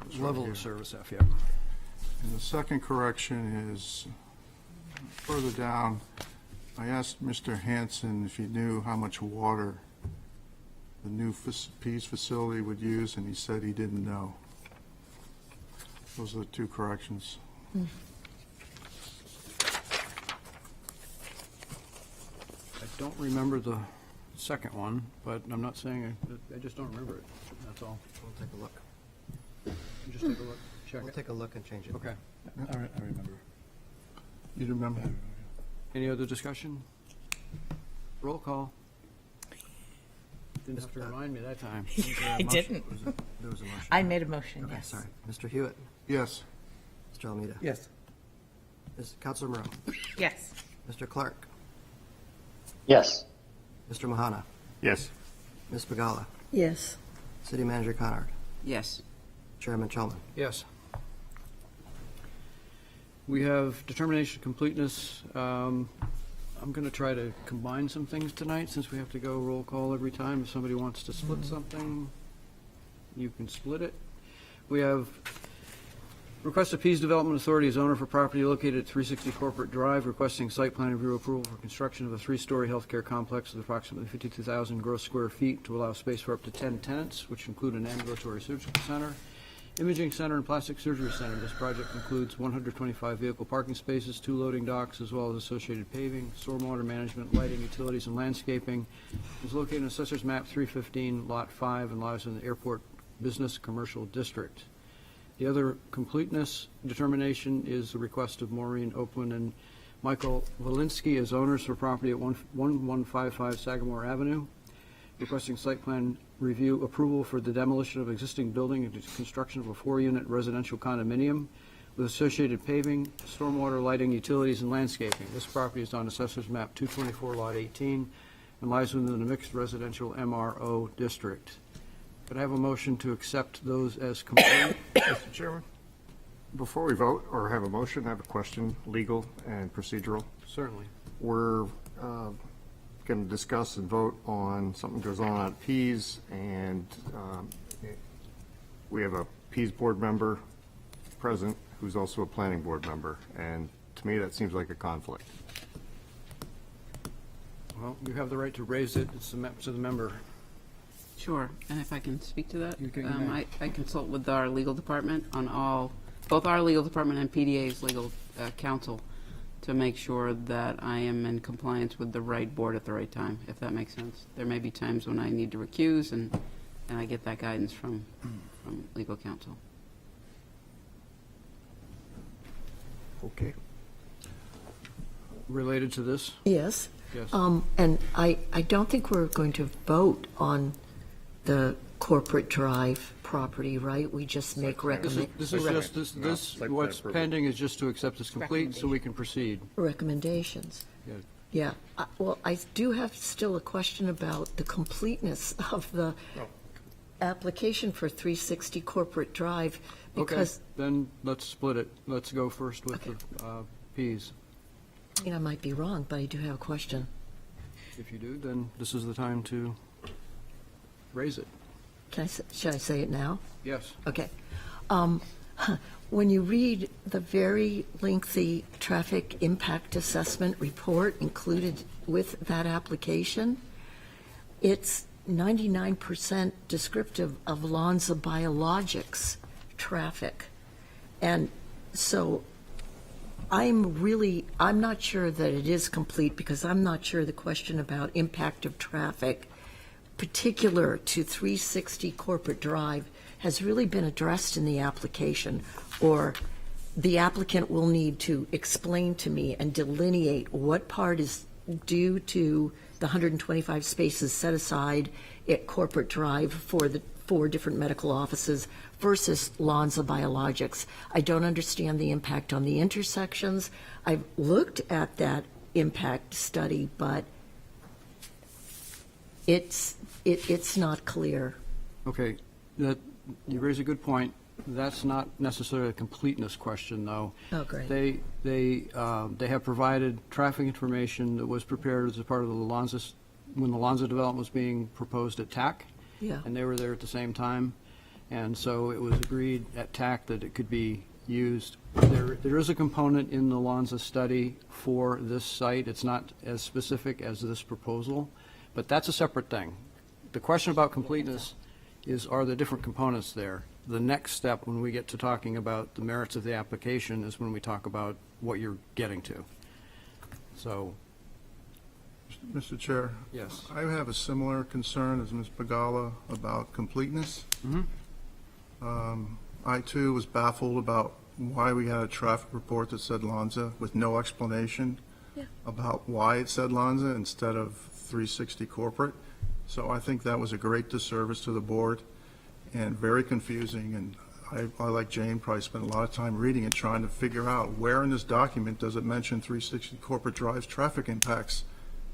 [SPEAKER 20] It's right
[SPEAKER 1] Level
[SPEAKER 20] here.
[SPEAKER 1] of service F, yeah.
[SPEAKER 20] And the second correction is further down. I asked Mr. Hanson if he knew how much water the new Pease facility would use, and he said he didn't know. Those are the two corrections.
[SPEAKER 1] I don't remember the second one, but I'm not saying, I just don't remember it. That's all.
[SPEAKER 13] We'll take a look.
[SPEAKER 1] You just take a look, check
[SPEAKER 13] We'll
[SPEAKER 1] it.
[SPEAKER 13] take a look and change it.
[SPEAKER 1] Okay.
[SPEAKER 20] I remember. You remember?
[SPEAKER 1] Any other discussion? Roll call. Didn't have to remind me that time.
[SPEAKER 18] I didn't.
[SPEAKER 13] There was a motion.
[SPEAKER 18] I made a motion,
[SPEAKER 13] Okay,
[SPEAKER 18] yes.
[SPEAKER 13] sorry. Mr. Hewitt?
[SPEAKER 20] Yes.
[SPEAKER 13] Mr. Almeida?
[SPEAKER 8] Yes.
[SPEAKER 13] Councilor Moreau?
[SPEAKER 18] Yes.
[SPEAKER 13] Mr. Clark?
[SPEAKER 4] Yes.
[SPEAKER 13] Mr. Mahana?
[SPEAKER 2] Yes.
[SPEAKER 13] Ms. Pagala?
[SPEAKER 19] Yes.
[SPEAKER 13] City Manager Conard?
[SPEAKER 3] Yes.
[SPEAKER 13] Chairman Chalman?
[SPEAKER 1] Yes. We have determination of completeness. I'm going to try to combine some things tonight since we have to go roll call every time. If somebody wants to split something, you can split it. We have request of Pease Development Authority as owner for property located at 360 Corporate Drive, requesting site plan review approval for construction of a 3-story healthcare complex with approximately 52,000 gross square feet to allow space for up to 10 tenants, which include an ambulatory surgical center, imaging center, and plastic surgery center. This project includes 125 vehicle parking spaces, 2 loading docks, as well as associated paving, stormwater management, lighting, utilities, and landscaping. It is located in Assessor's Map 315, Lot 5, and lies in the Airport Business Commercial District. The other completeness determination is the request of Maureen Oakland and Michael Walensky as owners for property at 1155 Sagamore Avenue, requesting site plan review approval for the demolition of existing building and construction of a 4-unit residential condominium with associated paving, stormwater, lighting, utilities, and landscaping. This property is on Assessor's Map 224, Lot 18, and lies within the mixed residential MRO district. Could I have a motion to accept those as complete?
[SPEAKER 2] Mr. Chairman, before we vote or have a motion, I have a question, legal and procedural.
[SPEAKER 1] Certainly.
[SPEAKER 2] We're going to discuss and vote on something that goes on at Pease, and we have a Pease board member present who's also a planning board member, and to me, that seems like a conflict.
[SPEAKER 1] Well, you have the right to raise it. It's to the member.
[SPEAKER 3] Sure, and if I can speak to that?
[SPEAKER 1] You can.
[SPEAKER 3] I consult with our legal department on both our legal department and PDA's legal counsel to make sure that I am in compliance with the right board at the right time, if that makes sense. There may be times when I need to recuse, and I get that guidance from legal counsel.
[SPEAKER 2] Okay.
[SPEAKER 1] Related to this?
[SPEAKER 19] Yes.
[SPEAKER 1] Yes.
[SPEAKER 19] And I don't think we're going to vote on the Corporate Drive property, right? We just make
[SPEAKER 1] This is just, this, what's pending is just to accept this complete so we can proceed.
[SPEAKER 19] recommendations.
[SPEAKER 1] Yeah.
[SPEAKER 19] Yeah. Well, I do have still a question about the completeness of the application for 360 Corporate Drive,
[SPEAKER 1] Okay,
[SPEAKER 19] because
[SPEAKER 1] then let's split it. Let's go first with the Pease.
[SPEAKER 19] I mean, I might be wrong, but I do have a question.
[SPEAKER 1] If you do, then this is the time to raise it.
[SPEAKER 19] Should I say it now?
[SPEAKER 1] Yes.
[SPEAKER 19] Okay. When you read the very lengthy traffic impact assessment report included with that application, it's 99% descriptive of Lonza Biologics traffic. And so I'm not sure that it is complete, because I'm not sure the question about impact of traffic particular to 360 Corporate Drive has really been addressed in the application, or the applicant will need to explain to me and delineate what part is due to the 125 spaces set aside at Corporate Drive for the 4 different medical offices versus Lonza Biologics. I don't understand the impact on the intersections. I've looked at that impact study, but it's not clear.
[SPEAKER 1] Okay, that, you raise a good point. That's not necessarily a completeness question, though.
[SPEAKER 19] Oh, great.
[SPEAKER 1] They have provided traffic information that was prepared as a part of the Lonza, when the Lonza development was being proposed at TAC.
[SPEAKER 19] Yeah.
[SPEAKER 1] And they were there at the same time. And so it was agreed at TAC that it could be used. There is a component in the Lonza study for this site. It's not as specific as this proposal, but that's a separate thing. The question about completeness is, are there different components there? The next step when we get to talking about the merits of the application is when we talk about what you're getting to. So,
[SPEAKER 20] Mr. Chair?
[SPEAKER 1] Yes.
[SPEAKER 20] I have a similar concern as Ms. Pagala about completeness. I, too, was baffled about why we had a traffic report that said Lonza with no explanation about why it said Lonza instead of 360 Corporate. So I think that was a great disservice to the board and very confusing. And I like Jane, probably spent a lot of time reading it, trying to figure out where in this document does it mention 360 Corporate Drive's traffic impacts.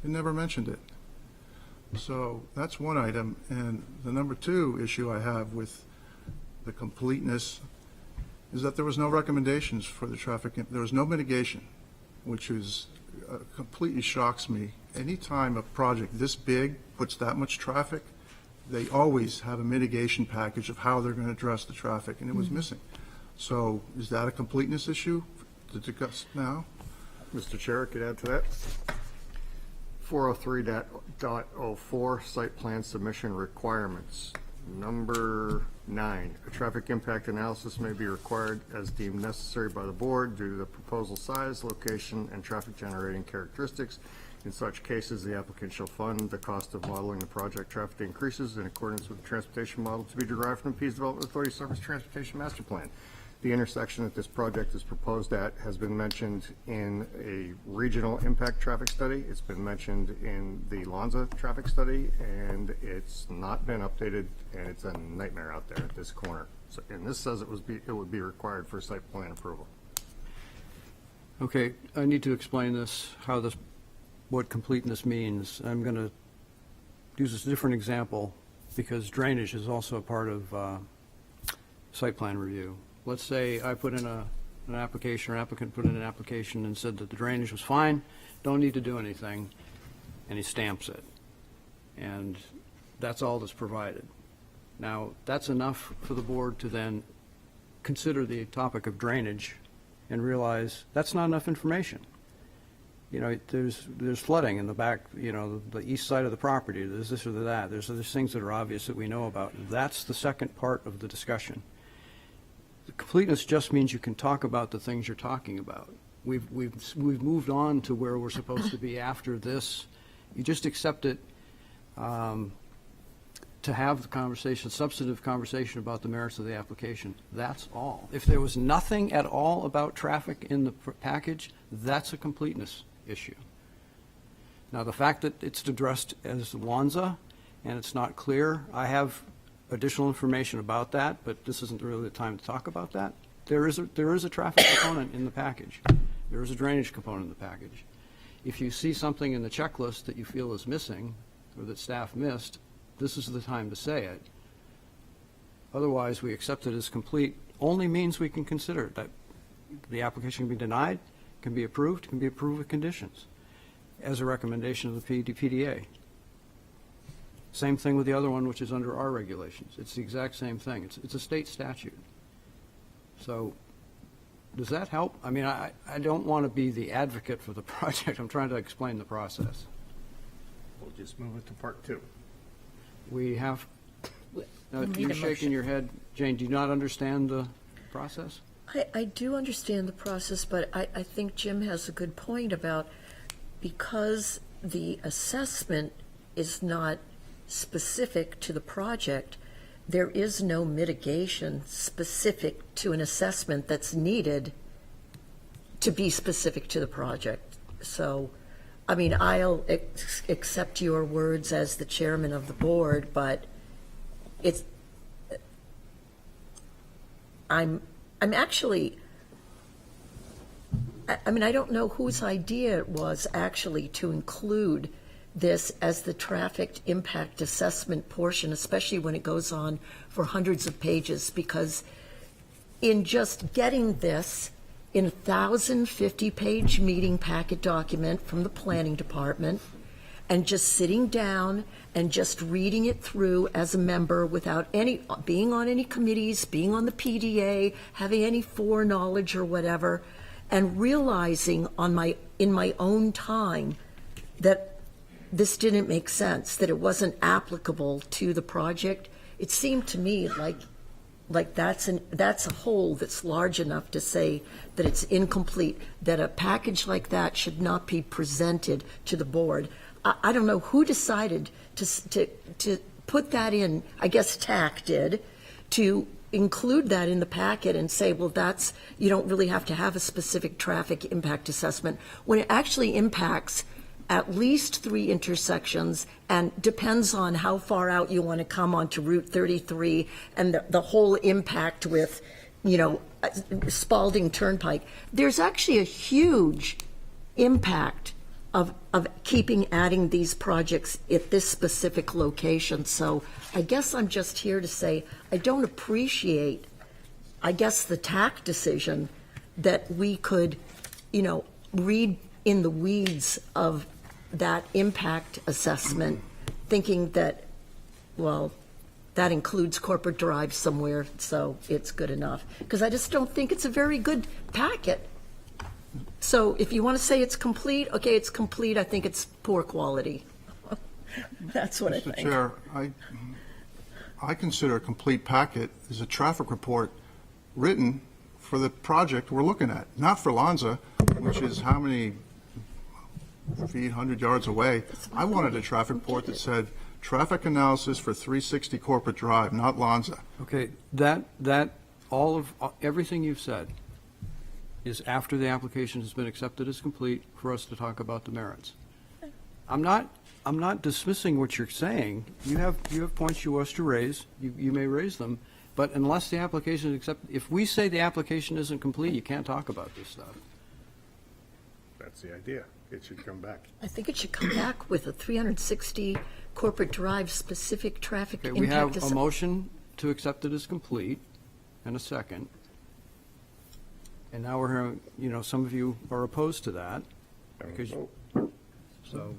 [SPEAKER 20] It never mentioned it. So that's one item. And the number 2 issue I have with the completeness is that there was no recommendations for the traffic. There was no mitigation, which is completely shocks me. Anytime a project this big puts that much traffic, they always have a mitigation package of how they're going to address the traffic, and it was missing. So is that a completeness issue to discuss now?
[SPEAKER 2] Mr. Chair, could I add to that? 403.04, site plan submission requirements. Number 9, a traffic impact analysis may be required as deemed necessary by the board due to the proposal size, location, and traffic generating characteristics. In such cases, the applicant shall fund the cost of modeling the project traffic increases in accordance with the transportation model to be derived from the Pease Development Authority Surface Transportation Master Plan. The intersection that this project is proposed at has been mentioned in a regional impact traffic study. It's been mentioned in the Lonza traffic study, and it's not been updated, and it's a nightmare out there at this corner. So, and this says it would be required for site plan approval.
[SPEAKER 1] okay, I need to explain this, what completeness means. I'm going to use a different example because drainage is also a part of site plan review. Let's say I put in an application, or applicant put in an application and said that the drainage was fine, don't need to do anything, and he stamps it. And that's all that's provided. Now, that's enough for the board to then consider the topic of drainage and realize that's not enough information. You know, there's flooding in the back, you know, the east side of the property, there's this or that, there's things that are obvious that we know about. That's the second part of the discussion. The completeness just means you can talk about the things you're talking about. We've moved on to where we're supposed to be after this. You just accept it to have the conversation, substantive conversation about the merits of the application. That's all. If there was nothing at all about traffic in the package, that's a completeness issue. Now, the fact that it's addressed as Lonza and it's not clear, I have additional information about that, but this isn't really the time to talk about that. There is a traffic component in the package. There is a drainage component in the package. If you see something in the checklist that you feel is missing or that staff missed, this is the time to say it. Otherwise, we accept it as complete only means we can consider it. That the application can be denied, can be approved with conditions as a recommendation of the PDA. Same thing with the other one, which is under our regulations. It's the exact same thing. It's a state statute. So does that help? I mean, I don't want to be the advocate for the project. I'm trying to explain the process.
[SPEAKER 2] We'll just move it to part 2.
[SPEAKER 1] We have,
[SPEAKER 19] need
[SPEAKER 1] you're
[SPEAKER 19] a
[SPEAKER 1] shaking
[SPEAKER 19] motion.
[SPEAKER 1] your head. Jane, do you not understand the process?
[SPEAKER 19] I do understand the process, but I think Jim has a good point about because the assessment is not specific to the project, there is no mitigation specific to an assessment that's needed to be specific to the project. So, I mean, I'll accept your words as the chairman of the board, but it's, I'm actually, I mean, I don't know whose idea it was actually to include this as the traffic impact assessment portion, especially when it goes on for hundreds of pages, because in just getting this in a 1,050-page meeting packet document from the planning department, and just sitting down and just reading it through as a member without any, being on any committees, being on the PDA, having any foreknowledge or whatever, and realizing in my own time that this didn't make sense, that it wasn't applicable to the project, it seemed to me like that's a hole that's large enough to say that it's incomplete, that a package like that should not be presented to the board. I don't know who decided to put that in. I guess TAC did, to include that in the packet and say, well, that's, you don't really have to have a specific traffic impact assessment, when it actually impacts at least 3 intersections, and depends on how far out you want to come onto Route 33 and the whole impact with, you know, Spalding Turnpike. There's actually a huge impact of adding these projects at this specific location. So I guess I'm just here to say I don't appreciate, I guess, the TAC decision that we could, you know, read in the weeds of that impact assessment, thinking that, well, that includes Corporate Drive somewhere, so it's good enough. Because I just don't think it's a very good packet. So if you want to say it's complete, okay, it's complete. I think it's poor quality. That's what I think.
[SPEAKER 20] Mr. Chair, I consider a complete packet is a traffic report written for the project we're looking at, not for Lonza, which is how many feet, 100 yards away. I wanted a traffic report that said traffic analysis for 360 Corporate Drive, not Lonza.
[SPEAKER 1] Okay, everything you've said is after the application has been accepted as complete for us to talk about the merits. I'm not dismissing what you're saying. You have points you wish to raise. You may raise them, but unless the application is accepted, if we say the application isn't complete, you can't talk about this stuff.
[SPEAKER 2] That's the idea. It should come back.
[SPEAKER 19] I think it should come back with a 360 Corporate Drive specific traffic
[SPEAKER 1] Okay,
[SPEAKER 19] impact.
[SPEAKER 1] we have a motion to accept it as complete and a second. And now we're hearing, you know, some of you are opposed to that. So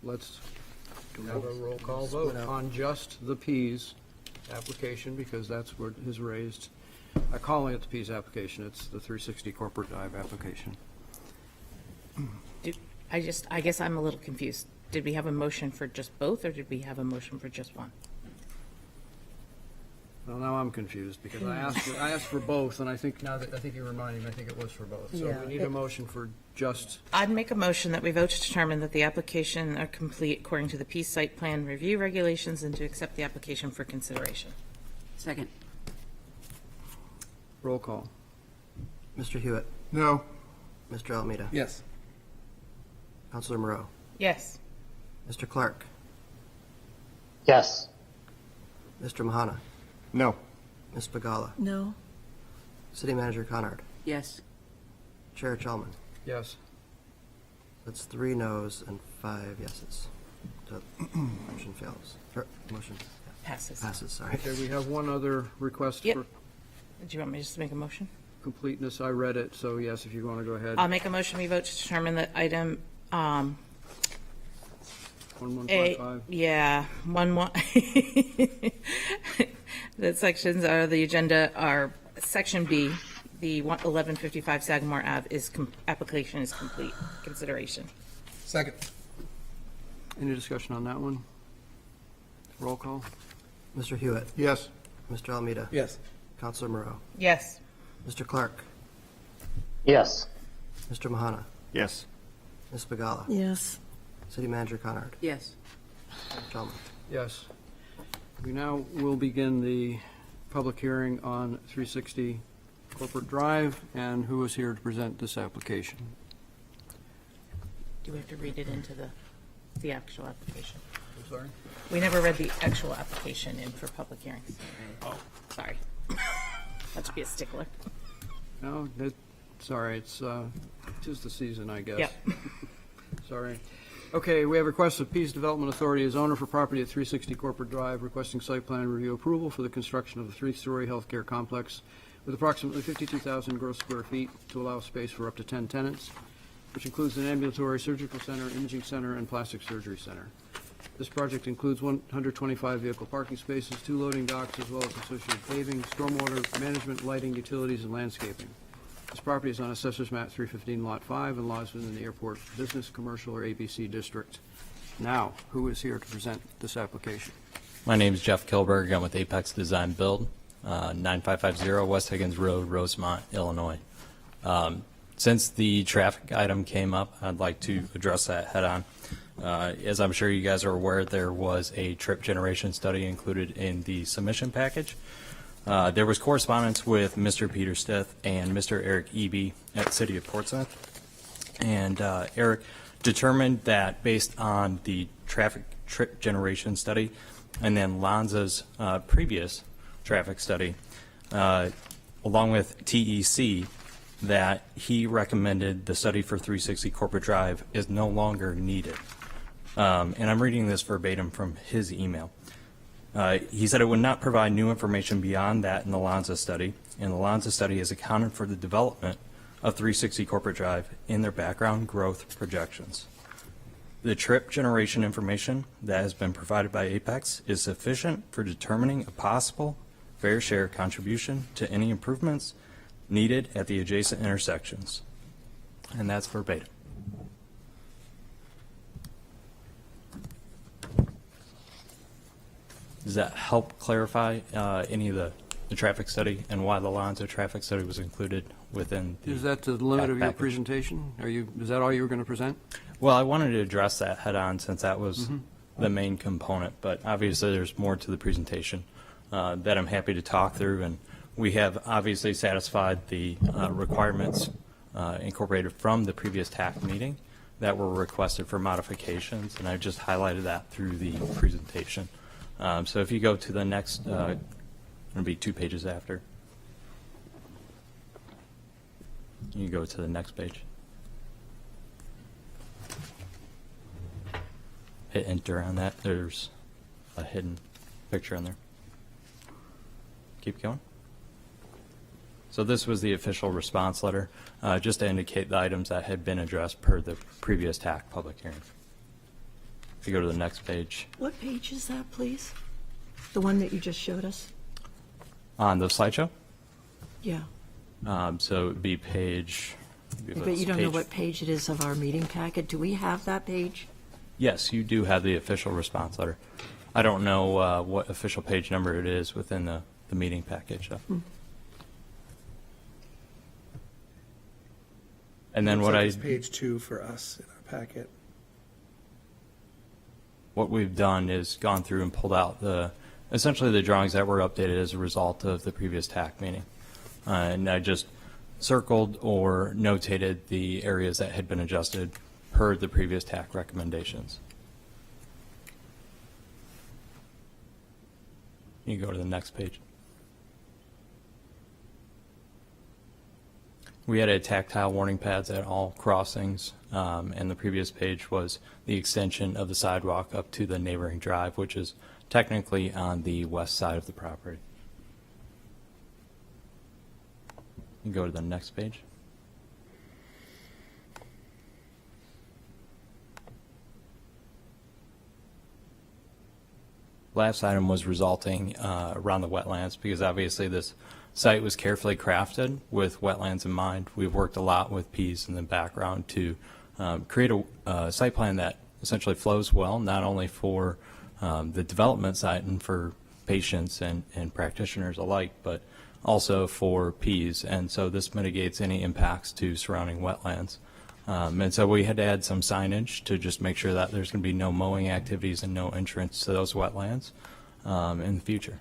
[SPEAKER 1] let's have a roll call vote on just the Pease application, because that's what is raised. I'm calling it the Pease application. It's the 360 Corporate Drive application.
[SPEAKER 18] I guess I'm a little confused. Did we have a motion for just both, or did we have a motion for just one?
[SPEAKER 1] Well, now I'm confused, because I asked for both, and I think you reminded me, I think it was for both. So
[SPEAKER 19] Yeah.
[SPEAKER 1] we need a motion for just,
[SPEAKER 18] I'd make a motion that we vote to determine that the application are complete according to the Peace Site Plan Review Regulations, and to accept the application for consideration.
[SPEAKER 3] Second.
[SPEAKER 1] roll call.
[SPEAKER 13] Mr. Hewitt.
[SPEAKER 20] No.
[SPEAKER 13] Mr. Almeida.
[SPEAKER 8] Yes.
[SPEAKER 13] Counselor Moreau.
[SPEAKER 18] Yes.
[SPEAKER 13] Mr. Clark.
[SPEAKER 4] Yes.
[SPEAKER 13] Mr. Mahana.
[SPEAKER 2] No.
[SPEAKER 13] Ms. Bagala.
[SPEAKER 19] No.
[SPEAKER 13] City Manager Conard.
[SPEAKER 3] Yes.
[SPEAKER 13] Chair Chalman.
[SPEAKER 1] Yes.
[SPEAKER 13] That's 3 noes and 5 yeses. So, motion fails. Motion
[SPEAKER 18] Passes.
[SPEAKER 13] sorry.
[SPEAKER 1] Okay, we have one other request
[SPEAKER 18] Yep.
[SPEAKER 1] for
[SPEAKER 18] Do you want me just to make a motion?
[SPEAKER 1] completeness. I read it, so yes, if you want to go ahead.
[SPEAKER 18] I'll make a motion, we vote to determine that item,
[SPEAKER 1] 1155.
[SPEAKER 18] yeah, the sections are, the agenda are, section B, the 1155 Sagamore Ave application is complete, consideration.
[SPEAKER 8] Second.
[SPEAKER 1] Any discussion on that one? Roll call.
[SPEAKER 13] Mr. Hewitt.
[SPEAKER 20] Yes.
[SPEAKER 13] Mr. Almeida.
[SPEAKER 8] Yes.
[SPEAKER 13] Counselor Moreau.
[SPEAKER 18] Yes.
[SPEAKER 13] Mr. Clark.
[SPEAKER 4] Yes.
[SPEAKER 13] Mr. Mahana.
[SPEAKER 2] Yes.
[SPEAKER 13] Ms. Bagala.
[SPEAKER 19] Yes.
[SPEAKER 13] City Manager Conard.
[SPEAKER 3] Yes.
[SPEAKER 13] Chalman.
[SPEAKER 1] Yes. We now will begin the public hearing on 360 Corporate Drive, and who is here to present this application?
[SPEAKER 18] Do we have to read it into the actual application?
[SPEAKER 1] I'm sorry?
[SPEAKER 18] We never read the actual application in for public hearings. Oh, sorry. Have to be a stickler.
[SPEAKER 1] No, sorry, it's 'tis the season, I guess.
[SPEAKER 18] Yep.
[SPEAKER 1] Sorry. Okay, we have request of Peace Development Authority as owner for property at 360 Corporate Drive, requesting site plan review approval for the construction of a 3-story healthcare complex with approximately 52,000 gross square feet to allow space for up to 10 tenants, which includes an ambulatory surgical center, imaging center, and plastic surgery center. This project includes 125 vehicle parking spaces, 2 loading docks, as well as associated paving, stormwater management, lighting, utilities, and landscaping. This property is on Assessors Map 315, Lot 5, and lies within the Airport Business, Commercial, or ABC District. Now, who is here to present this application?
[SPEAKER 10] My name is Jeff Kilberg. I'm with Apex Design Build, 9550 West Higgins Road, Rosemont, Illinois. Since the traffic item came up, I'd like to address that head on. As I'm sure you guys are aware, there was a trip generation study included in the submission package. There was correspondence with Mr. Peter Stith and Mr. Eric Eby at City of Portsmouth. And Eric determined that based on the traffic trip generation study and then Lanza's previous traffic study, along with TEC, that he recommended the study for 360 Corporate Drive is no longer needed. And I'm reading this verbatim from his email. He said it would not provide new information beyond that in the Lanza study, and the Lanza study has accounted for the development of 360 Corporate Drive in their background growth projections. The trip generation information that has been provided by Apex is sufficient for determining a possible fair share contribution to any improvements needed at the adjacent intersections. And that's verbatim. Does that help clarify any of the traffic study and why the Lanza traffic study was included within the
[SPEAKER 1] Is that the limit of your
[SPEAKER 10] package?
[SPEAKER 1] presentation? Is that all you were going to present?
[SPEAKER 10] Well, I wanted to address that head on since that was the main component, but obviously there's more to the presentation that I'm happy to talk through, and we have obviously satisfied the requirements incorporated from the previous TAC meeting that were requested for modifications, and I just highlighted that through the presentation. So if you go to the next, it'll be 2 pages after. You go to the next page. Hit enter on that. There's a hidden picture in there. Keep going. So this was the official response letter, just to indicate the items that had been addressed per the previous TAC public hearing. If you go to the next page.
[SPEAKER 19] What page is that, please? The one that you just showed us?
[SPEAKER 10] On the slideshow?
[SPEAKER 19] Yeah.
[SPEAKER 10] So it would be page.
[SPEAKER 19] But you don't know what page it is of our meeting packet. Do we have that page?
[SPEAKER 10] Yes, you do have the official response letter. I don't know what official page number it is within the meeting package. Though. And then
[SPEAKER 8] Looks
[SPEAKER 10] what
[SPEAKER 8] like
[SPEAKER 10] I
[SPEAKER 8] it's page 2 for us in our packet.
[SPEAKER 10] what we've done is gone through and pulled out essentially the drawings that were updated as a result of the previous TAC meeting. And I just circled or notated the areas that had been adjusted per the previous TAC recommendations. You go to the next page. We added tactile warning pads at all crossings, and the previous page was the extension of the sidewalk up to the neighboring drive, which is technically on the west side of the property. You go to the next page. Last item was resulting around the wetlands, because obviously this site was carefully crafted with wetlands in mind. We've worked a lot with Pease in the background to create a site plan that essentially flows well, not only for the development site and for patients and practitioners alike, but also for Pease. And so this mitigates any impacts to surrounding wetlands. And so we had to add some signage to just make sure that there's going to be no mowing activities and no entrance to those wetlands in the future.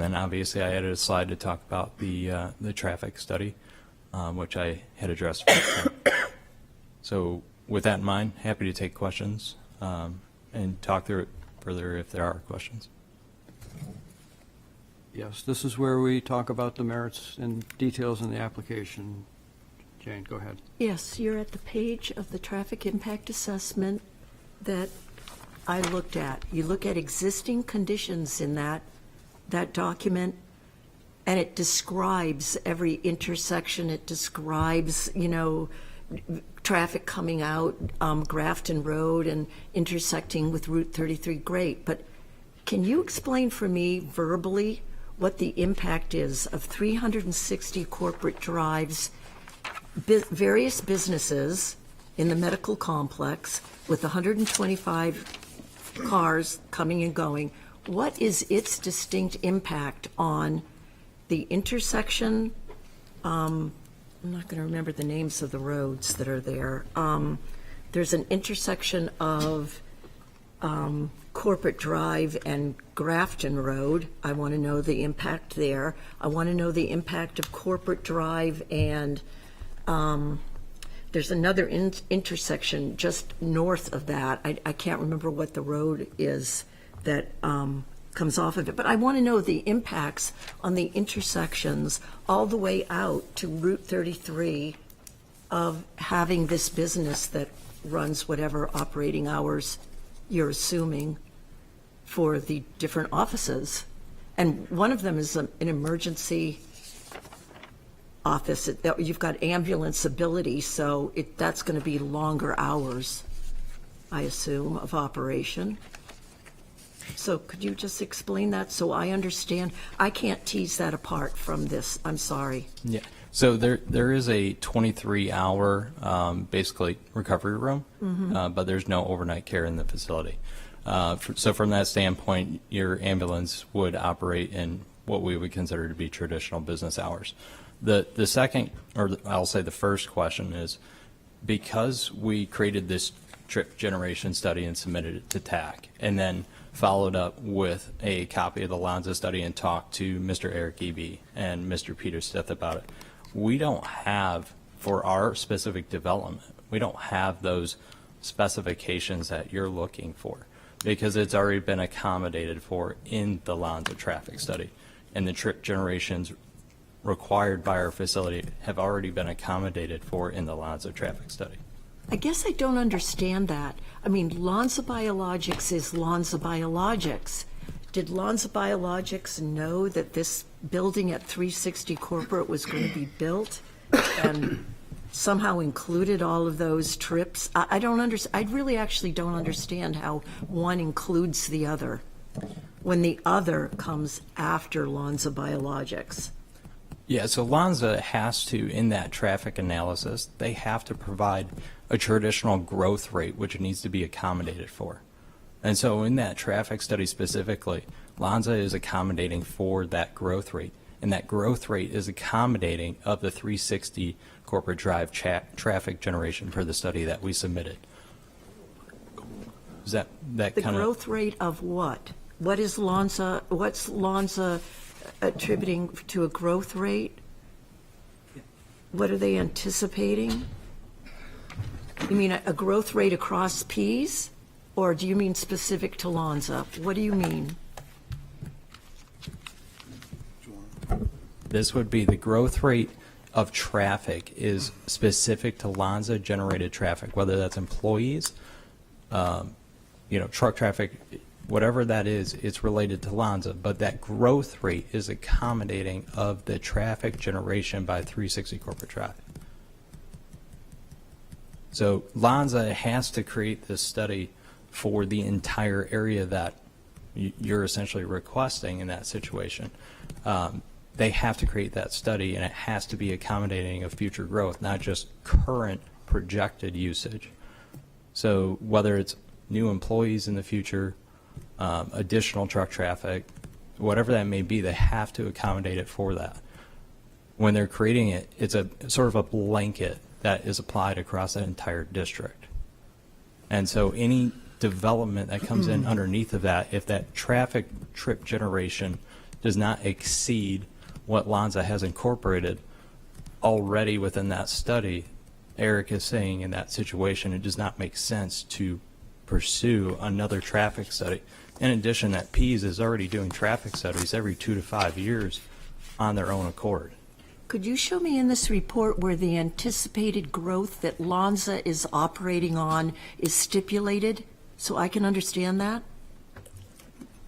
[SPEAKER 10] then obviously I added a slide to talk about the traffic study, which I had addressed. So with that in mind, happy to take questions and talk through it further if there are questions.
[SPEAKER 1] Yes, this is where we talk about the merits and details in the application. Jane, go ahead.
[SPEAKER 19] Yes, you're at the page of the traffic impact assessment that I looked at. You look at existing conditions in that document, and it describes every intersection. It describes, traffic coming out Grafton Road and intersecting with Route 33. Great, but can you explain for me verbally what the impact is of 360 corporate drives, various businesses in the medical complex with 125 cars coming and going? What is its distinct impact on the intersection? I'm not going to remember the names of the roads that are there. There's an intersection of Corporate Drive and Grafton Road. I want to know the impact there. I want to know the impact of Corporate Drive and there's another intersection just north of that. I can't remember what the road is that comes off of it, but I want to know the impacts on the intersections all the way out to Route 33 of having this business that runs whatever operating hours you're assuming for the different offices. And one of them is an emergency office. You've got ambulance ability, so that's going to be longer hours, I assume, of operation. So could you just explain that so I understand? I can't tease that apart from this. I'm sorry.
[SPEAKER 10] Yeah. So there is a 23-hour basically recovery room, but there's no overnight care in the facility. So from that standpoint, your ambulance would operate in what we would consider to be traditional business hours. The second, or I'll say the first question is, because we created this trip generation study and submitted it to TAC, and then followed up with a copy of the Lonza study and talked to Mr. Eric Eby and Mr. Peter Stith about it, we don't have, for our specific development, we don't have those specifications that you're looking for, because it's already been accommodated for in the Lonza traffic study, and the trip generations required by our facility have already been accommodated for in the Lonza traffic study.
[SPEAKER 19] I guess I don't understand that. I mean, Lonza Biologics is Lonza Biologics. Did Lonza Biologics know that this building at 360 Corporate was going to be built and somehow included all of those trips? I don't understand. I really actually don't understand how one includes the other when the other comes after Lonza Biologics.
[SPEAKER 10] Yeah, so Lonza has to, in that traffic analysis, they have to provide a traditional growth rate, which needs to be accommodated for. And so in that traffic study specifically, Lonza is accommodating for that growth rate, and that growth rate is accommodating of the 360 Corporate Drive traffic generation per the study that we submitted. Is that
[SPEAKER 19] The
[SPEAKER 10] kind of...
[SPEAKER 19] growth rate of what? What is Lonza, what's Lonza attributing to a growth rate? What are they anticipating? You mean a growth rate across Ps? Or do you mean specific to Lonza? What do you mean?
[SPEAKER 10] This would be the growth rate of traffic is specific to Lonza generated traffic, whether that's employees, truck traffic, whatever that is, it's related to Lonza, but that growth rate is accommodating of the traffic generation by 360 Corporate Drive. So Lonza has to create this study for the entire area that you're essentially requesting in that situation. They have to create that study, and it has to be accommodating of future growth, not just current projected usage. So whether it's new employees in the future, additional truck traffic, whatever that may be, they have to accommodate it for that. When they're creating it, it's a sort of a blanket that is applied across that entire district. And so any development that comes in underneath of that, if that traffic trip generation does not exceed what Lonza has incorporated already within that study, Eric is saying in that situation, it does not make sense to pursue another traffic study. In addition, that Pease is already doing traffic studies every 2 to 5 years on their own accord.
[SPEAKER 19] Could you show me in this report where the anticipated growth that Lonza is operating on is stipulated, so I can understand that?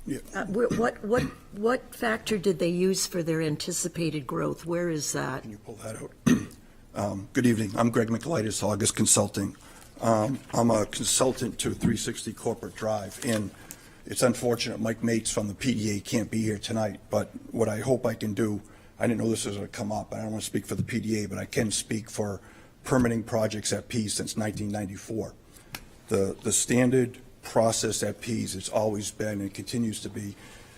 [SPEAKER 6] Yeah.
[SPEAKER 19] What factor did they use for their anticipated growth? Where is that?
[SPEAKER 11] Can you pull that out? Good evening. I'm Greg Michaelitis, August Consulting. I'm a consultant to 360 Corporate Drive, and it's unfortunate Mike Mates from the PDA can't be here tonight, but what I hope I can do, I didn't know this was going to come up. I don't want to speak for the PDA, but I can speak for permitting projects at Pease since 1994. The standard process at Pease, it's always been and continues to be,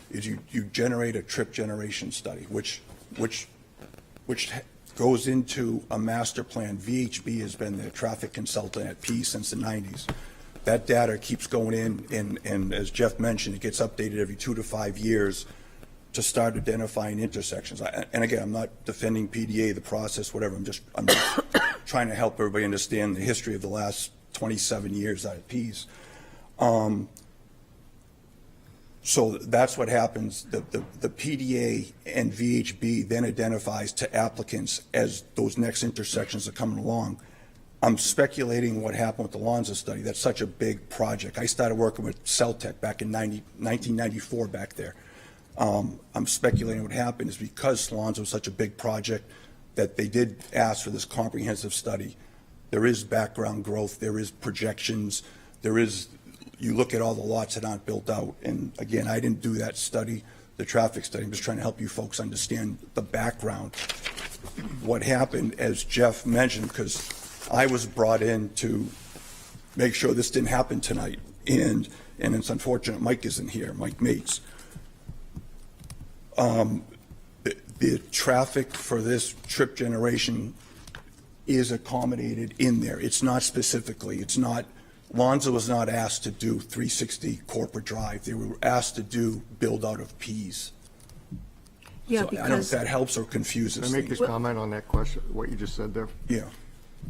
[SPEAKER 11] is you generate a trip generation study, which goes into a master plan. VHB has been the traffic consultant at Pease since the 90s. That data keeps going in, and as Jeff mentioned, it gets updated every 2 to 5 years to start identifying intersections. And again, I'm not defending PDA, the process, whatever. I'm just trying to help everybody understand the history of the last 27 years out of Pease. So that's what happens. The PDA and VHB then identifies to applicants as those next intersections are coming along. I'm speculating what happened with the Lonza study. That's such a big project. I started working with Celtech back in 1994 back there. I'm speculating what happened is because Lonza was such a big project that they did ask for this comprehensive study. There is background growth. There is projections. There is, you look at all the lots that aren't built out. And again, I didn't do that study, the traffic study. I'm just trying to help you folks understand the background. What happened, as Jeff mentioned, because I was brought in to make sure this didn't happen tonight. And it's unfortunate Mike isn't here, Mike Mates. The traffic for this trip generation is accommodated in there. It's not specifically, it's not, Lonza was not asked to do 360 Corporate Drive. They were asked to do build out of Pease.
[SPEAKER 19] Yeah,
[SPEAKER 11] so I don't know if that helps or confuses
[SPEAKER 2] Can I make
[SPEAKER 11] things.
[SPEAKER 2] a comment on that question, what you just said there?
[SPEAKER 11] Yeah.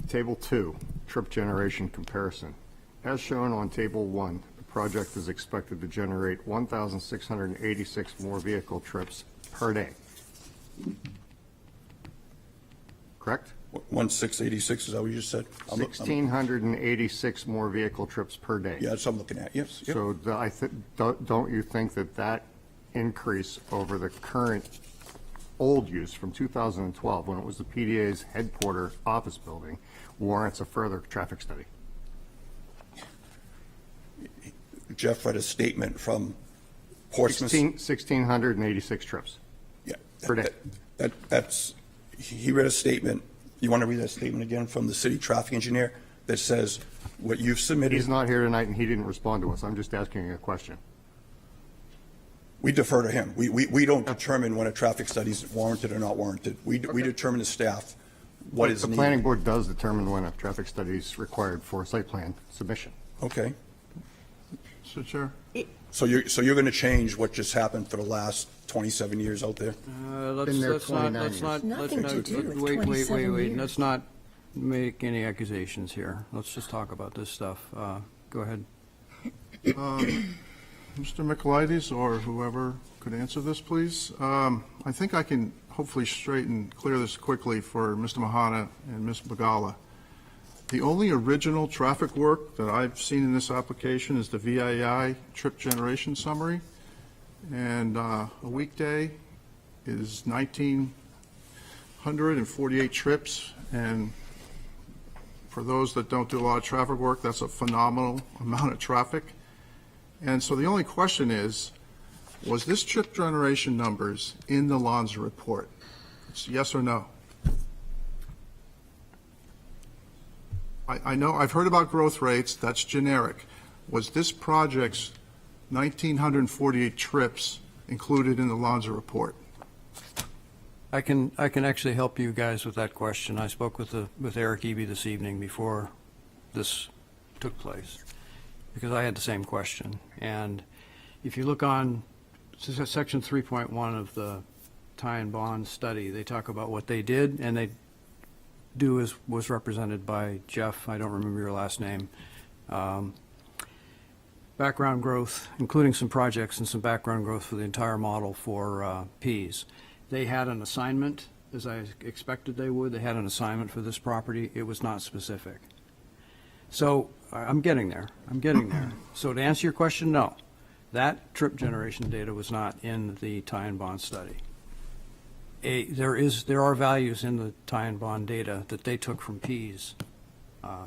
[SPEAKER 2] Table 2, trip generation comparison. As shown on Table 1, the project is expected to generate 1,686 more vehicle trips per day. Correct?
[SPEAKER 11] 1,686, is that what you just said?
[SPEAKER 2] 1,686 more vehicle trips per day.
[SPEAKER 11] Yeah, that's what I'm looking at, yes. Yep.
[SPEAKER 2] So don't you think that increase over the current old use from 2012, when it was the PDA's headquarter office building, warrants a further traffic study?
[SPEAKER 11] Jeff read a statement from Portsmouth.
[SPEAKER 2] 1,686 trips.
[SPEAKER 11] Yeah.
[SPEAKER 2] Per day.
[SPEAKER 11] That's, he read a statement. You want to read that statement again from the city traffic engineer that says what you've submitted?
[SPEAKER 2] He's not here tonight and he didn't respond to us. I'm just asking a question.
[SPEAKER 11] We defer to him. We don't determine when a traffic study is warranted or not warranted. We determine as staff what is
[SPEAKER 2] The
[SPEAKER 11] needed.
[SPEAKER 2] planning board does determine when a traffic study is required for site plan submission.
[SPEAKER 11] Okay.
[SPEAKER 20] Mr. Chair?
[SPEAKER 11] So you're going to change what just happened for the last 27 years out there?
[SPEAKER 1] Let's not,
[SPEAKER 19] Nothing to do with 27
[SPEAKER 1] wait.
[SPEAKER 19] years.
[SPEAKER 1] Let's not make any accusations here. Let's just talk about this stuff. Go ahead.
[SPEAKER 20] Mr. Michaelides, or whoever could answer this, please. I think I can hopefully clear this quickly for Mr. Mahana and Ms. Bagala. The only original traffic work that I've seen in this application is the VII trip generation summary. And a weekday is 1,948 trips. And for those that don't do a lot of traffic work, that's a phenomenal amount of traffic. And so the only question is, was this trip generation numbers in the Lonza report? It's yes or no? I know, I've heard about growth rates, that's generic. Was this project's 1,948 trips included in the Lonza report?
[SPEAKER 1] I can actually help you guys with that question. I spoke with Eric Eby this evening before this took place, because I had the same question. And if you look on section 3.1 of the Ty and Bond study. They talk about what they did, and they do as was represented by Jeff, I don't remember your last name. Background growth, including some projects and some background growth for the entire model for Ps. They had an assignment, as I expected they would. They had an assignment for this property. It was not specific. So I'm getting there. So to answer your question, no. That trip generation data was not in the Ty and Bond study. There are values in the Ty and Bond data that they took from Ps.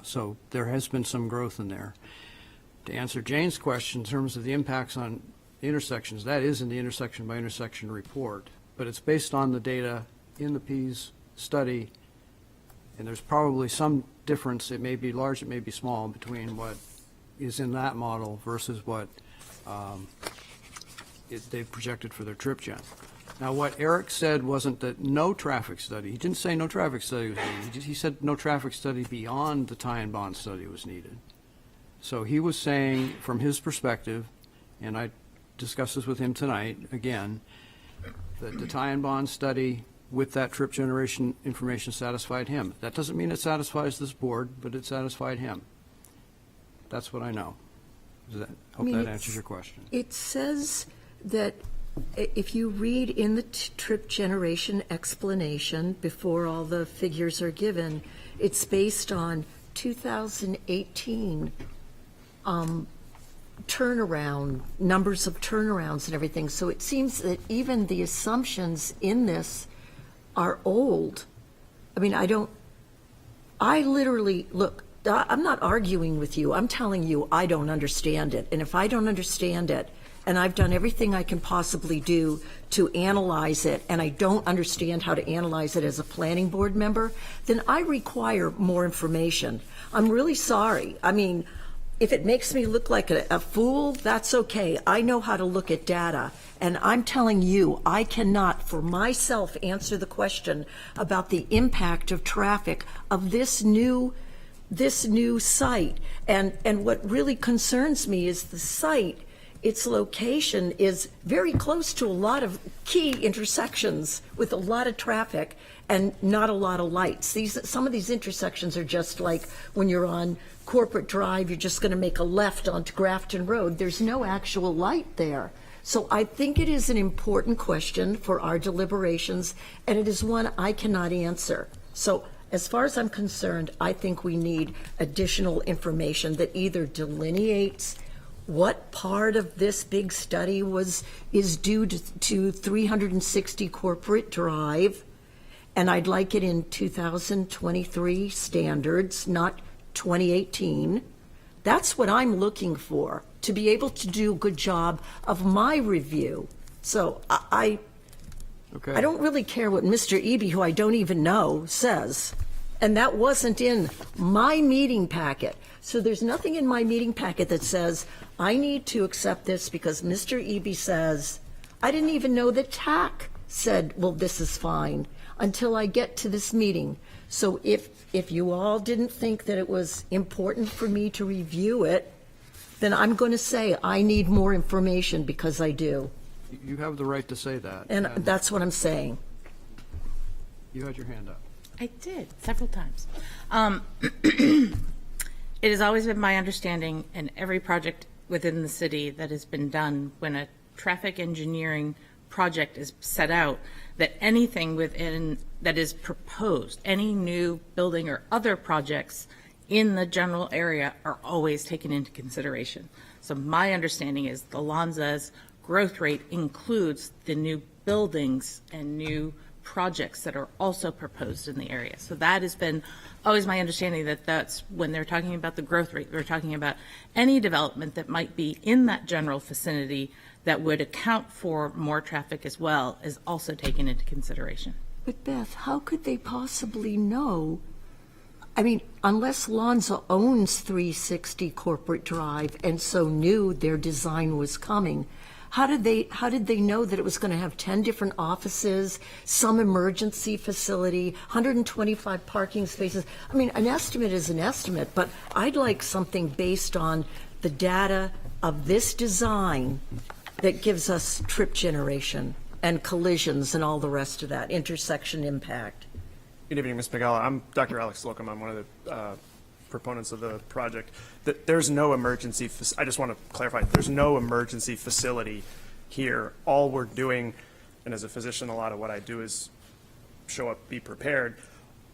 [SPEAKER 1] So there has been some growth in there. To answer Jane's question in terms of the impacts on intersections, that is in the intersection by intersection report, but it's based on the data in the Ps study, and there's probably some difference. It may be large, it may be small, between what is in that model versus what they've projected for their trip gen. Now, what Eric said wasn't that no traffic study. He didn't say no traffic study was needed. He said no traffic study beyond the Ty and Bond study was needed. So he was saying, from his perspective, and I discussed this with him tonight, again, that the Ty and Bond study with that trip generation information satisfied him. That doesn't mean it satisfies this board, but it satisfied him. That's what I know. Hope that answers your question.
[SPEAKER 19] It says that if you read in the trip generation explanation before all the figures are given, it's based on 2018 turnaround, numbers of turnarounds and everything. So it seems that even the assumptions in this are old. I mean, I literally, look, I'm not arguing with you. I'm telling you I don't understand it. And if I don't understand it, and I've done everything I can possibly do to analyze it, and I don't understand how to analyze it as a planning board member, then I require more information. I'm really sorry. I mean, if it makes me look like a fool, that's okay. I know how to look at data. And I'm telling you, I cannot, for myself, answer the question about the impact of traffic of this new site. And what really concerns me is the site. Its location is very close to a lot of key intersections with a lot of traffic and not a lot of lights. Some of these intersections are just like when you're on Corporate Drive, you're just going to make a left onto Grafton Road. There's no actual light there. So I think it is an important question for our deliberations, and it is one I cannot answer. So as far as I'm concerned, I think we need additional information that either delineates what part of this big study is due to 360 Corporate Drive, and I'd like it in 2023 standards, not 2018. That's what I'm looking for, to be able to do a good job of my review. So I don't really care what Mr. Eby, who I don't even know, says. And that wasn't in my meeting packet. So there's nothing in my meeting packet that says, I need to accept this because Mr. Eby says, I didn't even know that TAC said, well, this is fine, until I get to this meeting. So if you all didn't think that it was important for me to review it, then I'm going to say I need more information because I do.
[SPEAKER 1] You have the right to say that.
[SPEAKER 19] And that's what I'm saying.
[SPEAKER 1] You had your hand up.
[SPEAKER 18] I did, several times. It has always been my understanding in every project within the city that has been done, when a traffic engineering project is set out, that anything within that is proposed, any new building or other projects in the general area are always taken into consideration. So my understanding is the Lonza's growth rate includes the new buildings and new projects that are also proposed in the area. So that has been always my understanding, that that's when they're talking about the growth rate, they're talking about any development that might be in that general vicinity that would account for more traffic as well, is also taken into consideration.
[SPEAKER 19] But Beth, how could they possibly know? I mean, unless Lonza owns 360 Corporate Drive and so knew their design was coming, how did they know that it was going to have 10 different offices, some emergency facility, 125 parking spaces? I mean, an estimate is an estimate, but I'd like something based on the data of this design that gives us trip generation and collisions and all the rest of that, intersection impact?
[SPEAKER 12] Good evening, Ms. Pagala. I'm Dr. Alex Slocum. I'm one of the proponents of the project. There's no emergency, I just want to clarify, there's no emergency facility here. All we're doing, and as a physician, a lot of what I do is show up, be prepared.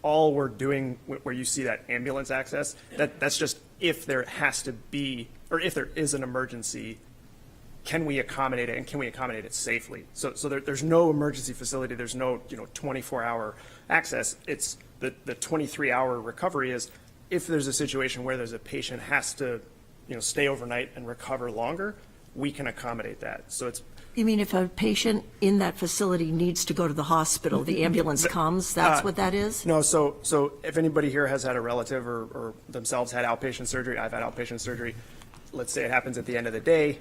[SPEAKER 12] All we're doing, where you see that ambulance access, that's just if there has to be, or if there is an emergency, can we accommodate it, and can we accommodate it safely? So there's no emergency facility, there's no 24-hour access. It's the 23-hour recovery is if there's a situation where there's a patient has to stay overnight and recover longer, we can accommodate that. So it's
[SPEAKER 19] You mean if a patient in that facility needs to go to the hospital, the ambulance comes, that's what that is?
[SPEAKER 12] No, so if anybody here has had a relative or themselves had outpatient surgery, I've had outpatient surgery, let's say it happens at the end of the day,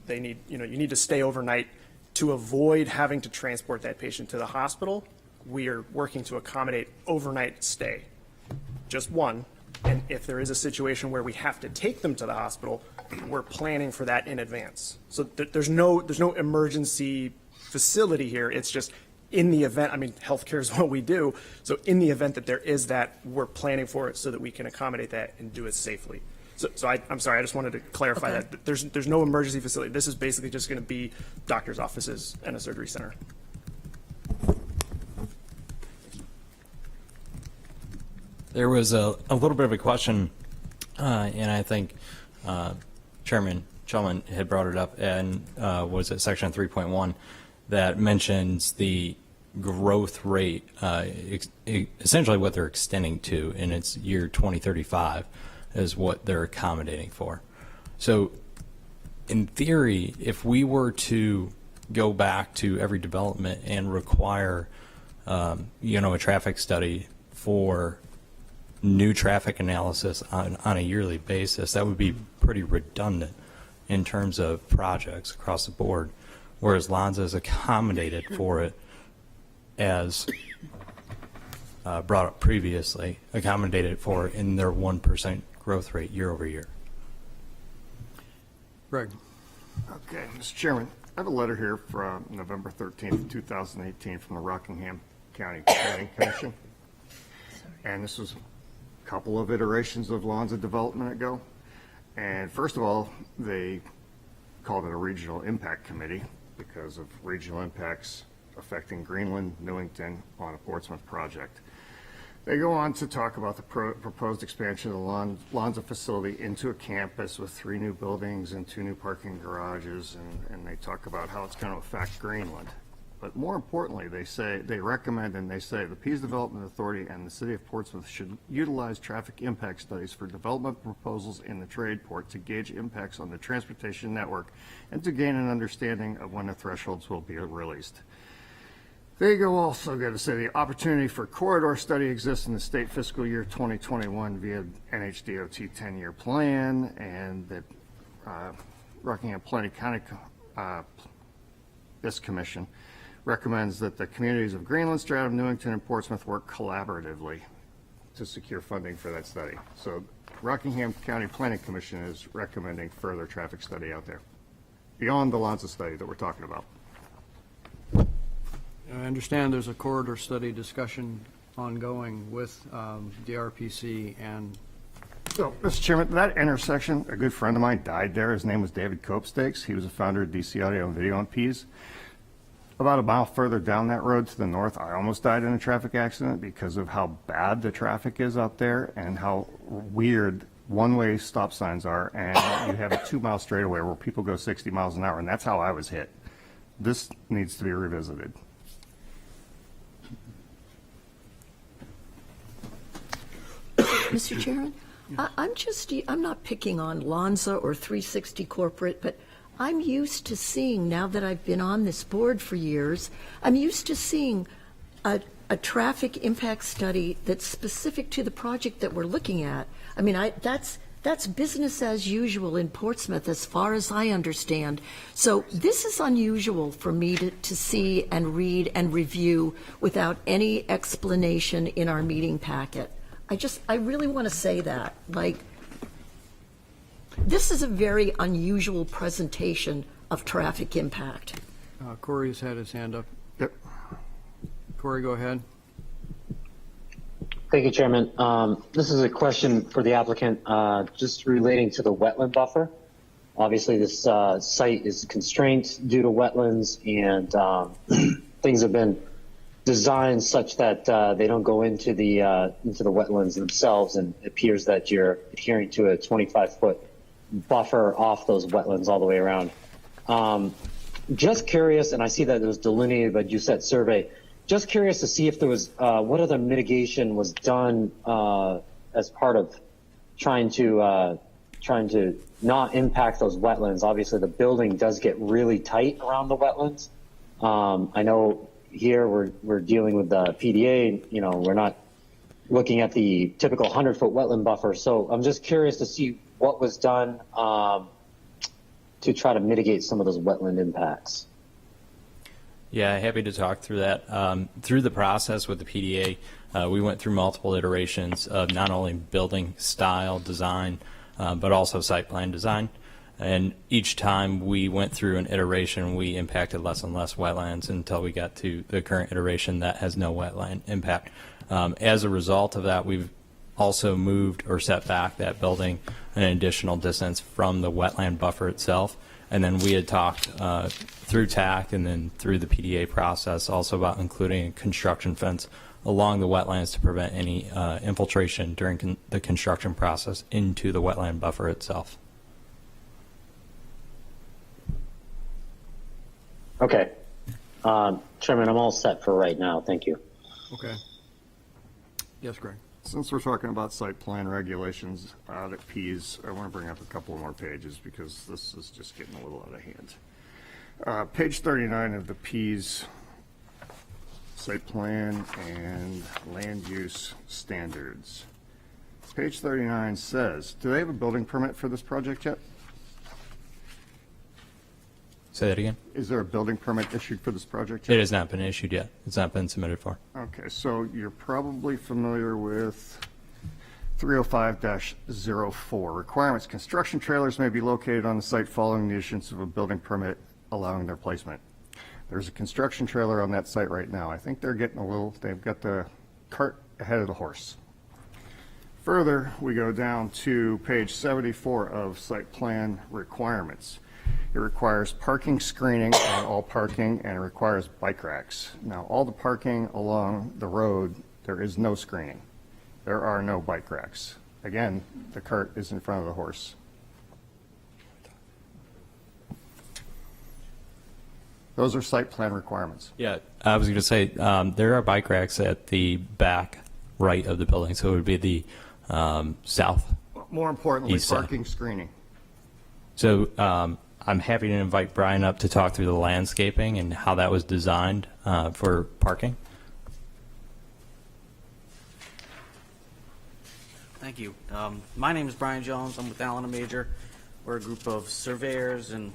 [SPEAKER 12] they need, you need to stay overnight. To avoid having to transport that patient to the hospital, we are working to accommodate overnight stay, just one. And if there is a situation where we have to take them to the hospital, we're planning for that in advance. So there's no emergency facility here. It's just in the event, healthcare is what we do. So in the event that there is that, we're planning for it so that we can accommodate that and do it safely. So I'm sorry, I just wanted to clarify that. There's no emergency facility. This is basically just going to be doctor's offices and a surgery center.
[SPEAKER 10] There was a little bit of a question, and I think Chairman Chelman had brought it up, and was it section 3.1 that mentions the growth rate, essentially what they're extending to, and it's year 2035 is what they're accommodating for. So in theory, if we were to go back to every development and require, a traffic study for new traffic analysis on a yearly basis, that would be pretty redundant in terms of projects across the board, whereas Lonza is accommodated for it as brought up previously, accommodated for in their 1% growth rate year over year.
[SPEAKER 1] Greg.
[SPEAKER 2] Okay, Mr. Chairman, I have a letter here from November 13th, 2018 from the Rockingham County Planning Commission. And this was a couple of iterations of Lonza development ago. And first of all, they called it a regional impact committee because of regional impacts affecting Greenland, Newington on a Portsmouth project. They go on to talk about the proposed expansion of the Lonza facility into a campus with 3 new buildings and 2 new parking garages, and they talk about how it's going to affect Greenland. But more importantly, they recommend and they say the Pease Development Authority and the City of Portsmouth should utilize traffic impact studies for development proposals in the trade port to gauge impacts on the transportation network and to gain an understanding of when the thresholds will be released. They go also go to say the opportunity for corridor study exists in the state fiscal year 2021 via NHDOT 10-year plan, and that Rockingham Planning County this commission recommends that the communities of Greenland, Stratham, Newington, and Portsmouth work collaboratively to secure funding for that study. So Rockingham County Planning Commission is recommending further traffic study out there beyond the Lonza study that we're talking about.
[SPEAKER 1] I understand there's a corridor study discussion ongoing with the RPC and.
[SPEAKER 2] So, Mr. Chairman, that intersection, a good friend of mine died there. His name was David Copestakes. He was a founder of DC Audio and Video and Pease. About a mile further down that road to the north, I almost died in a traffic accident because of how bad the traffic is out there and how weird one-way stop signs are. And you have a 2-mile straightaway where people go 60 miles an hour, and that's how I was hit. This needs to be revisited.
[SPEAKER 19] Mr. Chairman, I'm not picking on Lonza or 360 Corporate, but I'm used to seeing, now that I've been on this board for years, I'm used to seeing a traffic impact study that's specific to the project that we're looking at. I mean, that's business as usual in Portsmouth as far as I understand. So this is unusual for me to see and read and review without any explanation in our meeting packet. I really want to say that, like, this is a very unusual presentation of traffic impact.
[SPEAKER 1] Corey's had his hand up.
[SPEAKER 2] Yep.
[SPEAKER 1] Corey, go ahead.
[SPEAKER 4] Thank you, Chairman. This is a question for the applicant, just relating to the wetland buffer. Obviously, this site is constrained due to wetlands, and things have been designed such that they don't go into the wetlands themselves, and it appears that you're adhering to a 25-foot buffer off those wetlands all the way around. Just curious, and I see that it was delineated by JUSET survey. Just curious to see if there was what other mitigation was done as part of trying to not impact those wetlands. Obviously, the building does get really tight around the wetlands. I know here we're dealing with the PDA. You know, we're not looking at the typical 100-foot wetland buffer. So I'm just curious to see what was done to try to mitigate some of those wetland impacts.
[SPEAKER 10] Yeah, happy to talk through that. Through the process with the PDA, we went through multiple iterations of not only building style design, but also site plan design. And each time we went through an iteration, we impacted less and less wetlands until we got to the current iteration that has no wetland impact. As a result of that, we've also moved or set back that building an additional distance from the wetland buffer itself. And then we had talked through TAC and then through the PDA process also about including a construction fence along the wetlands to prevent any infiltration during the construction process into the wetland buffer itself.
[SPEAKER 4] Okay. Chairman, I'm all set for right now. Thank you.
[SPEAKER 1] Okay. Yes, Greg.
[SPEAKER 2] Since we're talking about site plan regulations, the Ps, I want to bring up a couple more pages because this is just getting a little out of hand. Page 39 of the Ps, site plan and land use standards. Page 39 says, do they have a building permit for this project yet?
[SPEAKER 10] Say that again?
[SPEAKER 2] Is there a building permit issued for this project yet?
[SPEAKER 10] It has not been issued yet. It's not been submitted for.
[SPEAKER 2] Okay, so you're probably familiar with 305-04. Requirements: construction trailers may be located on the site following the issuance of a building permit allowing their placement. There's a construction trailer on that site right now. I think they're getting they've got the cart ahead of the horse. Further, we go down to page 74 of site plan requirements. It requires parking screening on all parking, and it requires bike racks. Now, all the parking along the road, there is no screening. There are no bike racks. Again, the cart is in front of the horse. Those are site plan requirements.
[SPEAKER 10] Yeah, I was going to say there are bike racks at the back right of the building, so it would be the south.
[SPEAKER 2] More importantly,
[SPEAKER 10] east side.
[SPEAKER 2] parking screening.
[SPEAKER 10] So I'm happy to invite Brian up to talk through the landscaping and how that was designed for parking.
[SPEAKER 15] Thank you. My name is Brian Jones. I'm with Allen & Major. We're a group of surveyors and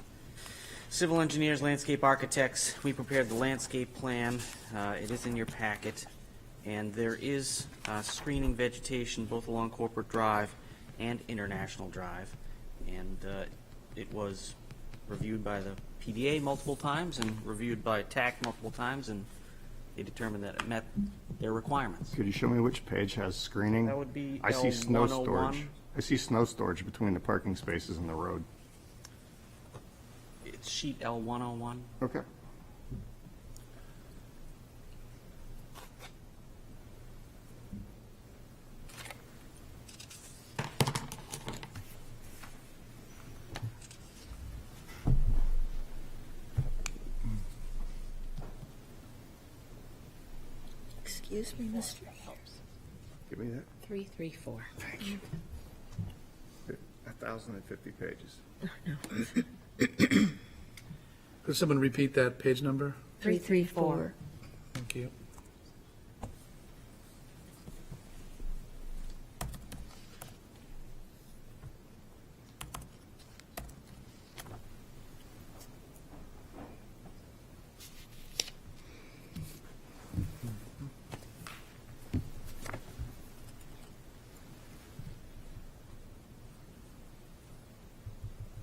[SPEAKER 15] civil engineers, landscape architects. We prepared the landscape plan. It is in your packet. And there is screening vegetation both along Corporate Drive and International Drive. And it was reviewed by the PDA multiple times and reviewed by TAC multiple times, and they determined that it met their requirements.
[SPEAKER 2] Could you show me which page has screening?
[SPEAKER 15] That would be
[SPEAKER 2] I see snow
[SPEAKER 15] L101.
[SPEAKER 2] storage. I see snow storage between the parking spaces and the road.
[SPEAKER 15] It's sheet L101.
[SPEAKER 2] Okay.
[SPEAKER 19] Excuse me, Mr.
[SPEAKER 2] Give me that.
[SPEAKER 18] 334.
[SPEAKER 2] Thank you. 1,050 pages.
[SPEAKER 8] Could someone repeat that page number?
[SPEAKER 18] 334.
[SPEAKER 8] Thank you.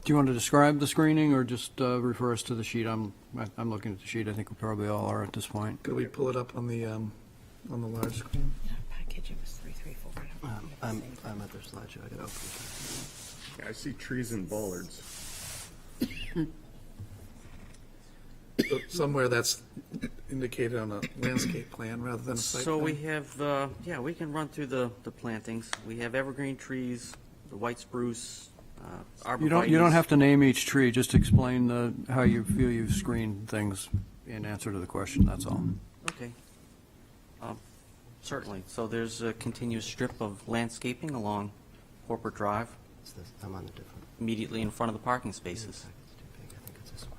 [SPEAKER 1] Do you want to describe the screening or just refer us to the sheet? I'm looking at the sheet. I think we probably all are at this point.
[SPEAKER 8] Could we pull it up on the large screen?
[SPEAKER 18] Package, it was 334.
[SPEAKER 13] I'm at their slideshow. I got to open it.
[SPEAKER 2] Yeah, I see trees and bollards.
[SPEAKER 8] Somewhere that's indicated on a landscape plan rather than a site
[SPEAKER 15] So we
[SPEAKER 8] plan.
[SPEAKER 15] have, we can run through the plantings. We have evergreen trees, the white spruce, arborvitae.
[SPEAKER 1] You don't have to name each tree, just explain how you feel you've screened things in answer to the question, that's all.
[SPEAKER 15] Okay. Certainly. So there's a continuous strip of landscaping along Corporate Drive,
[SPEAKER 13] I'm on the different.
[SPEAKER 15] immediately in front of the parking spaces.
[SPEAKER 13] It's too big. I think it's this one.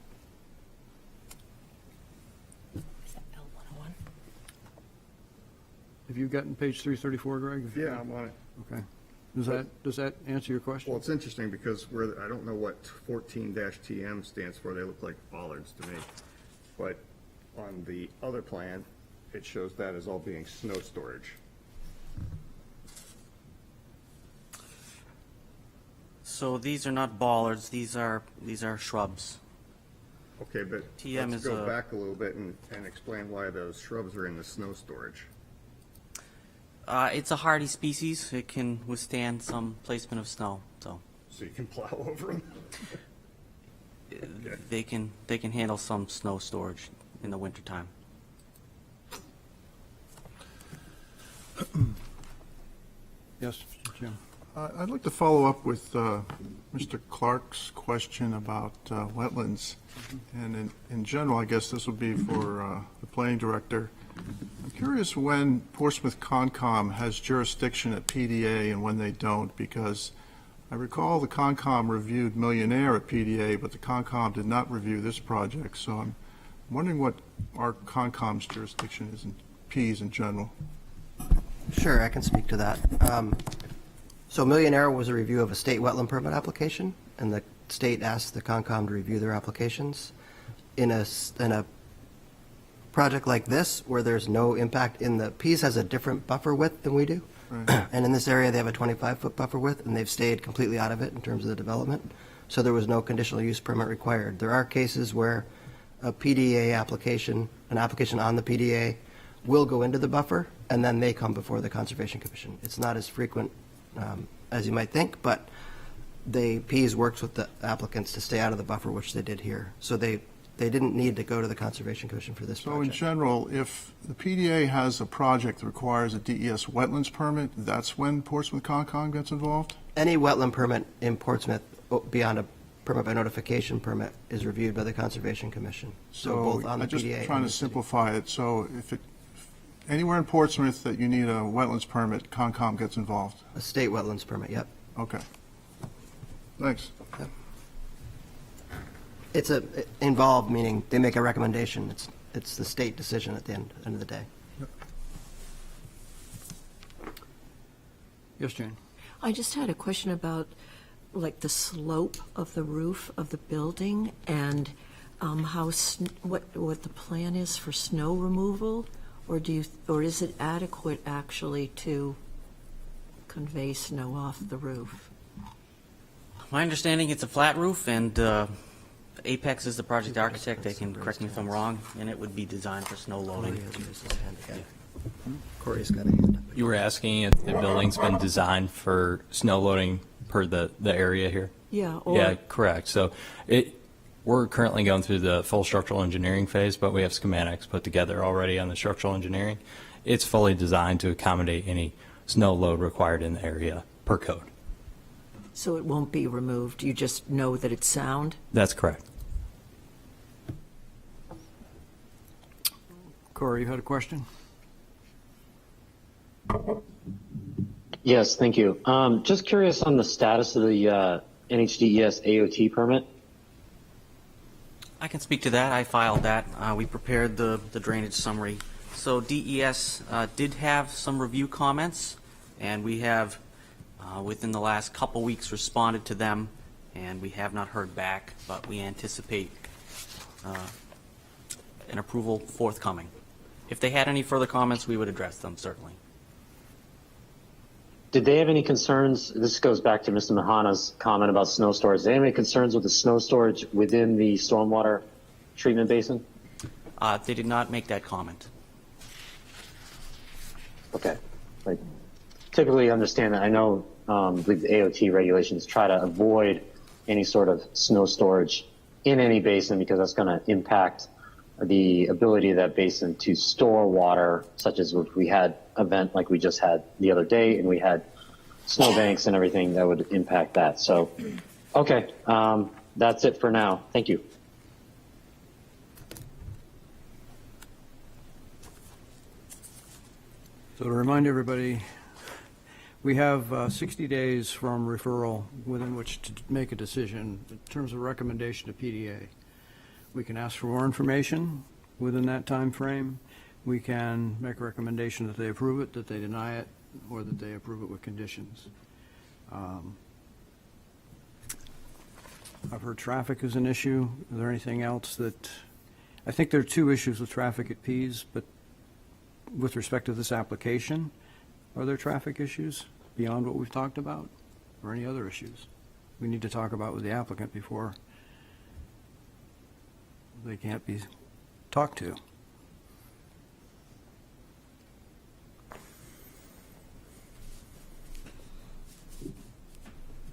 [SPEAKER 18] Is that L101?
[SPEAKER 1] Have you gotten page 334, Greg?
[SPEAKER 2] Yeah, I'm on it.
[SPEAKER 1] Okay. Does that answer your question?
[SPEAKER 2] Well, it's interesting because I don't know what 14-TM stands for. They look like bollards to me. But on the other plan, it shows that as all being snow storage.
[SPEAKER 15] So these are not bollards, these are shrubs.
[SPEAKER 2] Okay, but
[SPEAKER 15] TM
[SPEAKER 2] let's
[SPEAKER 15] is
[SPEAKER 2] go
[SPEAKER 15] a-
[SPEAKER 2] back a little bit and explain why those shrubs are in the snow storage.
[SPEAKER 15] It's a hardy species. It can withstand some placement of snow, so
[SPEAKER 2] So you can plow over them?
[SPEAKER 15] they can handle some snow storage in the wintertime.
[SPEAKER 1] Yes, Jim.
[SPEAKER 20] I'd like to follow up with Mr. Clark's question about wetlands. And in general, I guess this would be for the planning director. I'm curious when Portsmouth Concom has jurisdiction at PDA and when they don't, because I recall the Concom reviewed Millionaire at PDA, but the Concom did not review this project. So I'm wondering what our Concom's jurisdiction is in Ps in general.
[SPEAKER 13] Sure, I can speak to that. So Millionaire was a review of a state wetland permit application, and the state asked the Concom to review their applications. In a project like this, where there's no impact in the, Pease has a different buffer width than we do.
[SPEAKER 20] Right.
[SPEAKER 13] And in this area, they have a 25-foot buffer width, and they've stayed completely out of it in terms of the development. So there was no conditional use permit required. There are cases where a PDA application, an application on the PDA, will go into the buffer, and then they come before the Conservation Commission. It's not as frequent as you might think, but Pease works with the applicants to stay out of the buffer, which they did here. So they didn't need to go to the Conservation Commission for this
[SPEAKER 20] So in
[SPEAKER 13] project.
[SPEAKER 20] general, if the PDA has a project that requires a DES wetlands permit, that's when Portsmouth Concom gets involved?
[SPEAKER 13] Any wetland permit in Portsmouth beyond a permit by notification permit is reviewed by the Conservation Commission. So both on the
[SPEAKER 20] I'm just
[SPEAKER 13] PDA
[SPEAKER 20] trying
[SPEAKER 13] and
[SPEAKER 20] to
[SPEAKER 13] the city.
[SPEAKER 20] simplify it. So if anywhere in Portsmouth that you need a wetlands permit, Concom gets involved?
[SPEAKER 13] A state wetlands permit, yep.
[SPEAKER 20] Okay. Thanks.
[SPEAKER 13] It's involved, meaning they make a recommendation. It's the state decision at the end of the day.
[SPEAKER 1] Yes, Jane.
[SPEAKER 19] I just had a question about, like, the slope of the roof of the building and what the plan is for snow removal, or is it adequate actually to convey snow off the roof?
[SPEAKER 15] My understanding, it's a flat roof, and Apex is the project architect. They can correct me if I'm wrong, and it would be designed for snow loading.
[SPEAKER 13] Corey's got a hand up.
[SPEAKER 10] You were asking if the building's been designed for snow loading per the area here?
[SPEAKER 19] Yeah,
[SPEAKER 10] Yeah, correct. So we're currently going through the full structural engineering phase, but we have schematics put together already on the structural engineering. It's fully designed to accommodate any snow load required in the area per code.
[SPEAKER 19] So it won't be removed, you just know that it's sound?
[SPEAKER 10] That's correct.
[SPEAKER 1] Corey, you had a question?
[SPEAKER 4] Yes, thank you. Just curious on the status of the NHDES AOT permit.
[SPEAKER 15] I can speak to that. I filed that. We prepared the drainage summary. So DES did have some review comments, and we have, within the last couple weeks, responded to them, and we have not heard back, but we anticipate an approval forthcoming. If they had any further comments, we would address them, certainly.
[SPEAKER 4] Did they have any concerns? This goes back to Mr. Mahana's comment about snow storage. Did they have any concerns with the snow storage within the stormwater treatment basin?
[SPEAKER 15] They did not make that comment.
[SPEAKER 4] Okay. Like, typically understand that. I know with the AOT regulations try to avoid any sort of snow storage in any basin because that's going to impact the ability of that basin to store water, such as if we had an event like we just had the other day and we had snowbanks and everything that would impact that. So, okay, that's it for now. Thank you.
[SPEAKER 1] So to remind everybody, we have 60 days from referral within which to make a decision in terms of recommendation to PDA. We can ask for more information within that time frame. We can make a recommendation that they approve it, that they deny it, or that they approve it with conditions. I've heard traffic is an issue. Is there anything else that, I think there are two issues with traffic at Pease, but with respect to this application, are there traffic issues beyond what we've talked about, or any other issues we need to talk about with the applicant before they can't be talked to?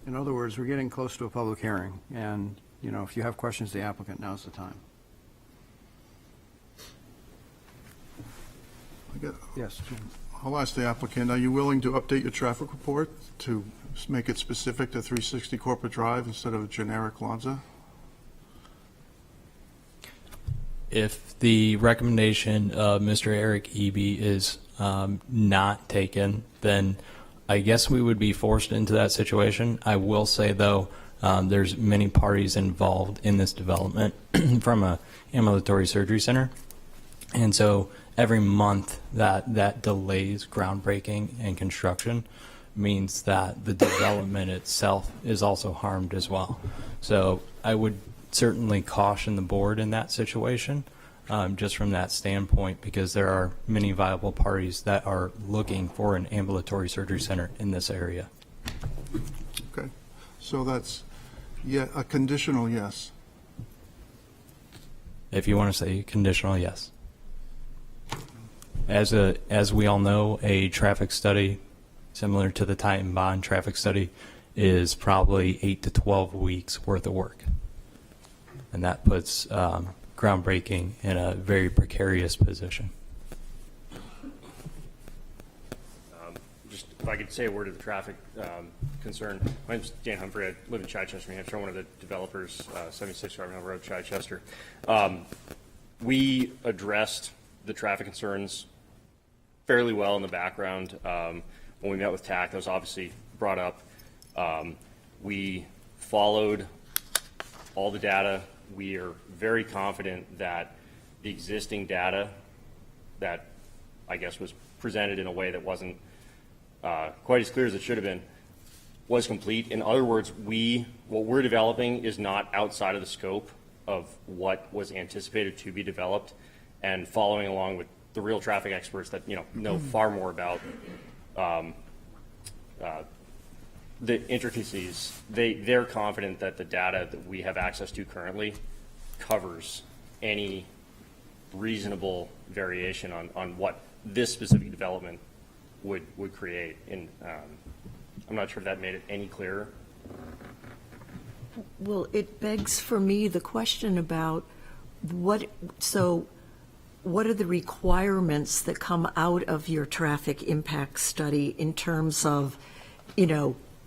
[SPEAKER 1] In other words, we're getting close to a public hearing, and, you know, if you have questions to the applicant, now's the time. Yes, Jim.
[SPEAKER 20] I'll ask the applicant, are you willing to update your traffic report to make it specific to 360 Corporate Drive instead of a generic Lonza?
[SPEAKER 10] If the recommendation of Mr. Eric Eby is not taken, then I guess we would be forced into that situation. I will say, though, there's many parties involved in this development from a ambulatory surgery center. And so every month that delays groundbreaking and construction means that the development itself is also harmed as well. So I would certainly caution the board in that situation, just from that standpoint, because there are many viable parties that are looking for an ambulatory surgery center in this area.
[SPEAKER 20] Okay, so that's a conditional yes.
[SPEAKER 10] If you want to say conditional, yes. As we all know, a traffic study similar to the Titan Bond traffic study is probably 8 to 12 weeks worth of work. And that puts groundbreaking in a very precarious position.
[SPEAKER 12] Just if I could say a word of the traffic concern. My name's Dan Humphrey. I live in Chichester, New Hampshire. I'm one of the developers, 76 Garden Road, Chichester. We addressed the traffic concerns fairly well in the background. When we met with TAC, that was obviously brought up. We followed all the data. We are very confident that the existing data that I guess was presented in a way that wasn't quite as clear as it should have been was complete. In other words, what we're developing is not outside of the scope of what was anticipated to be developed, and following along with the real traffic experts that know far more about the intricacies. They're confident that the data that we have access to currently covers any reasonable variation on what this specific development would create. And I'm not sure if that made it any clearer.
[SPEAKER 19] Well, it begs for me the question about what are the requirements that come out of your traffic impact study in terms of,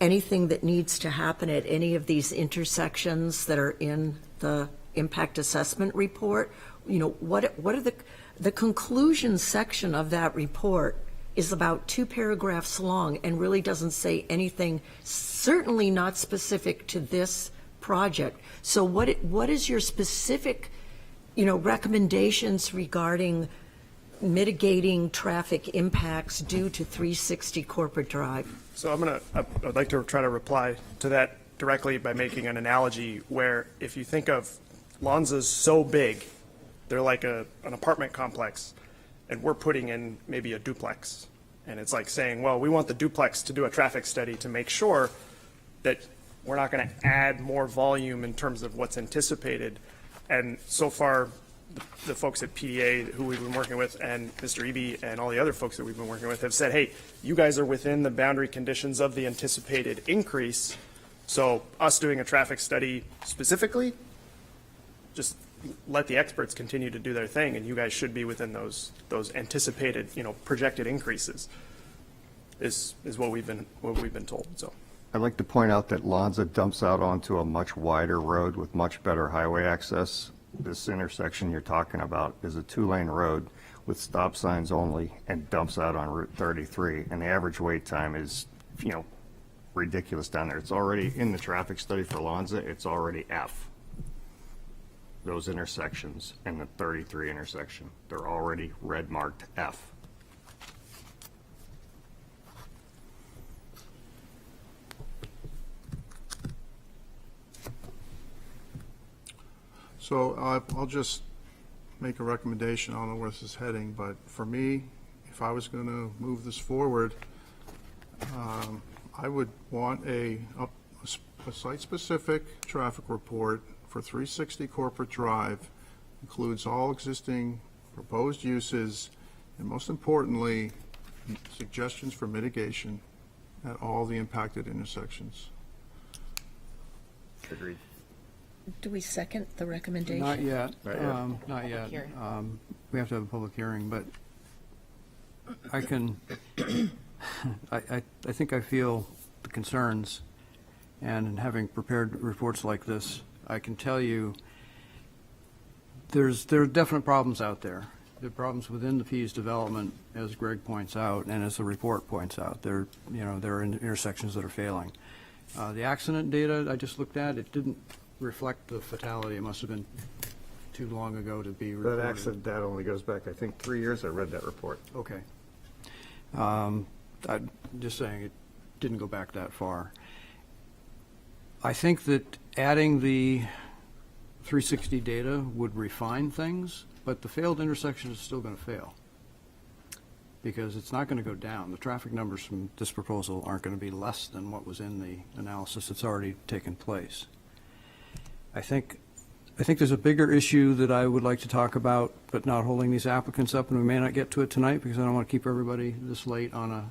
[SPEAKER 19] anything that needs to happen at any of these intersections that are in the impact assessment report? What are the conclusion section of that report is about 2 paragraphs long and really doesn't say anything, certainly not specific to this project. So what is your specific, recommendations regarding mitigating traffic impacts due to 360 Corporate Drive?
[SPEAKER 12] So I'd like to try to reply to that directly by making an analogy where if you think of Lonza's so big, they're like an apartment complex, and we're putting in maybe a duplex. And it's like saying, well, we want the duplex to do a traffic study to make sure that we're not going to add more volume in terms of what's anticipated. And so far, the folks at PDA who we've been working with and Mr. Eby and all the other folks that we've been working with have said, hey, you guys are within the boundary conditions of the anticipated increase. So us doing a traffic study specifically, just let the experts continue to do their thing, and you guys should be within those anticipated, projected increases. Is what we've been told. So
[SPEAKER 2] I'd like to point out that Lonza dumps out onto a much wider road with much better highway access. This intersection you're talking about is a 2-lane road with stop signs only and dumps out on Route 33. And the average wait time is, ridiculous down there. It's already in the traffic study for Lonza. It's already F. Those intersections and the 33 intersection, they're already red marked F.
[SPEAKER 20] So I'll just make a recommendation. I don't know where this is heading, but for me, if I was going to move this forward, I would want a site-specific traffic report for 360 Corporate Drive, includes all existing proposed uses, and most importantly, suggestions for mitigation at all the impacted intersections.
[SPEAKER 2] Agreed.
[SPEAKER 19] Do we second the recommendation?
[SPEAKER 1] Not yet.
[SPEAKER 2] Not yet.
[SPEAKER 1] We have to have a public hearing, but I can, I think I feel the concerns, and in having prepared reports like this, I can tell you there are definite problems out there. There are problems within the Pease development, as Greg points out, and as the report points out. There are intersections that are failing. The accident data I just looked at, it didn't reflect the fatality. It must have been too long ago to be reported.
[SPEAKER 2] That accident data only goes back, I think, 3 years. I read that report.
[SPEAKER 1] Okay. I'm just saying it didn't go back that far. I think that adding the 360 data would refine things, but the failed intersection is still going to fail because it's not going to go down. The traffic numbers from this proposal aren't going to be less than what was in the analysis that's already taken place. I think there's a bigger issue that I would like to talk about, but not holding these applicants up, and we may not get to it tonight because I don't want to keep everybody this late on a,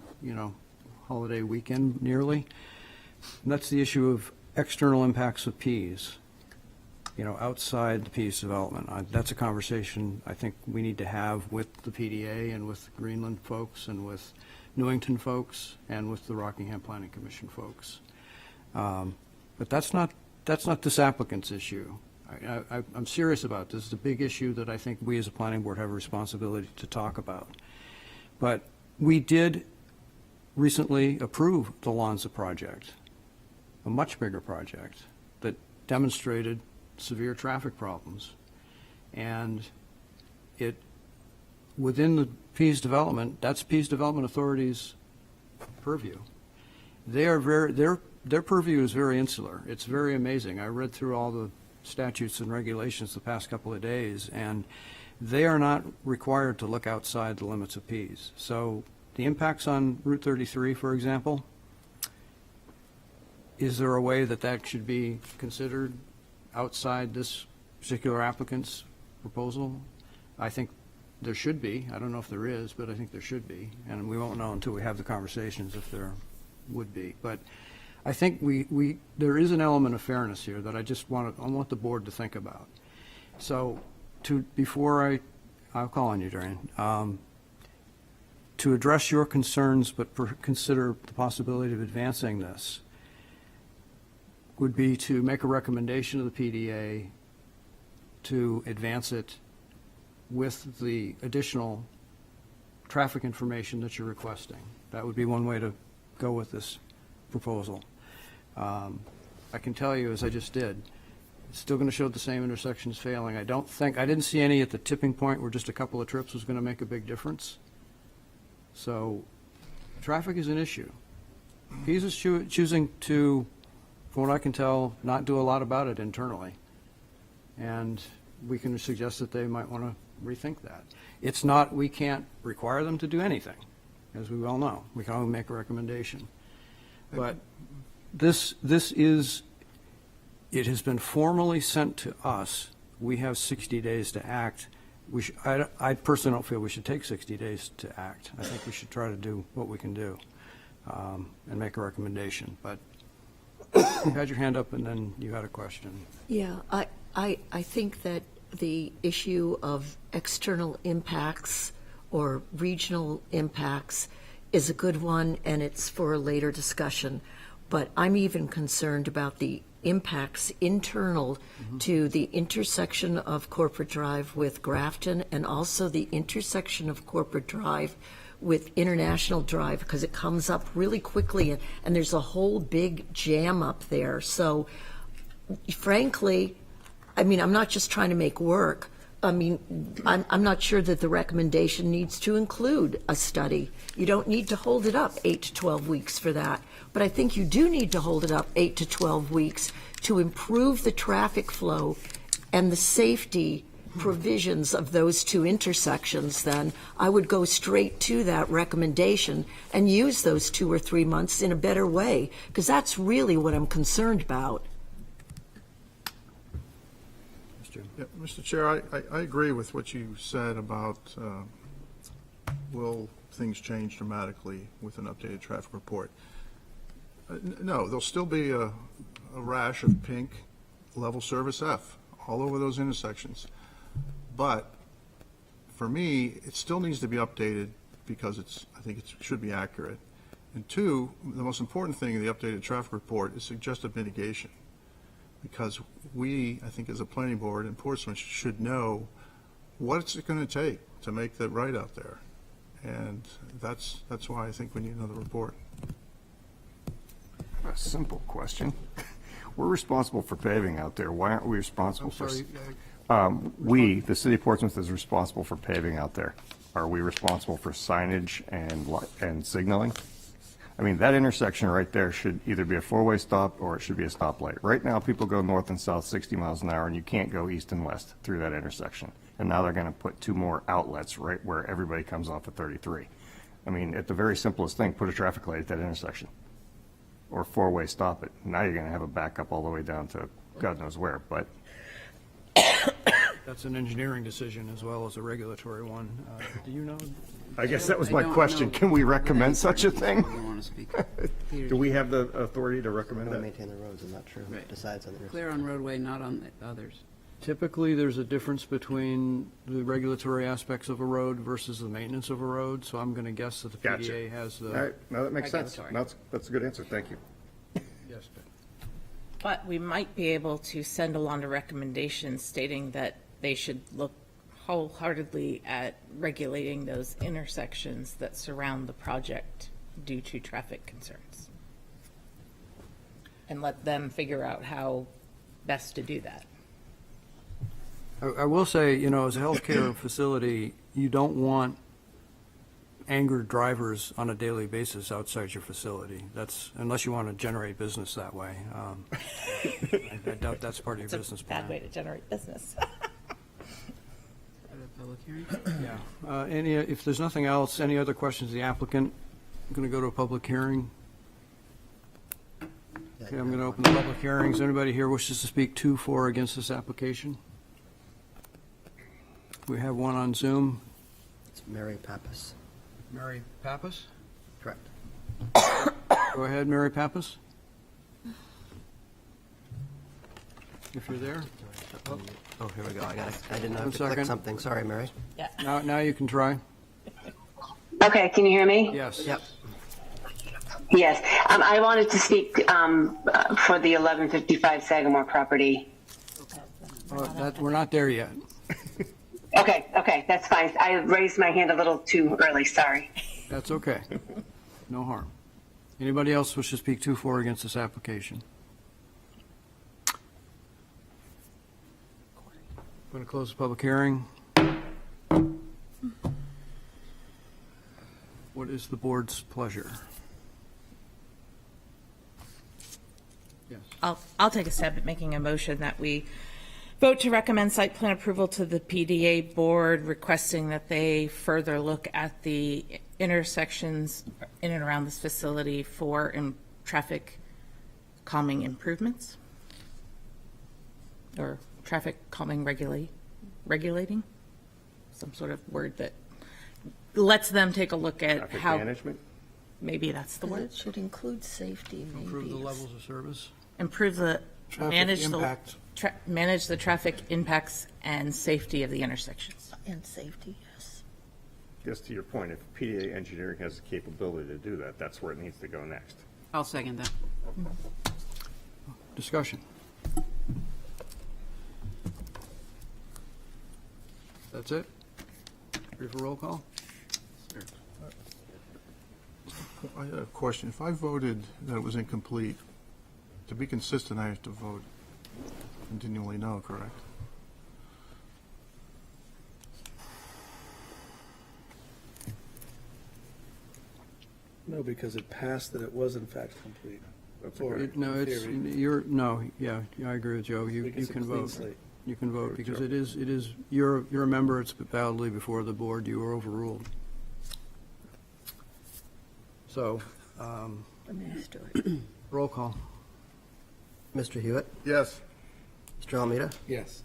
[SPEAKER 1] holiday weekend nearly. And that's the issue of external impacts of Pease, outside the Pease development. That's a conversation I think we need to have with the PDA and with Greenland folks and with Newington folks and with the Rockingham Planning Commission folks. But that's not this applicant's issue. I'm serious about this. It's a big issue that I think we as a planning board have a responsibility to talk about. But we did recently approve the Lonza project, a much bigger project that demonstrated severe traffic problems. And it, within the Pease development, that's Pease Development Authority's purview. Their purview is very insular. It's very amazing. I read through all the statutes and regulations the past couple of days, and they are not required to look outside the limits of Pease. So the impacts on Route 33, for example, is there a way that should be considered outside this particular applicant's proposal? I think there should be. I don't know if there is, but I think there should be. And we won't know until we have the conversations if there would be. But I think there is an element of fairness here that I want the board to think about. So before I'll call on you, Darian, to address your concerns but consider the possibility of advancing this would be to make a recommendation to the PDA to advance it with the additional traffic information that you're requesting. That would be one way to go with this proposal. I can tell you, as I just did, it's still going to show the same intersections failing. I didn't see any at the tipping point where just a couple of trips was going to make a big difference. So traffic is an issue. Pease is choosing to, from what I can tell, not do a lot about it internally. And we can suggest that they might want to rethink that. It's not, we can't require them to do anything. as we well know. We can only make a recommendation. But this is, it has been formally sent to us. We have 60 days to act. I personally don't feel we should take 60 days to act. I think we should try to do what we can do and make a recommendation. But you had your hand up and then you had a question.
[SPEAKER 19] Yeah, I think that the issue of external impacts or regional impacts is a good one, and it's for a later discussion. But I'm even concerned about the impacts internal to the intersection of Corporate Drive with Grafton, and also the intersection of Corporate Drive with International Drive, because it comes up really quickly, and there's a whole big jam up there. So frankly, I mean, I'm not just trying to make work. I mean, I'm not sure that the recommendation needs to include a study. You don't need to hold it up 8 to 12 weeks for that. But I think you do need to hold it up 8 to 12 weeks to improve the traffic flow and the safety provisions of those two intersections. Then I would go straight to that recommendation and use those 2 or 3 months in a better way, because that's really what I'm concerned about.
[SPEAKER 20] Yeah, Mr. Chair, I agree with what you said about will things change dramatically with an updated traffic report. No, there'll still be a rash of pink level service F all over those intersections. But for me, it still needs to be updated because I think it should be accurate. And two, the most important thing in the updated traffic report is suggestive mitigation. Because we, I think as a planning board in Portsmouth, should know what's it going to take to make that right out there. And that's why I think we need another report.
[SPEAKER 2] A simple question. We're responsible for paving out there. Why aren't we responsible for? We, the city of Portsmouth, is responsible for paving out there. Are we responsible for signage and signaling? I mean, that intersection right there should either be a four-way stop or it should be a stoplight. Right now, people go north and south 60 miles an hour, and you can't go east and west through that intersection. And now they're going to put 2 more outlets right where everybody comes off at 33. I mean, at the very simplest thing, put a traffic light at that intersection or four-way stop it. Now you're going to have a backup all the way down to God knows where. But
[SPEAKER 1] That's an engineering decision as well as a regulatory one. Do you know?
[SPEAKER 2] I guess that was
[SPEAKER 3] I
[SPEAKER 2] my
[SPEAKER 3] don't
[SPEAKER 2] question.
[SPEAKER 3] know.
[SPEAKER 2] Can we recommend such a thing?
[SPEAKER 3] I want to speak.
[SPEAKER 2] Do we have the authority to recommend
[SPEAKER 13] We
[SPEAKER 2] that?
[SPEAKER 13] maintain the roads, I'm not sure who
[SPEAKER 3] Right.
[SPEAKER 13] decides on the rest.
[SPEAKER 3] Clear on roadway, not on the others.
[SPEAKER 1] Typically, there's a difference between the regulatory aspects of a road versus the maintenance of a road, so I'm going to guess that the
[SPEAKER 2] Gotcha.
[SPEAKER 1] PDA has the.
[SPEAKER 2] All right, no, that makes sense.
[SPEAKER 3] Regulatory.
[SPEAKER 2] That's a good answer. Thank you.
[SPEAKER 1] Yes,
[SPEAKER 18] But we might be able to send along a recommendation stating that they should look wholeheartedly at regulating those intersections that surround the project due to traffic concerns. And let them figure out how best to do that.
[SPEAKER 1] I will say, you know, as a healthcare facility, you don't want angered drivers on a daily basis outside your facility. That's, unless you want to generate business that way. I doubt that's part of your business plan.
[SPEAKER 18] Bad way to generate business.
[SPEAKER 3] Public hearing?
[SPEAKER 1] Yeah. If there's nothing else, any other questions of the applicant? I'm going to go to a public hearing. Okay, I'm going to open the public hearings. Anybody here wishes to speak to, for, or against this application? We have one on Zoom.
[SPEAKER 13] It's Mary Pappas.
[SPEAKER 1] Mary Pappas?
[SPEAKER 13] Correct.
[SPEAKER 1] Go ahead, Mary Pappas. If you're there.
[SPEAKER 13] Oh, here we go. I didn't have
[SPEAKER 1] One
[SPEAKER 13] to click
[SPEAKER 1] second.
[SPEAKER 13] something. Sorry, Mary.
[SPEAKER 18] Yeah.
[SPEAKER 1] Now you can try.
[SPEAKER 9] Okay, can you hear me?
[SPEAKER 1] Yes.
[SPEAKER 13] Yep.
[SPEAKER 9] Yes. I wanted to speak for the 1155 Sagamore property.
[SPEAKER 1] We're not there yet.
[SPEAKER 9] Okay, that's fine. I raised my hand a little too early, sorry.
[SPEAKER 1] That's okay. No harm. Anybody else wish to speak to, for, or against this application? I'm going to close the public hearing. What is the board's pleasure? Yes.
[SPEAKER 18] I'll take a stab at making a motion that we Vote to recommend site plan approval to the PDA board, requesting that they further look at the intersections in and around this facility for traffic calming improvements, or traffic calming regulating, some sort of word that lets them take a look at
[SPEAKER 2] Traffic
[SPEAKER 18] how.
[SPEAKER 2] management?
[SPEAKER 18] Maybe that's the word.
[SPEAKER 19] It should include safety, maybe.
[SPEAKER 1] Improve the levels of service.
[SPEAKER 18] Improve the,
[SPEAKER 8] Traffic
[SPEAKER 18] manage
[SPEAKER 8] impact.
[SPEAKER 18] manage the traffic impacts and safety of the intersections.
[SPEAKER 19] And safety, yes.
[SPEAKER 2] Just to your point, if PDA engineering has the capability to do that, that's where it needs to go next.
[SPEAKER 3] I'll second that.
[SPEAKER 1] Discussion. That's it? Ready for roll call?
[SPEAKER 20] I had a question. If I voted that it was incomplete, to be consistent, I have to vote continually no, correct?
[SPEAKER 8] No, because it passed that it was in fact complete. Or
[SPEAKER 1] No,
[SPEAKER 8] in
[SPEAKER 1] it's,
[SPEAKER 8] theory.
[SPEAKER 1] you're, no, yeah, I agree with Joe. You
[SPEAKER 8] Because
[SPEAKER 1] you can
[SPEAKER 8] it's a clean
[SPEAKER 1] vote.
[SPEAKER 8] slate.
[SPEAKER 1] You can vote, because it is, you're a member, it's validly before the board, you were overruled. So,
[SPEAKER 19] Let me just do it.
[SPEAKER 1] roll call.
[SPEAKER 13] Mr. Hewitt?
[SPEAKER 20] Yes.
[SPEAKER 13] Mr. Almeida?
[SPEAKER 8] Yes.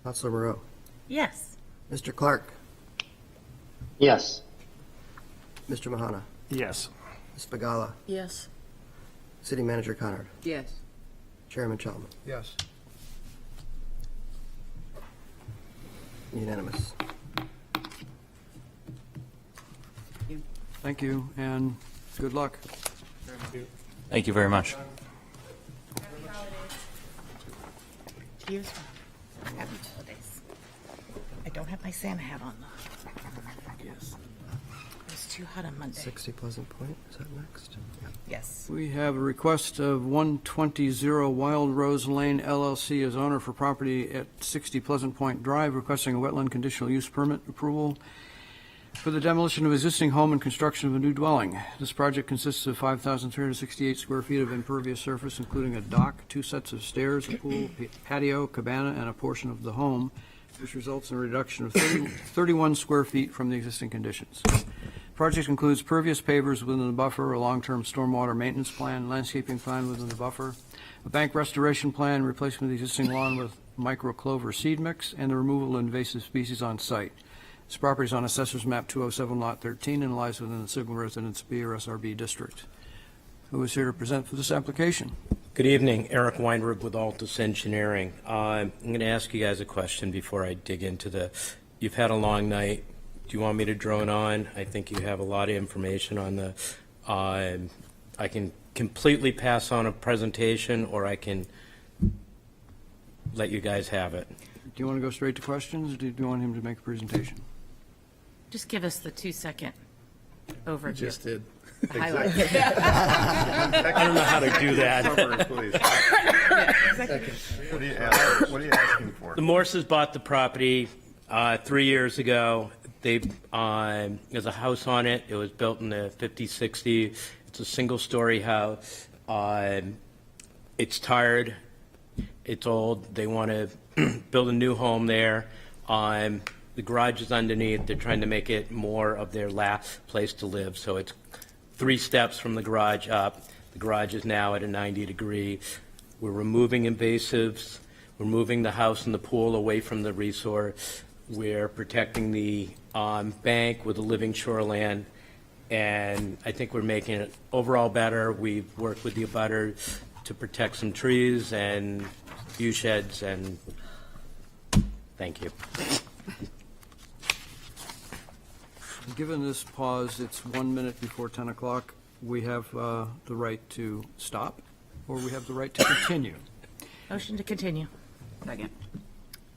[SPEAKER 13] Counselor Moreau?
[SPEAKER 18] Yes.
[SPEAKER 13] Mr. Clark?
[SPEAKER 4] Yes.
[SPEAKER 13] Mr. Mahana?
[SPEAKER 14] Yes.
[SPEAKER 13] Ms. Bagala?
[SPEAKER 19] Yes.
[SPEAKER 13] City Manager Conard?
[SPEAKER 3] Yes.
[SPEAKER 13] Chairman Chalman?
[SPEAKER 1] Yes.
[SPEAKER 13] Unanimous.
[SPEAKER 1] Thank you, and good luck.
[SPEAKER 10] Thank you very much.
[SPEAKER 18] Cheers. Happy holidays. I don't have my Santa hat on, though. Yes. It was too hot on Monday.
[SPEAKER 13] 60 Pleasant Point, is that next?
[SPEAKER 18] Yes.
[SPEAKER 1] We have a request of 120 Wild Rose Lane LLC as owner for property at 60 Pleasant Point Drive, requesting a wetland conditional use permit approval for the demolition of existing home and construction of a new dwelling. This project consists of 5,368 square feet of impervious surface, including a dock, 2 sets of stairs, a pool, patio, cabana, and a portion of the home, which results in a reduction of 31 square feet from the existing conditions. Project includes pervious pavers within the buffer, a long-term stormwater maintenance plan, landscaping plan within the buffer, a bank restoration plan, replacement of the existing lawn with microclover seed mix, and the removal of invasive species on site. This property is on Assessor's Map 207, Lot 13, and lies within the Single Residence B or SRB district. Who is here to present for this application?
[SPEAKER 5] Good evening, Eric Weinberg with Altus Engineering. I'm going to ask you guys a question before I dig into you've had a long night. Do you want me to drone on? I think you have a lot of information on I can completely pass on a presentation, or I can let you guys have it.
[SPEAKER 1] Do you want to go straight to questions, or do you want him to make a presentation?
[SPEAKER 18] Just give us the 2-second overview.
[SPEAKER 8] Just did.
[SPEAKER 18] Highlight.
[SPEAKER 5] I don't know how to do that.
[SPEAKER 2] What are you asking for?
[SPEAKER 5] The Morses bought the property 3 years ago. There's a house on it. It was built in the 50s, 60s. It's a single-story house. It's tired. It's old. They want to build a new home there. The garage is underneath. They're trying to make it more of their last place to live. So it's 3 steps from the garage up. The garage is now at a 90-degree. We're removing invasives. We're moving the house and the pool away from the resource. We're protecting the bank with a living shoreland. And I think we're making it overall better. We've worked with the abutter to protect some trees and view sheds, and thank you.
[SPEAKER 1] Given this pause, it's 1 minute before 10 o'clock. We have the right to stop, or we have the right to continue.
[SPEAKER 18] Motion to continue.
[SPEAKER 3] Second.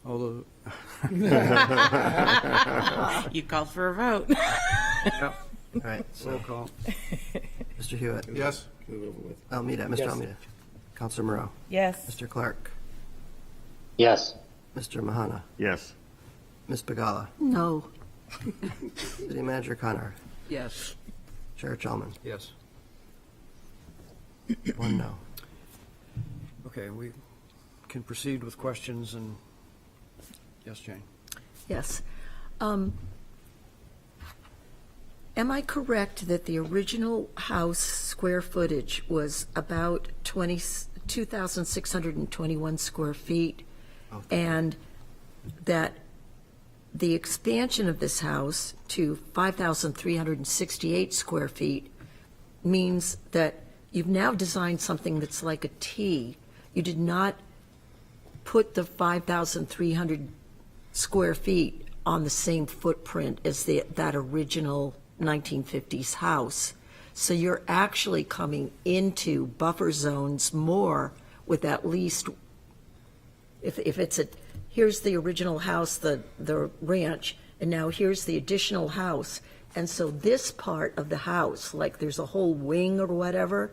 [SPEAKER 1] Although,
[SPEAKER 18] You called for a vote.
[SPEAKER 13] All right,
[SPEAKER 1] roll call.
[SPEAKER 13] Mr. Hewitt?
[SPEAKER 20] Yes.
[SPEAKER 13] Almeida, Mr.
[SPEAKER 18] Yes.
[SPEAKER 13] Almeida? Counselor Moreau?
[SPEAKER 18] Yes.
[SPEAKER 13] Mr. Clark?
[SPEAKER 4] Yes.
[SPEAKER 13] Mr. Mahana?
[SPEAKER 2] Yes.
[SPEAKER 13] Ms. Bagala?
[SPEAKER 19] No.
[SPEAKER 13] City Manager Conard?
[SPEAKER 3] Yes.
[SPEAKER 13] Chair Chalman?
[SPEAKER 1] Yes.
[SPEAKER 13] 1 no.
[SPEAKER 1] Okay, we can proceed with questions and Yes, Jane.
[SPEAKER 19] Yes. Am I correct that the original house square footage was about 2,621 square feet? And that the expansion of this house to 5,368 square feet means that you've now designed something that's like a T. You did not put the 5,300 square feet on the same footprint as that original 1950s house. So you're actually coming into buffer zones more with at least, if it's here's the original house, the ranch, and now here's the additional house. And so this part of the house, like there's a whole wing or whatever,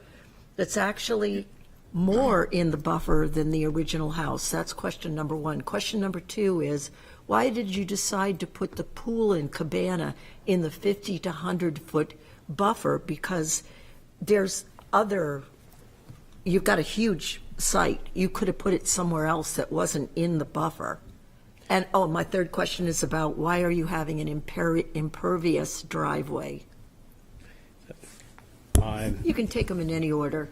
[SPEAKER 19] that's actually more in the buffer than the original house. That's question number one. Question number two is, why did you decide to put the pool and cabana in the 50 to 100 foot buffer? Because there's you've got a huge site. You could have put it somewhere else that wasn't in the buffer. And, my third question is about why are you having an impervious driveway? You can take them in any order.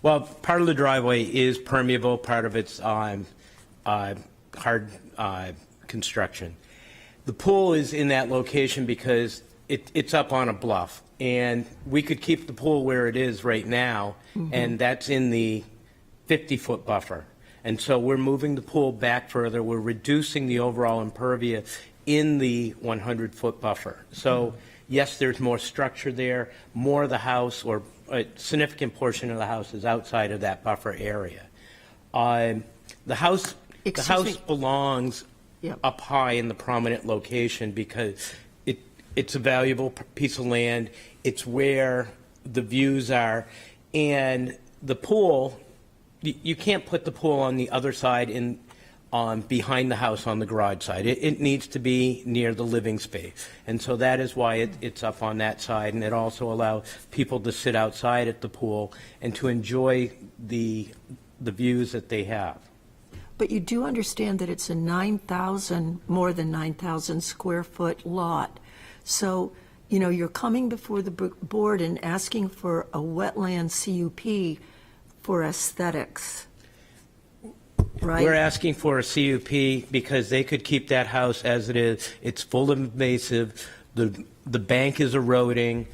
[SPEAKER 5] Well, part of the driveway is permeable, part of it's hard construction. The pool is in that location because it's up on a bluff, and we could keep the pool where it is right now, and that's in the 50-foot buffer. And so we're moving the pool back further. We're reducing the overall impervious in the 100-foot buffer. So, yes, there's more structure there. More of the house, or a significant portion of the house, is outside of that buffer area. The house belongs up high in the prominent location because it's a valuable piece of land. It's where the views are. And the pool, you can't put the pool on the other side behind the house on the garage side. It needs to be near the living space. And so that is why it's up on that side. And it also allows people to sit outside at the pool and to enjoy the views that they have.
[SPEAKER 19] But you do understand that it's a more than 9,000 square foot lot. So, you're coming before the board and asking for a wetland CUP for aesthetics, right?
[SPEAKER 5] We're asking for a CUP because they could keep that house as it is. It's full of invasive. The bank is eroding.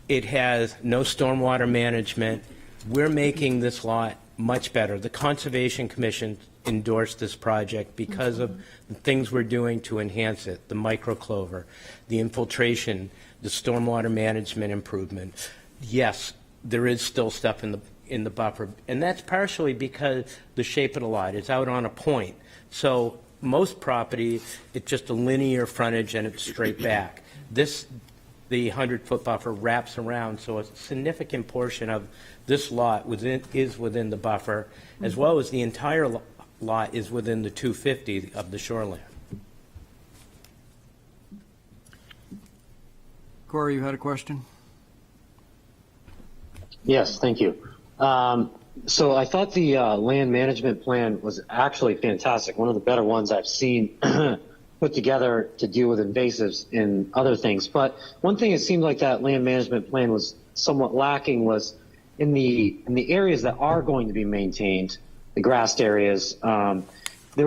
[SPEAKER 5] It has no stormwater management. We're making this lot much better. The Conservation Commission endorsed this project because of the things we're doing to enhance it, the microclover, the infiltration, the stormwater management improvement. Yes, there is still stuff in the buffer, and that's partially because the shape of the lot is out on a point. So most property, it's just a linear frontage and it's straight back. The 100-foot buffer wraps around, so a significant portion of this lot is within the buffer, as well as the entire lot is within the 250 of the shoreline.
[SPEAKER 1] Corey, you had a question?
[SPEAKER 4] Yes, thank you. So I thought the land management plan was actually fantastic, one of the better ones I've seen put together to deal with invasives and other things. But one thing it seemed like that land management plan was somewhat lacking was in the areas that are going to be maintained, the grassed areas. There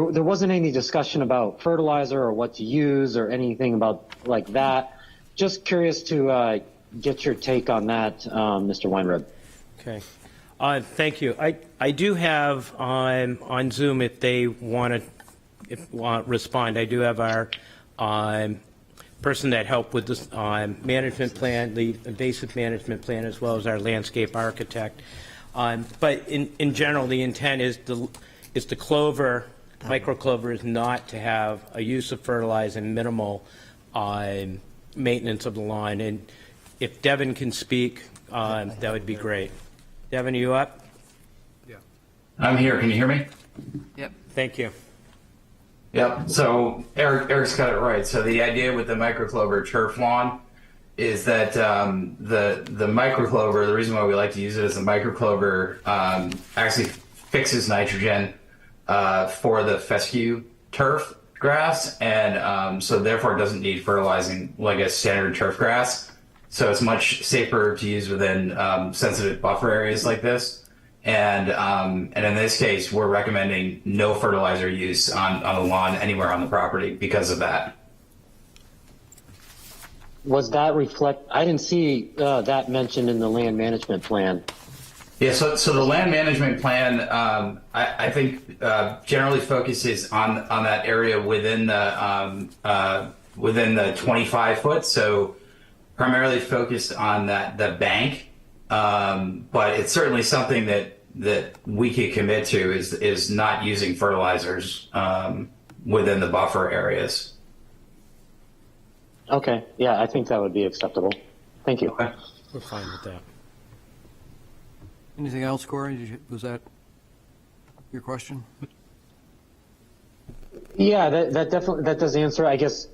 [SPEAKER 4] wasn't any discussion about fertilizer or what to use or anything about like that. Just curious to get your take on that, Mr. Weinreb.
[SPEAKER 5] Okay. Thank you. I do have on Zoom, if they want to respond, I do have our person that helped with this management plan, the invasive management plan, as well as our landscape architect. But in general, the intent is the clover, microclover, is not to have a use of fertilizer and minimal maintenance of the lawn. And if Devin can speak, that would be great. Devin, are you up?
[SPEAKER 17] Yeah. I'm here. Can you hear me?
[SPEAKER 5] Yep. Thank you.
[SPEAKER 17] Yep. So Eric's got it right. So the idea with the microclover turf lawn is that the microclover, the reason why we like to use it as a microclover, actually fixes nitrogen for the fescue turf grass, and so therefore it doesn't need fertilizing like a standard turf grass. So it's much safer to use within sensitive buffer areas like this. And in this case, we're recommending no fertilizer use on the lawn anywhere on the property because of that.
[SPEAKER 4] Was that I didn't see that mentioned in the land management plan.
[SPEAKER 17] Yeah, so the land management plan, I think generally focuses on that area within the 25 foot. So primarily focused on the bank, but it's certainly something that we could commit to is not using fertilizers within the buffer areas.
[SPEAKER 4] Okay, yeah, I think that would be acceptable. Thank you.
[SPEAKER 5] We're fine with that.
[SPEAKER 1] Anything else, Corey? Was that your question?
[SPEAKER 4] Yeah, that definitely does answer. I guess,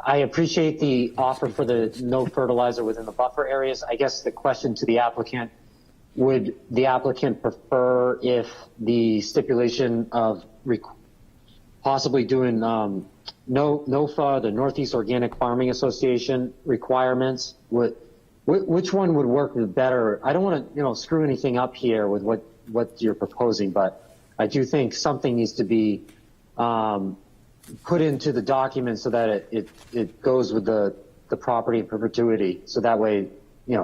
[SPEAKER 4] I appreciate the offer for the no fertilizer within the buffer areas. I guess the question to the applicant, would the applicant prefer if the stipulation of possibly doing NOFA, the Northeast Organic Farming Association requirements, which one would work better? I don't want to, screw anything up here with what you're proposing, but I do think something needs to be put into the document so that it goes with the property in perpetuity. So that way,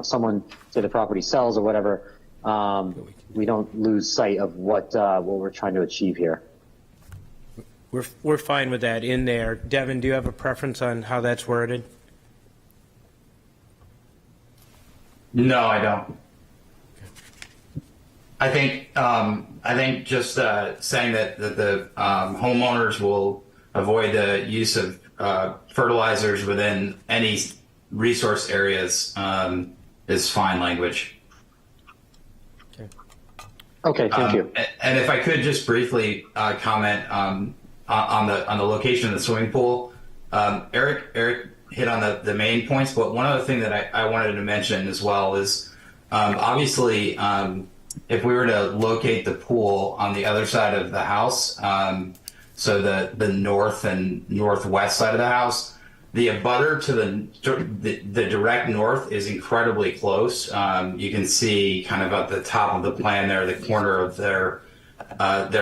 [SPEAKER 4] someone, say the property sells or whatever, we don't lose sight of what we're trying to achieve here.
[SPEAKER 5] We're fine with that in there. Devin, do you have a preference on how that's worded?
[SPEAKER 17] No, I don't. I think just saying that the homeowners will avoid the use of fertilizers within any resource areas is fine language.
[SPEAKER 4] Okay, thank you.
[SPEAKER 17] And if I could just briefly comment on the location of the swimming pool, Eric hit on the main points, but one other thing that I wanted to mention as well is obviously if we were to locate the pool on the other side of the house, so the north and northwest side of the house, the abutter to the direct north is incredibly close. You can see kind of at the top of the plan there, the corner of their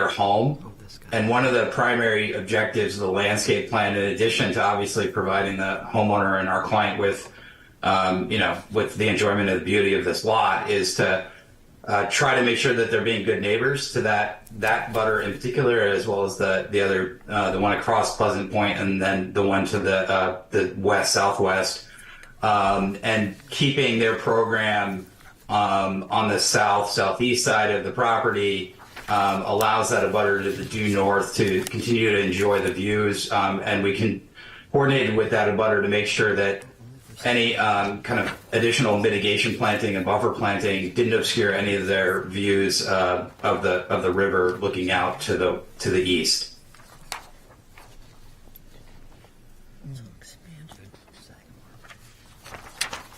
[SPEAKER 17] home. And one of the primary objectives of the landscape plan, in addition to obviously providing the homeowner and our client with, with the enjoyment of the beauty of this lot, is to try to make sure that they're being good neighbors to that butter in particular, as well as the other, the one across Pleasant Point, and then the one to the west southwest, and keeping their program on the southeast side of the property. Allows that abutter to the due north to continue to enjoy the views, and we can coordinate with that abutter to make sure that any kind of additional mitigation planting and buffer planting didn't obscure any of their views of the river looking out to the east.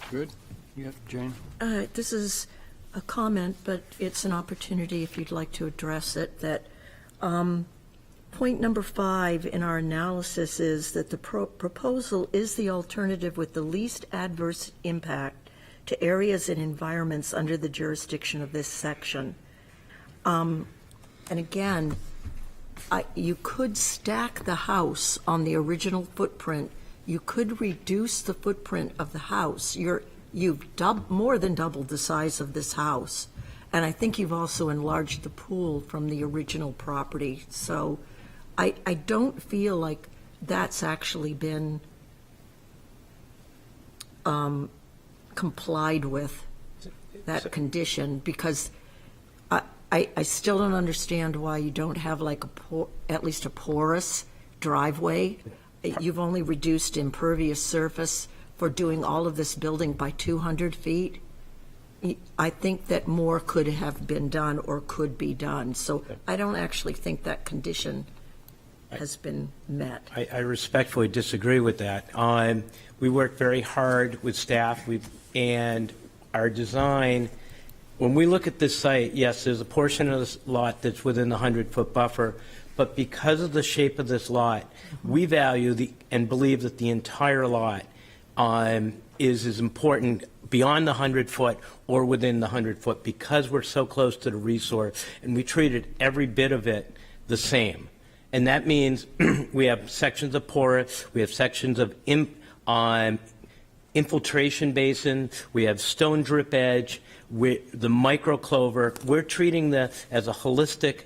[SPEAKER 1] Good. Yeah, Jane.
[SPEAKER 19] This is a comment, but it's an opportunity if you'd like to address it, that point number 5 in our analysis is that the proposal is the alternative with the least adverse impact to areas and environments under the jurisdiction of this section. And again, you could stack the house on the original footprint. You could reduce the footprint of the house. You've more than doubled the size of this house. And I think you've also enlarged the pool from the original property. So I don't feel like that's actually been complied with, that condition, because I still don't understand why you don't have like at least a porous driveway. You've only reduced impervious surface for doing all of this building by 200 feet. I think that more could have been done or could be done. So I don't actually think that condition has been met.
[SPEAKER 5] I respectfully disagree with that. We worked very hard with staff, and our design, when we look at this site, yes, there's a portion of this lot that's within the 100-foot buffer, But because of the shape of this lot, we value and believe that the entire lot is as important beyond the 100-foot or within the 100-foot because we're so close to the resource, and we treated every bit of it the same. And that means we have sections of porous, we have sections of infiltration basin, we have stone drip edge, the micro clover. We're treating that as a holistic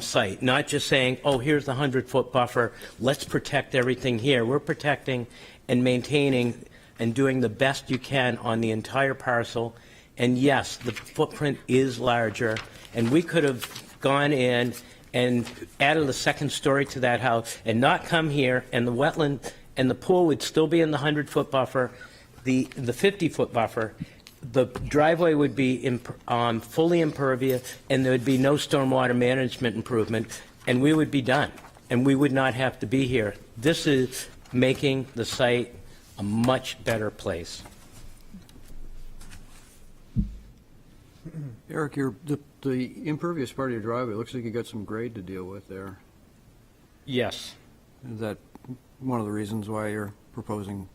[SPEAKER 5] site, not just saying, oh, here's the 100-foot buffer, let's protect everything here. We're protecting and maintaining and doing the best you can on the entire parcel. And yes, the footprint is larger, and we could have gone in and added a second story to that house and not come here, and the wetland and the pool would still be in the 100-foot buffer, the 50-foot buffer. The driveway would be fully impervious, and there would be no stormwater management improvement, and we would be done, and we would not have to be here. This is making the site a much better place.
[SPEAKER 1] Eric, the impervious part of your driveway, looks like you got some grade to deal with there.
[SPEAKER 5] Yes.
[SPEAKER 1] Is that one of the reasons why you're proposing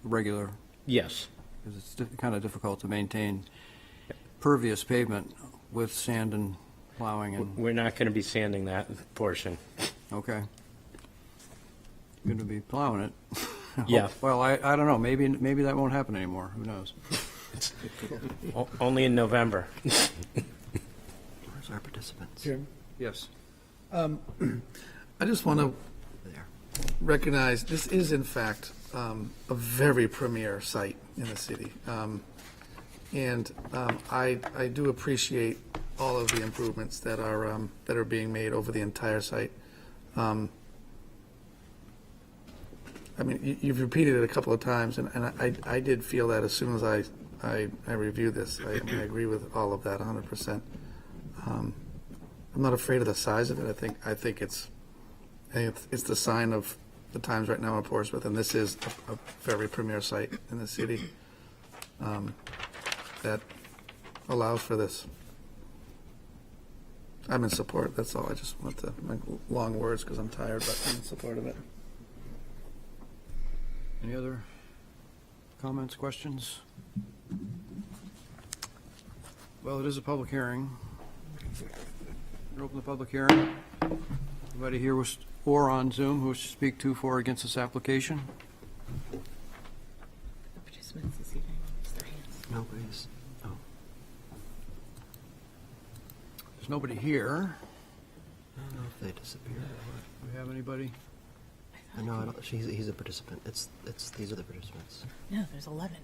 [SPEAKER 1] regular?
[SPEAKER 5] Yes.
[SPEAKER 1] Because it's kind of difficult to maintain pervious pavement with sand and plowing and...
[SPEAKER 5] We're not going to be sanding that portion.
[SPEAKER 1] Okay. You're going to be plowing it.
[SPEAKER 5] Yeah.
[SPEAKER 1] Well, I don't know. Maybe that won't happen anymore. Who knows?
[SPEAKER 5] Only in November.
[SPEAKER 13] Where's our participants?
[SPEAKER 8] Jim?
[SPEAKER 1] Yes.
[SPEAKER 8] I just want to recognize this is, in fact, a very premier site in the city. I do appreciate all of the improvements that are being made over the entire site. I mean, you've repeated it a couple of times, and I did feel that as soon as I reviewed this. I agree with all of that 100%. I'm not afraid of the size of it. I think it's the sign of the times right now in Portsmouth, and this is a very premier site in the city that allows for this. I'm in support. That's all. I just want to make long words because I'm tired, but I'm in support of it.
[SPEAKER 1] Any other comments, questions? Well, it is a public hearing. Open the public hearing. Anybody here or on Zoom who wishes to speak to for or against this application?
[SPEAKER 18] Participants this evening, raise their hands.
[SPEAKER 13] Nobody's. Oh.
[SPEAKER 1] There's nobody here.
[SPEAKER 13] I don't know if they disappeared or what.
[SPEAKER 1] Do we have anybody?
[SPEAKER 13] No, I don't. He's a participant. These are the participants.
[SPEAKER 18] No, there's 11.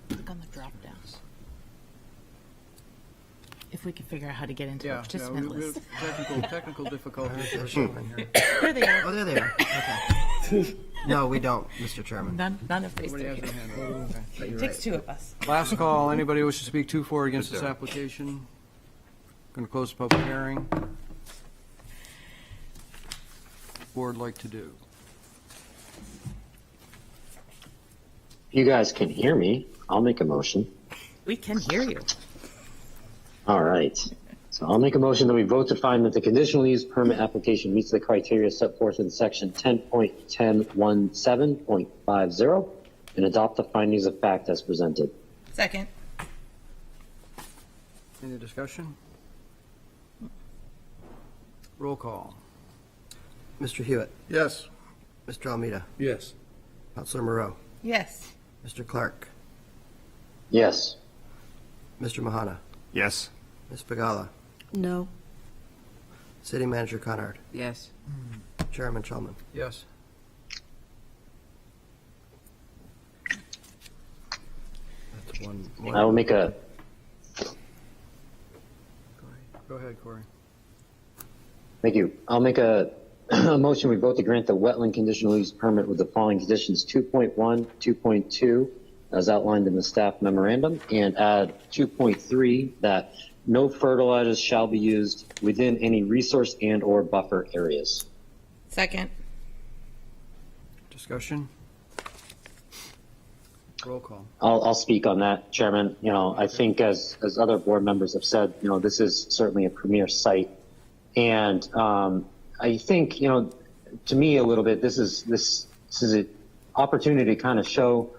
[SPEAKER 18] Click on the drop downs. If we could figure out how to get into a participant list.
[SPEAKER 1] Technical difficulties.
[SPEAKER 18] There they are.
[SPEAKER 13] Oh, there they are. Okay. No, we don't, Mr. Chairman.
[SPEAKER 18] None of these.
[SPEAKER 1] Nobody has their hand up. Okay.
[SPEAKER 18] It takes two of us.
[SPEAKER 1] Last call. Anybody wish to speak to for or against this application? Going to close the public hearing. Board like to do?
[SPEAKER 4] If you guys can hear me, I'll make a motion.
[SPEAKER 18] We can hear you.
[SPEAKER 4] All right. So I'll make a motion that we vote to find that the conditional use permit application meets the criteria set forth in section 10.1017.50 and adopt the findings of fact as presented.
[SPEAKER 18] Second.
[SPEAKER 1] Any discussion? Roll call.
[SPEAKER 13] Mr. Hewitt.
[SPEAKER 8] Yes.
[SPEAKER 13] Mr. Almeida.
[SPEAKER 8] Yes.
[SPEAKER 13] Councilor Moreau.
[SPEAKER 18] Yes.
[SPEAKER 13] Mr. Clark.
[SPEAKER 4] Yes.
[SPEAKER 13] Mr. Mahana.
[SPEAKER 2] Yes.
[SPEAKER 13] Ms. Pagala.
[SPEAKER 19] No.
[SPEAKER 13] City Manager Conard.
[SPEAKER 3] Yes.
[SPEAKER 13] Chairman Shulman.
[SPEAKER 1] Yes.
[SPEAKER 13] That's one.
[SPEAKER 4] I will make a
[SPEAKER 1] Go ahead, Corey.
[SPEAKER 4] Thank you. I'll make a motion. We vote to grant the wetland conditional use permit with the following conditions: 2.1, 2.2, as outlined in the staff memorandum, and add 2.3 that no fertilizers shall be used within any resource and/or buffer areas.
[SPEAKER 18] Second.
[SPEAKER 1] Discussion? Roll call.
[SPEAKER 4] I'll speak on that, Chairman. You know, I think as other board members have said, you know, this is certainly a premier site. And I think, you know, to me a little bit, this is an opportunity to kind of show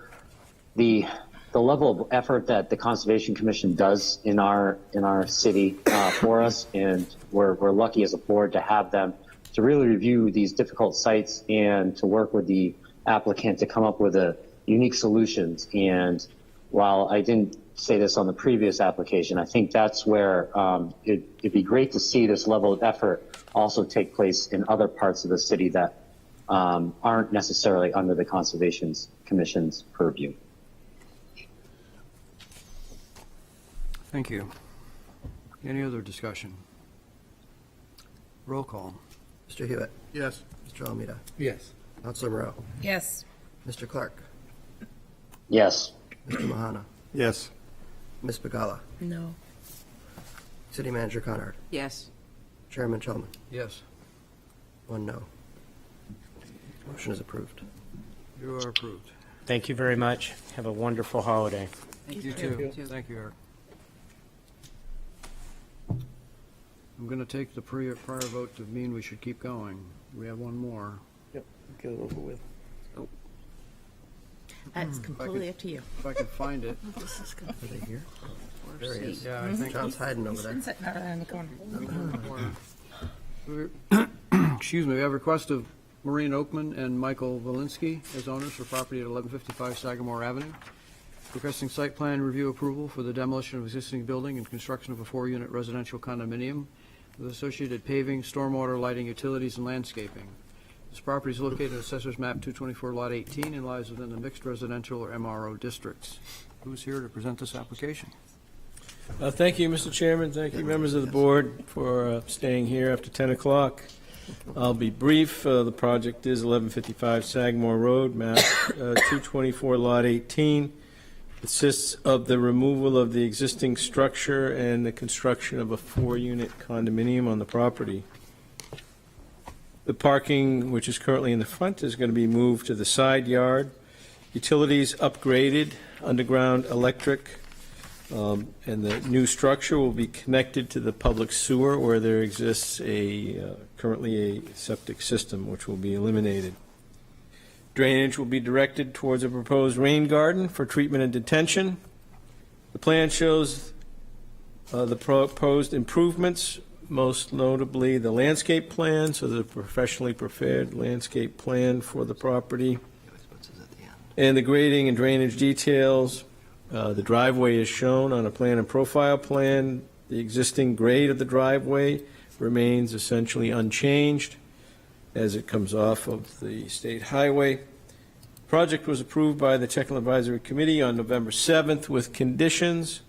[SPEAKER 4] the level of effort that the Conservation Commission does in our city for us. And we're lucky as a board to have them to really review these difficult sites and to work with the applicant to come up with unique solutions. And while I didn't say this on the previous application, I think that's where it'd be great to see this level of effort also take place in other parts of the city that aren't necessarily under the Conservation Commission's purview.
[SPEAKER 1] Thank you. Any other discussion? Roll call.
[SPEAKER 13] Mr. Hewitt?
[SPEAKER 20] Yes.
[SPEAKER 13] Mr. Almeida?
[SPEAKER 8] Yes.
[SPEAKER 13] Counselor Moreau?
[SPEAKER 18] Yes.
[SPEAKER 13] Mr. Clark?
[SPEAKER 4] Yes.
[SPEAKER 13] Mr. Mahana?
[SPEAKER 20] Yes.
[SPEAKER 13] Ms. Bagala?
[SPEAKER 18] No.
[SPEAKER 13] City Manager Conard?
[SPEAKER 3] Yes.
[SPEAKER 13] Chairman Shulman?
[SPEAKER 1] Yes.
[SPEAKER 13] 1 no. Motion is approved.
[SPEAKER 1] You are approved.
[SPEAKER 5] Thank you very much. Have a wonderful holiday.
[SPEAKER 1] You too. Thank you, Eric. I'm going to take the prior vote to mean we should keep going. We have one more.
[SPEAKER 8] Yep, get it over with.
[SPEAKER 18] That's completely up to you.
[SPEAKER 1] If I can find it.
[SPEAKER 18] This is good.
[SPEAKER 13] Are they here? There he is.
[SPEAKER 1] Yeah, I think.
[SPEAKER 13] John's hiding over
[SPEAKER 18] He's
[SPEAKER 13] there.
[SPEAKER 18] been sitting out in the corner.
[SPEAKER 1] Excuse me, we have a request of Maureen Oakman and Michael Valinsky as owners for property at 1155 Sagamore Avenue, requesting site plan review approval for the demolition of existing building and construction of a 4-unit residential condominium with associated paving, stormwater, lighting, utilities, and landscaping. This property is located at Assessor's Map 224, Lot 18, and lies within the mixed residential or MRO districts. Who's here to present this application?
[SPEAKER 21] Thank you, Mr. Chairman. Thank you, members of the board, for staying here after 10 o'clock. I'll be brief. The project is 1155 Sagamore Road, map 224, lot 18. Consists of the removal of the existing structure and the construction of a 4-unit condominium on the property. The parking, which is currently in the front, is going to be moved to the side yard. Utilities upgraded, underground electric, and the new structure will be connected to the public sewer where there exists currently a septic system, which will be eliminated. Drainage will be directed towards a proposed rain garden for treatment and detention. The plan shows the proposed improvements, most notably the landscape plan, so the professionally prepared landscape plan for the property, and the grading and drainage details. The driveway is shown on a plan and profile plan. The existing grade of the driveway remains essentially unchanged as it comes off of the state highway. Project was approved by the Technical Advisory Committee on November 7th with conditions,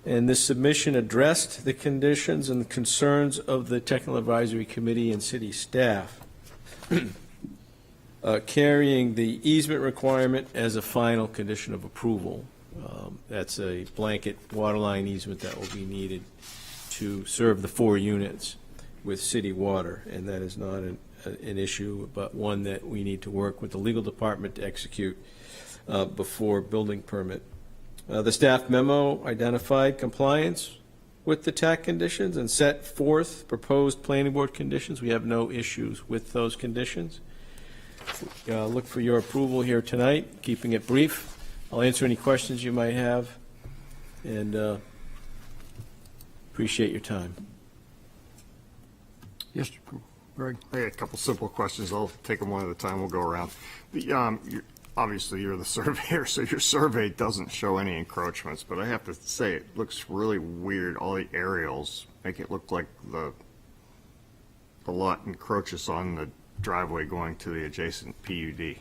[SPEAKER 21] and this submission addressed the conditions and the concerns of the Technical Advisory Committee and city staff, carrying the easement requirement as a final condition of approval. That's a blanket waterline easement that will be needed to serve the 4 units with city water, and that is not an issue, but one that we need to work with the legal department to execute before building permit. The staff memo identified compliance with the TAC conditions and set forth proposed planning board conditions. We have no issues with those conditions. Look for your approval here tonight, keeping it brief. I'll answer any questions you might have, and appreciate your time.
[SPEAKER 1] Yes, Greg.
[SPEAKER 2] I got a couple simple questions. I'll take them one at a time. We'll go around. Obviously, you're the surveyor, so your survey doesn't show any encroachments, but I have to say it looks really weird. All the aerials make it look like the lot encroaches on the driveway going to the adjacent PUD.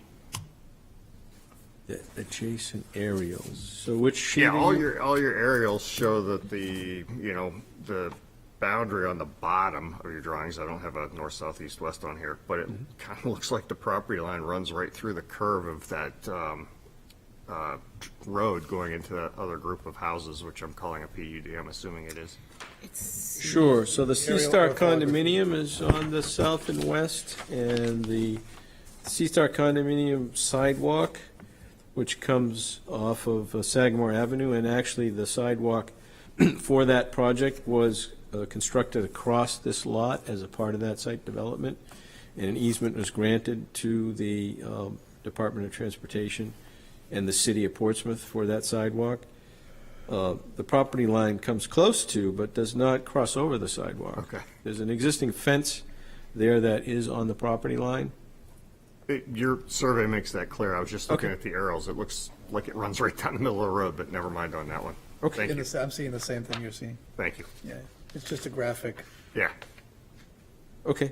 [SPEAKER 21] The adjacent aerials. So which sheet?
[SPEAKER 2] Yeah,
[SPEAKER 21] are you-
[SPEAKER 2] all your aerials show that the boundary on the bottom of your drawings, I don't have a north, south, east, west on here, but it kind of looks like the property line runs right through the curve of that road going into that other group of houses, which I'm calling a PUD. I'm assuming it is.
[SPEAKER 21] Sure. So the
[SPEAKER 2] Aerial
[SPEAKER 21] C-Star
[SPEAKER 2] orthography.
[SPEAKER 21] condominium is on the south and west, and the C-Star condominium sidewalk which comes off of Sagamore Avenue, and actually the sidewalk for that project was constructed across this lot as a part of that site development, and an easement was granted to the Department of Transportation and the City of Portsmouth for that sidewalk. The property line comes close to, but does not cross over the sidewalk.
[SPEAKER 2] Okay.
[SPEAKER 21] There's an existing fence there that is on the property line.
[SPEAKER 2] Your survey makes that clear. I was just looking
[SPEAKER 21] Okay.
[SPEAKER 2] at the arrows. It looks like it runs right down the middle of the road, but never mind on that one.
[SPEAKER 21] Okay.
[SPEAKER 2] Thank you.
[SPEAKER 8] I'm seeing the same thing you're seeing.
[SPEAKER 2] Thank you.
[SPEAKER 8] Yeah, it's just a graphic.
[SPEAKER 2] Yeah,
[SPEAKER 21] Okay.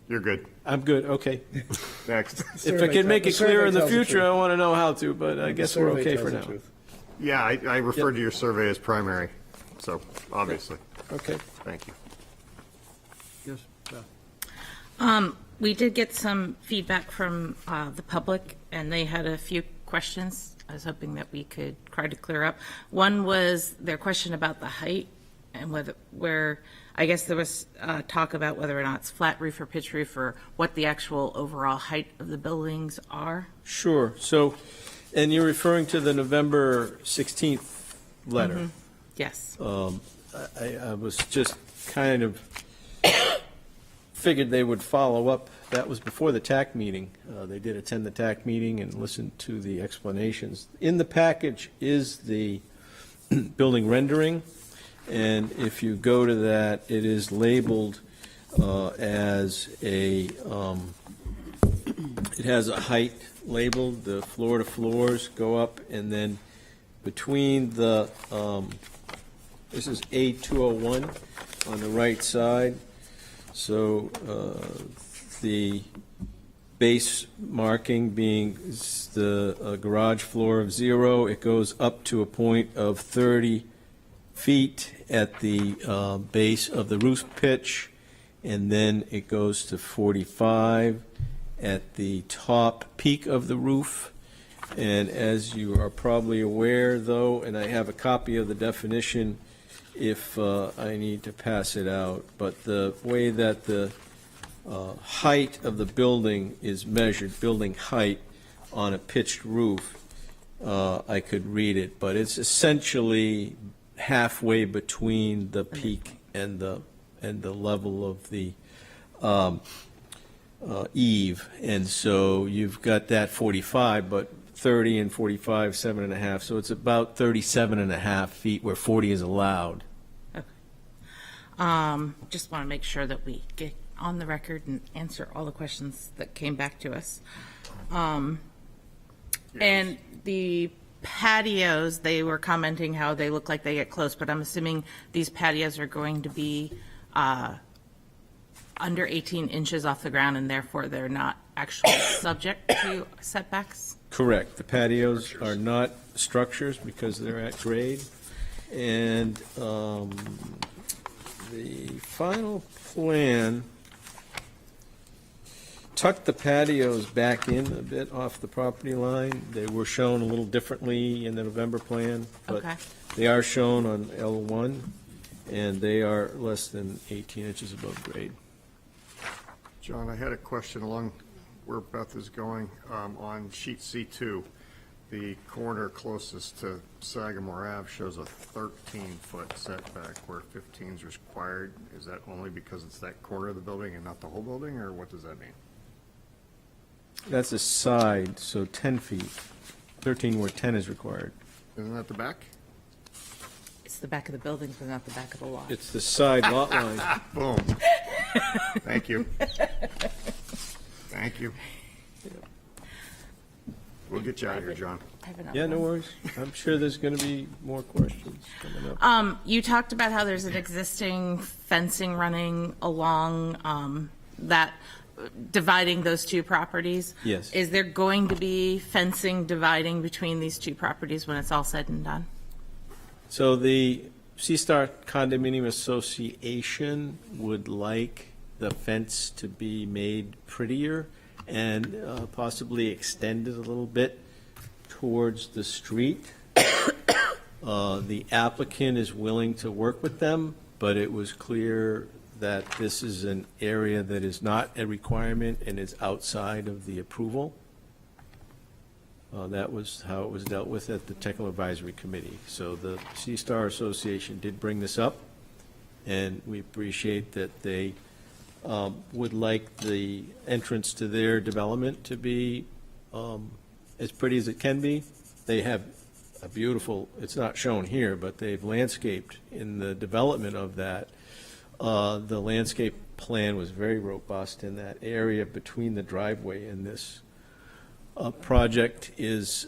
[SPEAKER 2] you're good.
[SPEAKER 21] I'm good, okay.
[SPEAKER 2] Next.
[SPEAKER 21] If I can make it clear in the future, I want to know how to, but I guess we're okay for now.
[SPEAKER 2] Yeah, I referred to your survey as primary, so obviously.
[SPEAKER 21] Okay.
[SPEAKER 2] Thank you.
[SPEAKER 1] Yes, Beth?
[SPEAKER 18] We did get some feedback from the public, and they had a few questions. I was hoping that we could try to clear up. One was their question about the height and where I guess there was talk about whether or not it's flat roof or pitch roof, or what the actual overall height of the buildings are.
[SPEAKER 21] Sure, so, and you're referring to the November 16th letter?
[SPEAKER 18] Mhm. Yes.
[SPEAKER 21] I was just kind of figured they would follow up. That was before the TAC meeting. They did attend the TAC meeting and listen to the explanations. In the package is the building rendering, and if you go to that, it is labeled as a, it has a height labeled, the floor to floors go up, and then between the, this is A201 on the right side. So the base marking being the garage floor of 0, it goes up to a point of 30 feet at the base of the roof pitch, and then it goes to 45 at the top peak of the roof. And as you are probably aware, though, and I have a copy of the definition if I need to pass it out, but the way that the height of the building is measured, building height on a pitched roof, I could read it, but it's essentially halfway between the peak and the level of the eave, and so you've got that 45, but 30 and 45, 7.5, so it's about 37.5 feet where 40 is allowed.
[SPEAKER 18] Just want to make sure that we get on the record and answer all the questions that came back to us. And the patios, they were commenting how they look like they get close, but I'm assuming these patios are going to be under 18 inches off the ground, and therefore they're not actually subject to setbacks?
[SPEAKER 21] Correct. The patios are not structures because they're at grade. And the final plan tucked the patios back in a bit off the property line. They were shown a little differently in the November plan, but
[SPEAKER 18] Okay.
[SPEAKER 21] they are shown on L1, and they are less than 18 inches above grade.
[SPEAKER 2] John, I had a question along where Beth is going. On sheet C2, the corner closest to Sagamore Ave shows a 13-foot setback where 15 is required. Is that only because it's that corner of the building and not the whole building, or what does that mean?
[SPEAKER 21] That's a side, so 10 feet. 13 where 10 is required.
[SPEAKER 2] Isn't that the back?
[SPEAKER 18] It's the back of the building, but not the back of the lot.
[SPEAKER 21] It's the side lot line.
[SPEAKER 2] Boom. Thank you. Thank you. We'll get you out of here, John.
[SPEAKER 18] I have another
[SPEAKER 21] Yeah, no
[SPEAKER 18] one.
[SPEAKER 21] worries. I'm sure there's going to be more questions coming up.
[SPEAKER 18] You talked about how there's an existing fencing running along that, dividing those two properties.
[SPEAKER 21] Yes.
[SPEAKER 18] Is there going to be fencing dividing between these two properties when it's all said and done?
[SPEAKER 21] So the C-Star Condominium Association would like the fence to be made prettier and possibly extended a little bit towards the street. The applicant is willing to work with them, but it was clear that this is an area that is not a requirement and is outside of the approval. That was how it was dealt with at the Technical Advisory Committee. So the C-Star Association did bring this up, and we appreciate that they would like the entrance to their development to be as pretty as it can be. They have a beautiful, it's not shown here, but they've landscaped in the development of that. The landscape plan was very robust in that area between the driveway and this project is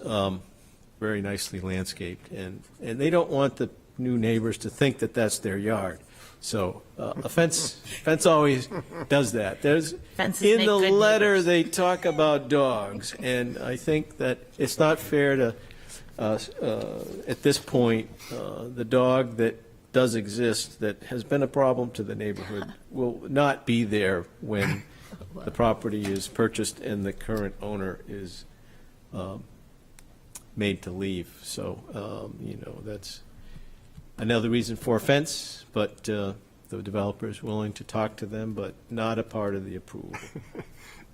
[SPEAKER 21] very nicely landscaped, and they don't want the new neighbors to think that that's their yard. So a fence always does that. There's
[SPEAKER 18] Fences
[SPEAKER 21] in
[SPEAKER 18] make
[SPEAKER 21] the
[SPEAKER 18] good
[SPEAKER 21] letter
[SPEAKER 18] neighbors.
[SPEAKER 21] they talk about dogs, and I think that it's not fair to at this point the dog that does exist that has been a problem to the neighborhood will not be there when the property is purchased and the current owner is made to leave. So, that's another reason for a fence, but the developer is willing to talk to them, but not a part of the approval.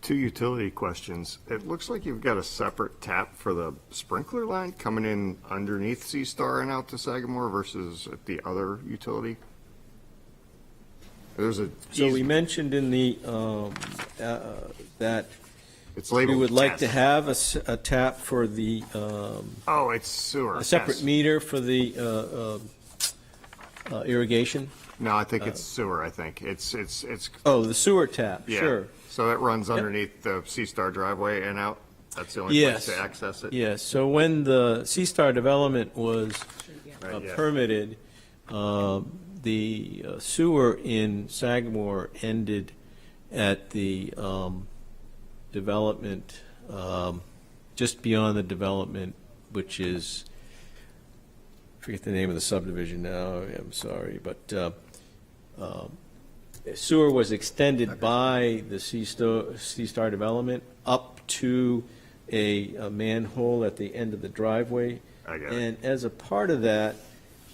[SPEAKER 2] 2 utility questions. It looks like you've got a separate tap for the sprinkler line coming in underneath C-Star and out to Sagamore versus at the other utility. There's a.
[SPEAKER 21] So we mentioned in the, that
[SPEAKER 2] it's
[SPEAKER 21] we
[SPEAKER 2] labeled
[SPEAKER 21] would like
[SPEAKER 2] test.
[SPEAKER 21] to have a tap for the,
[SPEAKER 2] Oh, it's sewer.
[SPEAKER 21] a separate
[SPEAKER 2] yes.
[SPEAKER 21] meter for the irrigation.
[SPEAKER 2] No, I think it's sewer. I think it's.
[SPEAKER 21] Oh, the sewer tap,
[SPEAKER 2] Yeah.
[SPEAKER 21] sure.
[SPEAKER 2] So that runs
[SPEAKER 21] Yep.
[SPEAKER 2] underneath the C-Star driveway and out. That's the only place
[SPEAKER 21] Yes.
[SPEAKER 2] to access it.
[SPEAKER 21] Yes, so when the C-Star development was
[SPEAKER 2] Right, yeah.
[SPEAKER 21] permitted, the sewer in Sagamore ended at the development, just beyond the development, which is, I forget the name of the subdivision now, I'm sorry, but sewer was extended by the C-Star development up to a manhole at the end of the driveway.
[SPEAKER 2] I got it.
[SPEAKER 21] And as a part of that,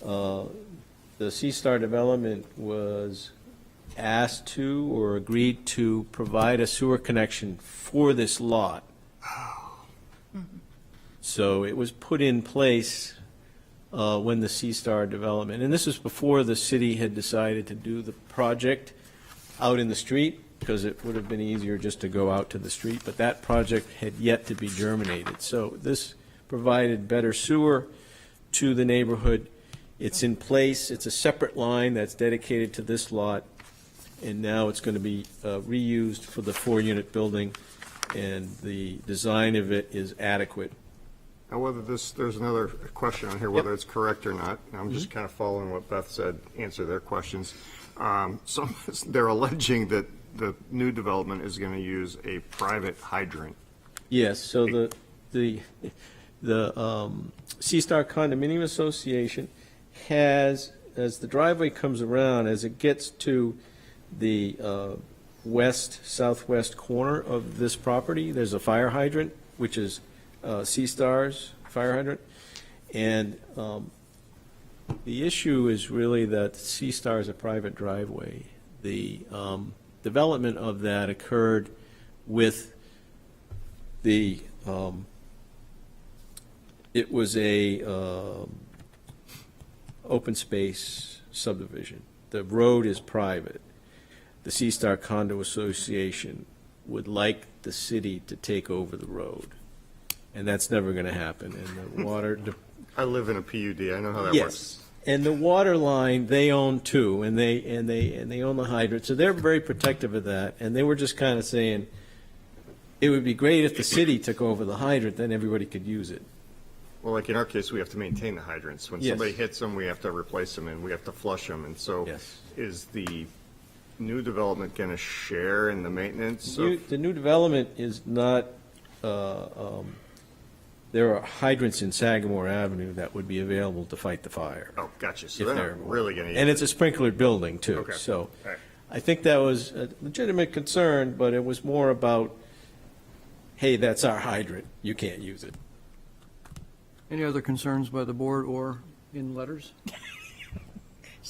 [SPEAKER 21] the C-Star development was asked to or agreed to provide a sewer connection for this lot. So it was put in place when the C-Star development, and this was before the city had decided to do the project out in the street, because it would have been easier just to go out to the street, but that project had yet to be germinated. So this provided better sewer to the neighborhood. It's in place, it's a separate line that's dedicated to this lot, and now it's going to be reused for the 4-unit building, and the design of it is adequate.
[SPEAKER 2] Now, whether there's another question on here, whether it's correct or not. I'm just kind of following what Beth said, answer their questions. So they're alleging that the new development is going to use a private hydrant.
[SPEAKER 21] Yes, so the C-Star Condominium Association has, as the driveway comes around, as it gets to the southwest corner of this property, there's a fire hydrant, which is C-Star's fire hydrant. And the issue is really that C-Star is a private driveway. The development of that occurred with the, it was a open space subdivision. The road is private. The C-Star Condo Association would like the city to take over the road, and that's never going to happen. And the water,
[SPEAKER 2] I live in a PUD. I know how that
[SPEAKER 21] yes,
[SPEAKER 2] works.
[SPEAKER 21] and the water line they own too, and they own the hydrant, so they're very protective of that. And they were just kind of saying, it would be great if the city took over the hydrant, then everybody could use it.
[SPEAKER 2] Well, like in our case, we have to maintain the hydrants. When
[SPEAKER 21] Yes.
[SPEAKER 2] somebody hits them, we have to replace them and we have to flush them. And so
[SPEAKER 21] Yes.
[SPEAKER 2] is the new development going to share in the maintenance? of-
[SPEAKER 21] The new development is not, there are hydrants in Sagamore Avenue that would be available to fight the fire.
[SPEAKER 2] Oh, gotcha. So
[SPEAKER 21] if
[SPEAKER 2] they're
[SPEAKER 21] they're-
[SPEAKER 2] not really going to use
[SPEAKER 21] And
[SPEAKER 2] it.
[SPEAKER 21] it's a sprinklered building, too.
[SPEAKER 2] Okay.
[SPEAKER 21] So
[SPEAKER 2] All right.
[SPEAKER 21] I think that was a legitimate concern, but it was more about, hey, that's our hydrant, you can't use it.
[SPEAKER 1] Any other concerns by the board or in letters?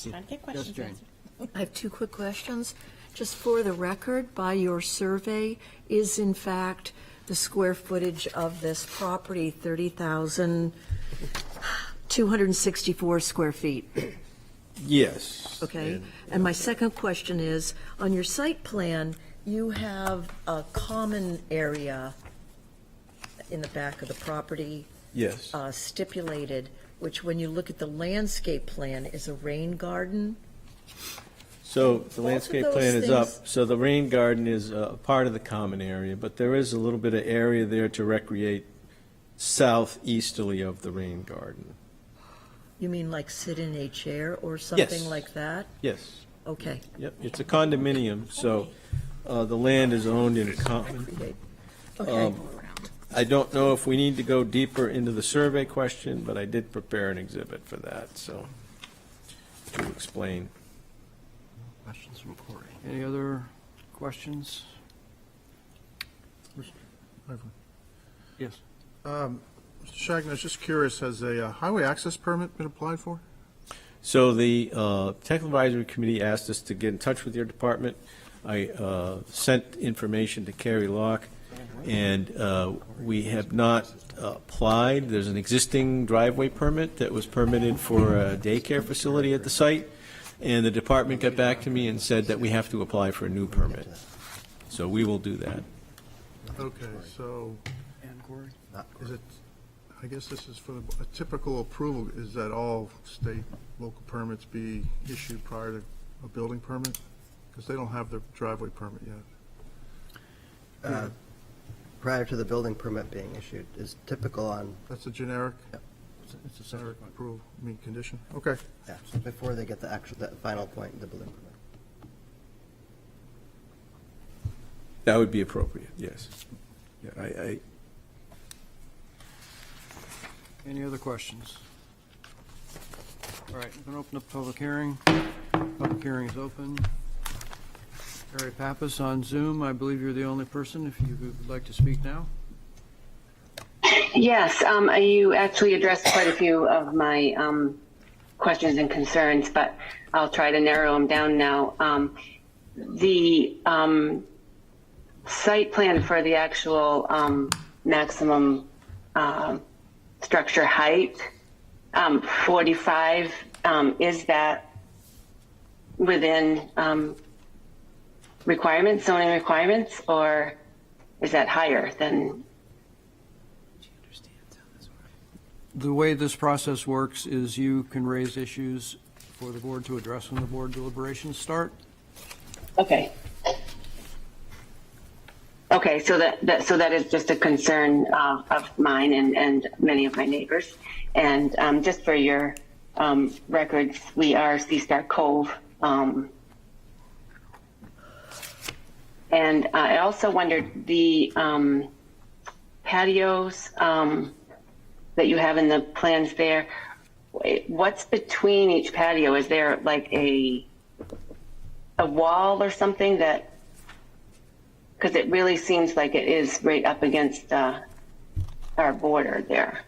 [SPEAKER 18] Trying to get
[SPEAKER 1] Yes,
[SPEAKER 18] questions
[SPEAKER 1] Jane.
[SPEAKER 18] answered.
[SPEAKER 19] I have two quick questions. Just for the record, by your survey, is in fact the square footage of this property, 30,264 square feet.
[SPEAKER 21] Yes.
[SPEAKER 19] Okay. And my second question is, on your site plan, you have a common area in the back of the property
[SPEAKER 21] Yes.
[SPEAKER 19] stipulated, which when you look at the landscape plan is a rain garden.
[SPEAKER 21] So the
[SPEAKER 19] of
[SPEAKER 21] landscape
[SPEAKER 19] those
[SPEAKER 21] plan is up,
[SPEAKER 19] things-
[SPEAKER 21] so the rain garden is a part of the common area, but there is a little bit of area there to recreate southeasterly of the rain garden.
[SPEAKER 19] You mean like sit in a chair or something
[SPEAKER 21] Yes.
[SPEAKER 19] like that?
[SPEAKER 21] Yes.
[SPEAKER 19] Okay.
[SPEAKER 21] Yep, it's a condominium, so the land is owned in common.
[SPEAKER 19] Okay.
[SPEAKER 21] I don't know if we need to go deeper into the survey question, but I did prepare an exhibit for that, so, to explain.
[SPEAKER 1] Questions from Corey? Any other questions? Yes.
[SPEAKER 20] Mr. Shagnon, I was just curious, has a highway access permit been applied for?
[SPEAKER 21] So the Technical Advisory Committee asked us to get in touch with your department. I sent information to Carrie Locke, and we have not applied. There's an existing driveway permit that was permitted for a daycare facility at the site, and the department got back to me and said that we have to apply for a new permit. So we will do that.
[SPEAKER 20] Okay, so is it, I guess this is for a typical approval, is that all state, local permits be issued prior to a building permit? Because they don't have the driveway permit yet.
[SPEAKER 13] Prior to the building permit being issued is typical on,
[SPEAKER 20] That's a generic?
[SPEAKER 13] Yep.
[SPEAKER 20] It's a generic approval, I mean, condition? Okay.
[SPEAKER 13] yeah, so before they get the final point, the building permit.
[SPEAKER 21] That would be appropriate, yes. Yeah,
[SPEAKER 1] Any other questions? All right, I'm going to open up the public hearing. Public hearing is open. Harry Pappas on Zoom, I believe you're the only person, if you would like to speak now.
[SPEAKER 9] Yes, you actually addressed quite a few of my questions and concerns, but I'll try to narrow them down now. The site plan for the actual maximum structure height, 45, is that within requirements, zoning requirements, or is that higher than?
[SPEAKER 1] The way this process works is you can raise issues for the board to address when the board deliberations start.
[SPEAKER 9] Okay. Okay, so that is just a concern of mine and many of my neighbors. And just for your records, we are Sea Star Cove. And I also wondered, the patios that you have in the plans there, what's between each patio? Is there like a wall or something that, because it really seems like it is right up against our border there.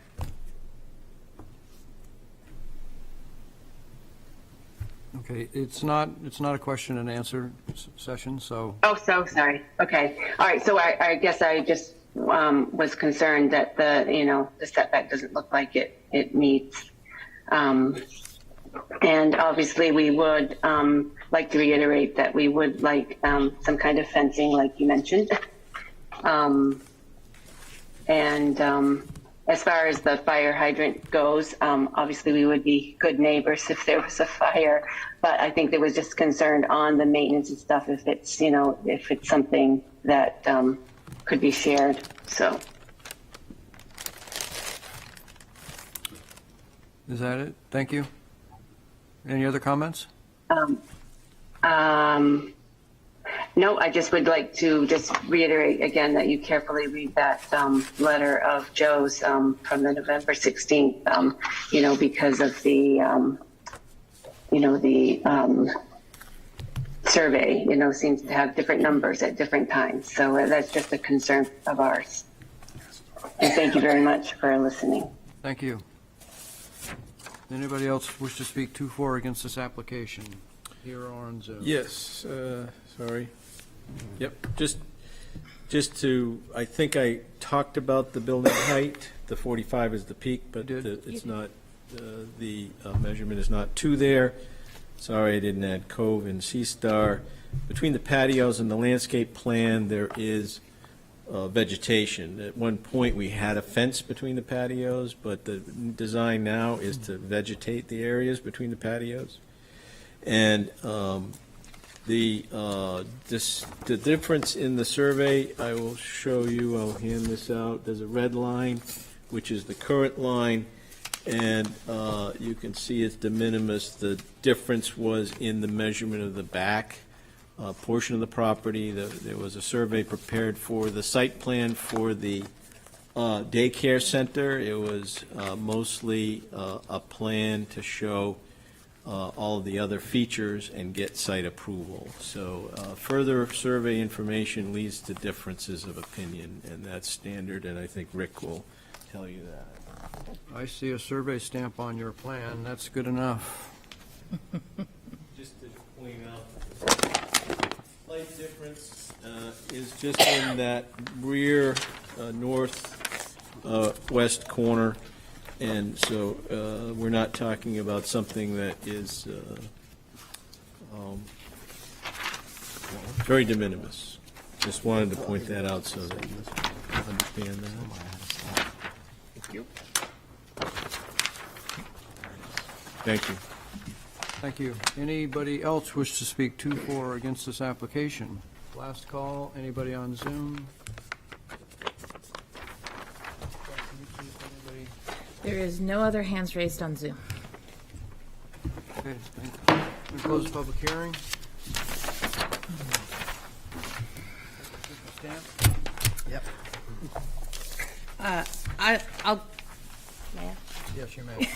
[SPEAKER 1] Okay, it's not a question and answer session, so.
[SPEAKER 9] Oh, so sorry. Okay. All right. So I guess I just was concerned that the setback doesn't look like it meets. And obviously we would like to reiterate that we would like some kind of fencing like you mentioned. As far as the fire hydrant goes, obviously we would be good neighbors if there was a fire, but I think there was just concern on the maintenance and stuff if it's something that could be shared. So.
[SPEAKER 1] Is that it? Thank you. Any other comments?
[SPEAKER 9] No, I just would like to just reiterate again that you carefully read that letter of Joe's from the November 16th, because of the, survey, seems to have different numbers at different times. So that's just a concern of ours. And thank you very much for listening.
[SPEAKER 1] Thank you. Anybody else wish to speak to or against this application? Here or on Zoom?
[SPEAKER 21] Yes, sorry. Yep, just I think I talked about the building height. The 45 is the peak, but it's not, the measurement is not to there. Sorry, I didn't add Cove and C-Star. Between the patios and the landscape plan, there is vegetation. At one point, we had a fence between the patios, but the design now is to vegetate the areas between the patios. And the difference in the survey, I will show you, I'll hand this out. There's a red line, which is the current line, and you can see it's de minimis. The difference was in the measurement of the back portion of the property. There was a survey prepared for the site plan for the daycare center. It was mostly a plan to show all of the other features and get site approval. So further survey information leads to differences of opinion, and that's standard, and I think Rick will tell you that.
[SPEAKER 1] I see a survey stamp on your plan. That's good enough.
[SPEAKER 21] Just to point out, slight difference is just in that rear north west corner. And so we're not talking about something that is very de minimis. Just wanted to point that out so that you understand that.
[SPEAKER 2] Thank you.
[SPEAKER 21] Thank you.
[SPEAKER 1] Thank you. Anybody else wish to speak to or against this application? Last call. Anybody on Zoom?
[SPEAKER 18] There is no other hands raised on Zoom.
[SPEAKER 1] Okay, thank you. We close the public hearing.
[SPEAKER 13] Yep.
[SPEAKER 18] I'll. May I?
[SPEAKER 1] Yes, you may.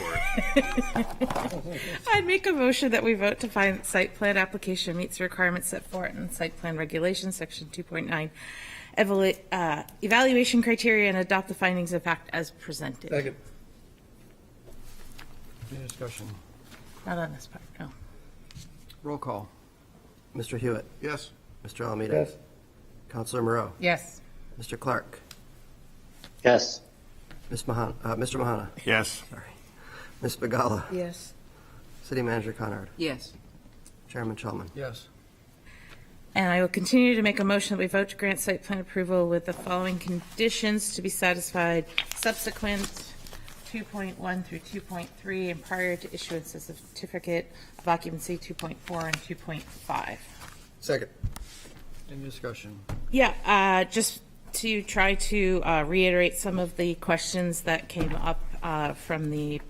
[SPEAKER 18] I'd make a motion that we vote to find site plan application meets the requirements set forth in site plan regulations, section 2.9, evaluation criteria, and adopt the findings of fact as presented.
[SPEAKER 8] Second.
[SPEAKER 1] Any discussion?
[SPEAKER 18] Not on this part, no.
[SPEAKER 1] Roll call.
[SPEAKER 13] Mr. Hewitt?
[SPEAKER 20] Yes.
[SPEAKER 13] Mr. Alameda?
[SPEAKER 8] Yes.
[SPEAKER 13] Counselor Moreau?
[SPEAKER 18] Yes.
[SPEAKER 13] Mr. Clark?
[SPEAKER 4] Yes.
[SPEAKER 13] Mr. Mahana?
[SPEAKER 2] Yes.
[SPEAKER 13] Sorry. Ms. Bagala?
[SPEAKER 18] Yes.
[SPEAKER 13] City Manager Conard?
[SPEAKER 3] Yes.
[SPEAKER 13] Chairman Shulman?
[SPEAKER 1] Yes.
[SPEAKER 18] And I will continue to make a motion that we vote to grant site plan approval with the following conditions to be satisfied subsequent 2.1 through 2.3 and prior to issuance of certificate of occupancy 2.4 and 2.5.
[SPEAKER 13] Second.
[SPEAKER 1] Any discussion?
[SPEAKER 18] Yeah, just to try to reiterate some of the questions that came up from the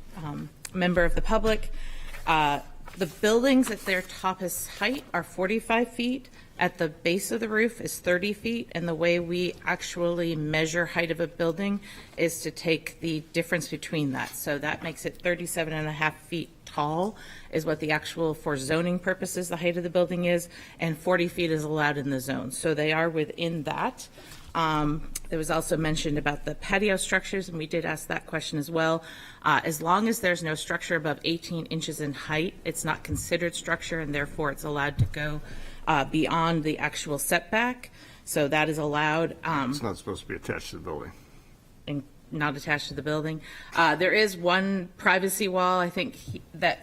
[SPEAKER 18] member of the public. The buildings at their toppest height are 45 feet. At the base of the roof is 30 feet. And the way we actually measure height of a building is to take the difference between that. So that makes it 37.5 feet tall is what the actual, for zoning purposes, the height of the building is. And 40 feet is allowed in the zone. So they are within that. There was also mentioned about the patio structures, and we did ask that question as well. As long as there's no structure above 18 inches in height, it's not considered structure, and therefore it's allowed to go beyond the actual setback. So that is allowed.
[SPEAKER 2] It's not supposed to be attached to the building.
[SPEAKER 18] And not attached to the building. There is one privacy wall, I think,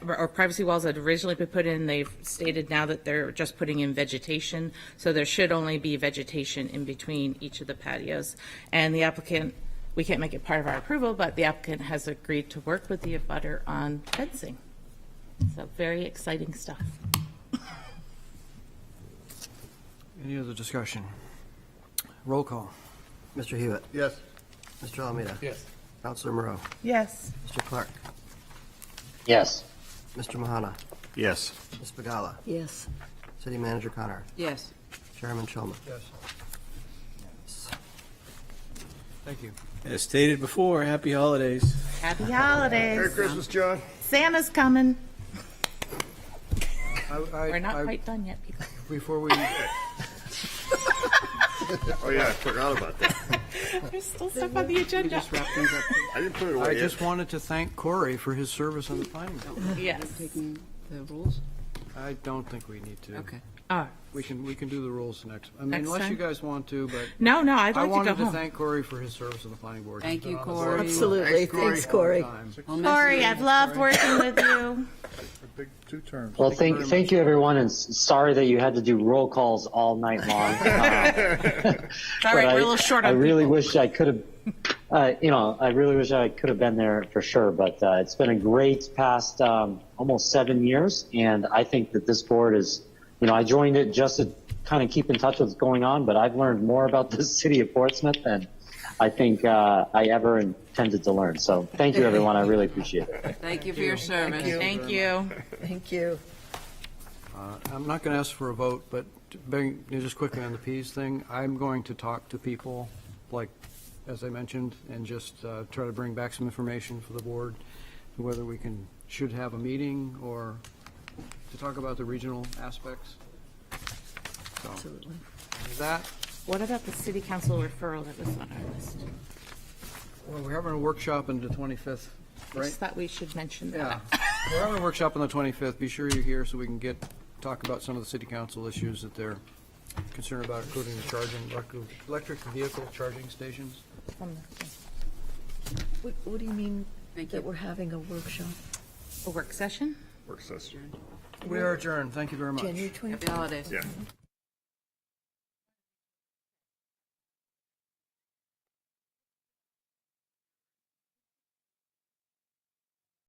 [SPEAKER 18] or privacy walls that originally been put in. They've stated now that they're just putting in vegetation, so there should only be vegetation in between each of the patios. And the applicant, we can't make it part of our approval, but the applicant has agreed to work with the abutter on fencing. So very exciting stuff.
[SPEAKER 1] Any other discussion? Roll call.
[SPEAKER 13] Mr. Hewitt?
[SPEAKER 20] Yes.
[SPEAKER 13] Mr. Alameda?
[SPEAKER 8] Yes.
[SPEAKER 13] Counselor Moreau?
[SPEAKER 18] Yes.
[SPEAKER 13] Mr. Clark?
[SPEAKER 4] Yes.
[SPEAKER 13] Mr. Mahana?
[SPEAKER 2] Yes.
[SPEAKER 13] Ms. Bagala?
[SPEAKER 19] Yes.
[SPEAKER 13] City Manager Conard?
[SPEAKER 3] Yes.
[SPEAKER 13] Chairman Shulman?
[SPEAKER 1] Yes. Thank you.
[SPEAKER 21] As stated before, happy holidays.
[SPEAKER 18] Happy holidays.
[SPEAKER 2] Merry Christmas, John.
[SPEAKER 18] Santa's coming. We're not
[SPEAKER 1] I-
[SPEAKER 18] quite done yet, people.
[SPEAKER 1] Before we,
[SPEAKER 2] Oh, yeah, I forgot about that.
[SPEAKER 18] There's still stuff on the agenda.
[SPEAKER 1] just wrap things up.
[SPEAKER 2] I didn't put it away
[SPEAKER 1] I
[SPEAKER 2] yet.
[SPEAKER 1] just wanted to thank Corey for his service on the planning board.
[SPEAKER 18] Yes.
[SPEAKER 3] Taking the rules?
[SPEAKER 1] I don't think we need to.
[SPEAKER 3] Okay.
[SPEAKER 18] Oh,
[SPEAKER 1] We can do the rules next. I mean,
[SPEAKER 18] Next
[SPEAKER 1] unless you
[SPEAKER 18] time?
[SPEAKER 1] guys want to, but.
[SPEAKER 18] No, no, I'd like to
[SPEAKER 1] I
[SPEAKER 18] go
[SPEAKER 1] wanted to
[SPEAKER 18] home.
[SPEAKER 1] thank Corey for his service on the planning board.
[SPEAKER 3] Thank
[SPEAKER 1] He's
[SPEAKER 3] you,
[SPEAKER 1] been on the board.
[SPEAKER 3] Corey.
[SPEAKER 19] Absolutely. Thanks, Corey.
[SPEAKER 1] All the time.
[SPEAKER 3] We'll miss
[SPEAKER 18] Corey,
[SPEAKER 3] you.
[SPEAKER 18] I've loved working with you.
[SPEAKER 20] Big 2 terms.
[SPEAKER 4] Well, thank you, everyone, and sorry that you had to do roll calls all night long.
[SPEAKER 18] It's all right, we're a little short on
[SPEAKER 4] I really
[SPEAKER 18] people.
[SPEAKER 4] wish I could have, I really wish I could have been there for sure, but it's been a great past almost 7 years, and I think that this board is, I joined it just to kind of keep in touch with what's going on, but I've learned more about the city of Portsmouth than I think I ever intended to learn. So thank you, everyone. I really appreciate it.
[SPEAKER 3] Thank you for your service.
[SPEAKER 18] Thank you.
[SPEAKER 19] Thank you.
[SPEAKER 1] I'm not going to ask for a vote, but just quickly on the Ps thing, I'm going to talk to people, like, as I mentioned, and just try to bring back some information for the board, whether we should have a meeting or to talk about the regional aspects. So,
[SPEAKER 19] Absolutely.
[SPEAKER 1] with that,
[SPEAKER 18] What about the city council referral that was on our list?
[SPEAKER 1] well, we're having a workshop on the 25th,
[SPEAKER 18] I
[SPEAKER 1] right?
[SPEAKER 18] just thought we should mention
[SPEAKER 1] Yeah.
[SPEAKER 18] that.
[SPEAKER 1] We're having a workshop on the 25th. Be sure you're here so we can talk about some of the city council issues that they're concerned about, including the charging, electric vehicle charging stations.
[SPEAKER 19] What do you mean
[SPEAKER 3] Thank
[SPEAKER 19] that
[SPEAKER 3] you.
[SPEAKER 19] we're having a workshop?
[SPEAKER 18] A work session?
[SPEAKER 2] Work session.
[SPEAKER 1] We are adjourned. Thank you very much.
[SPEAKER 19] January 20th?
[SPEAKER 3] Happy holidays.
[SPEAKER 2] Yeah.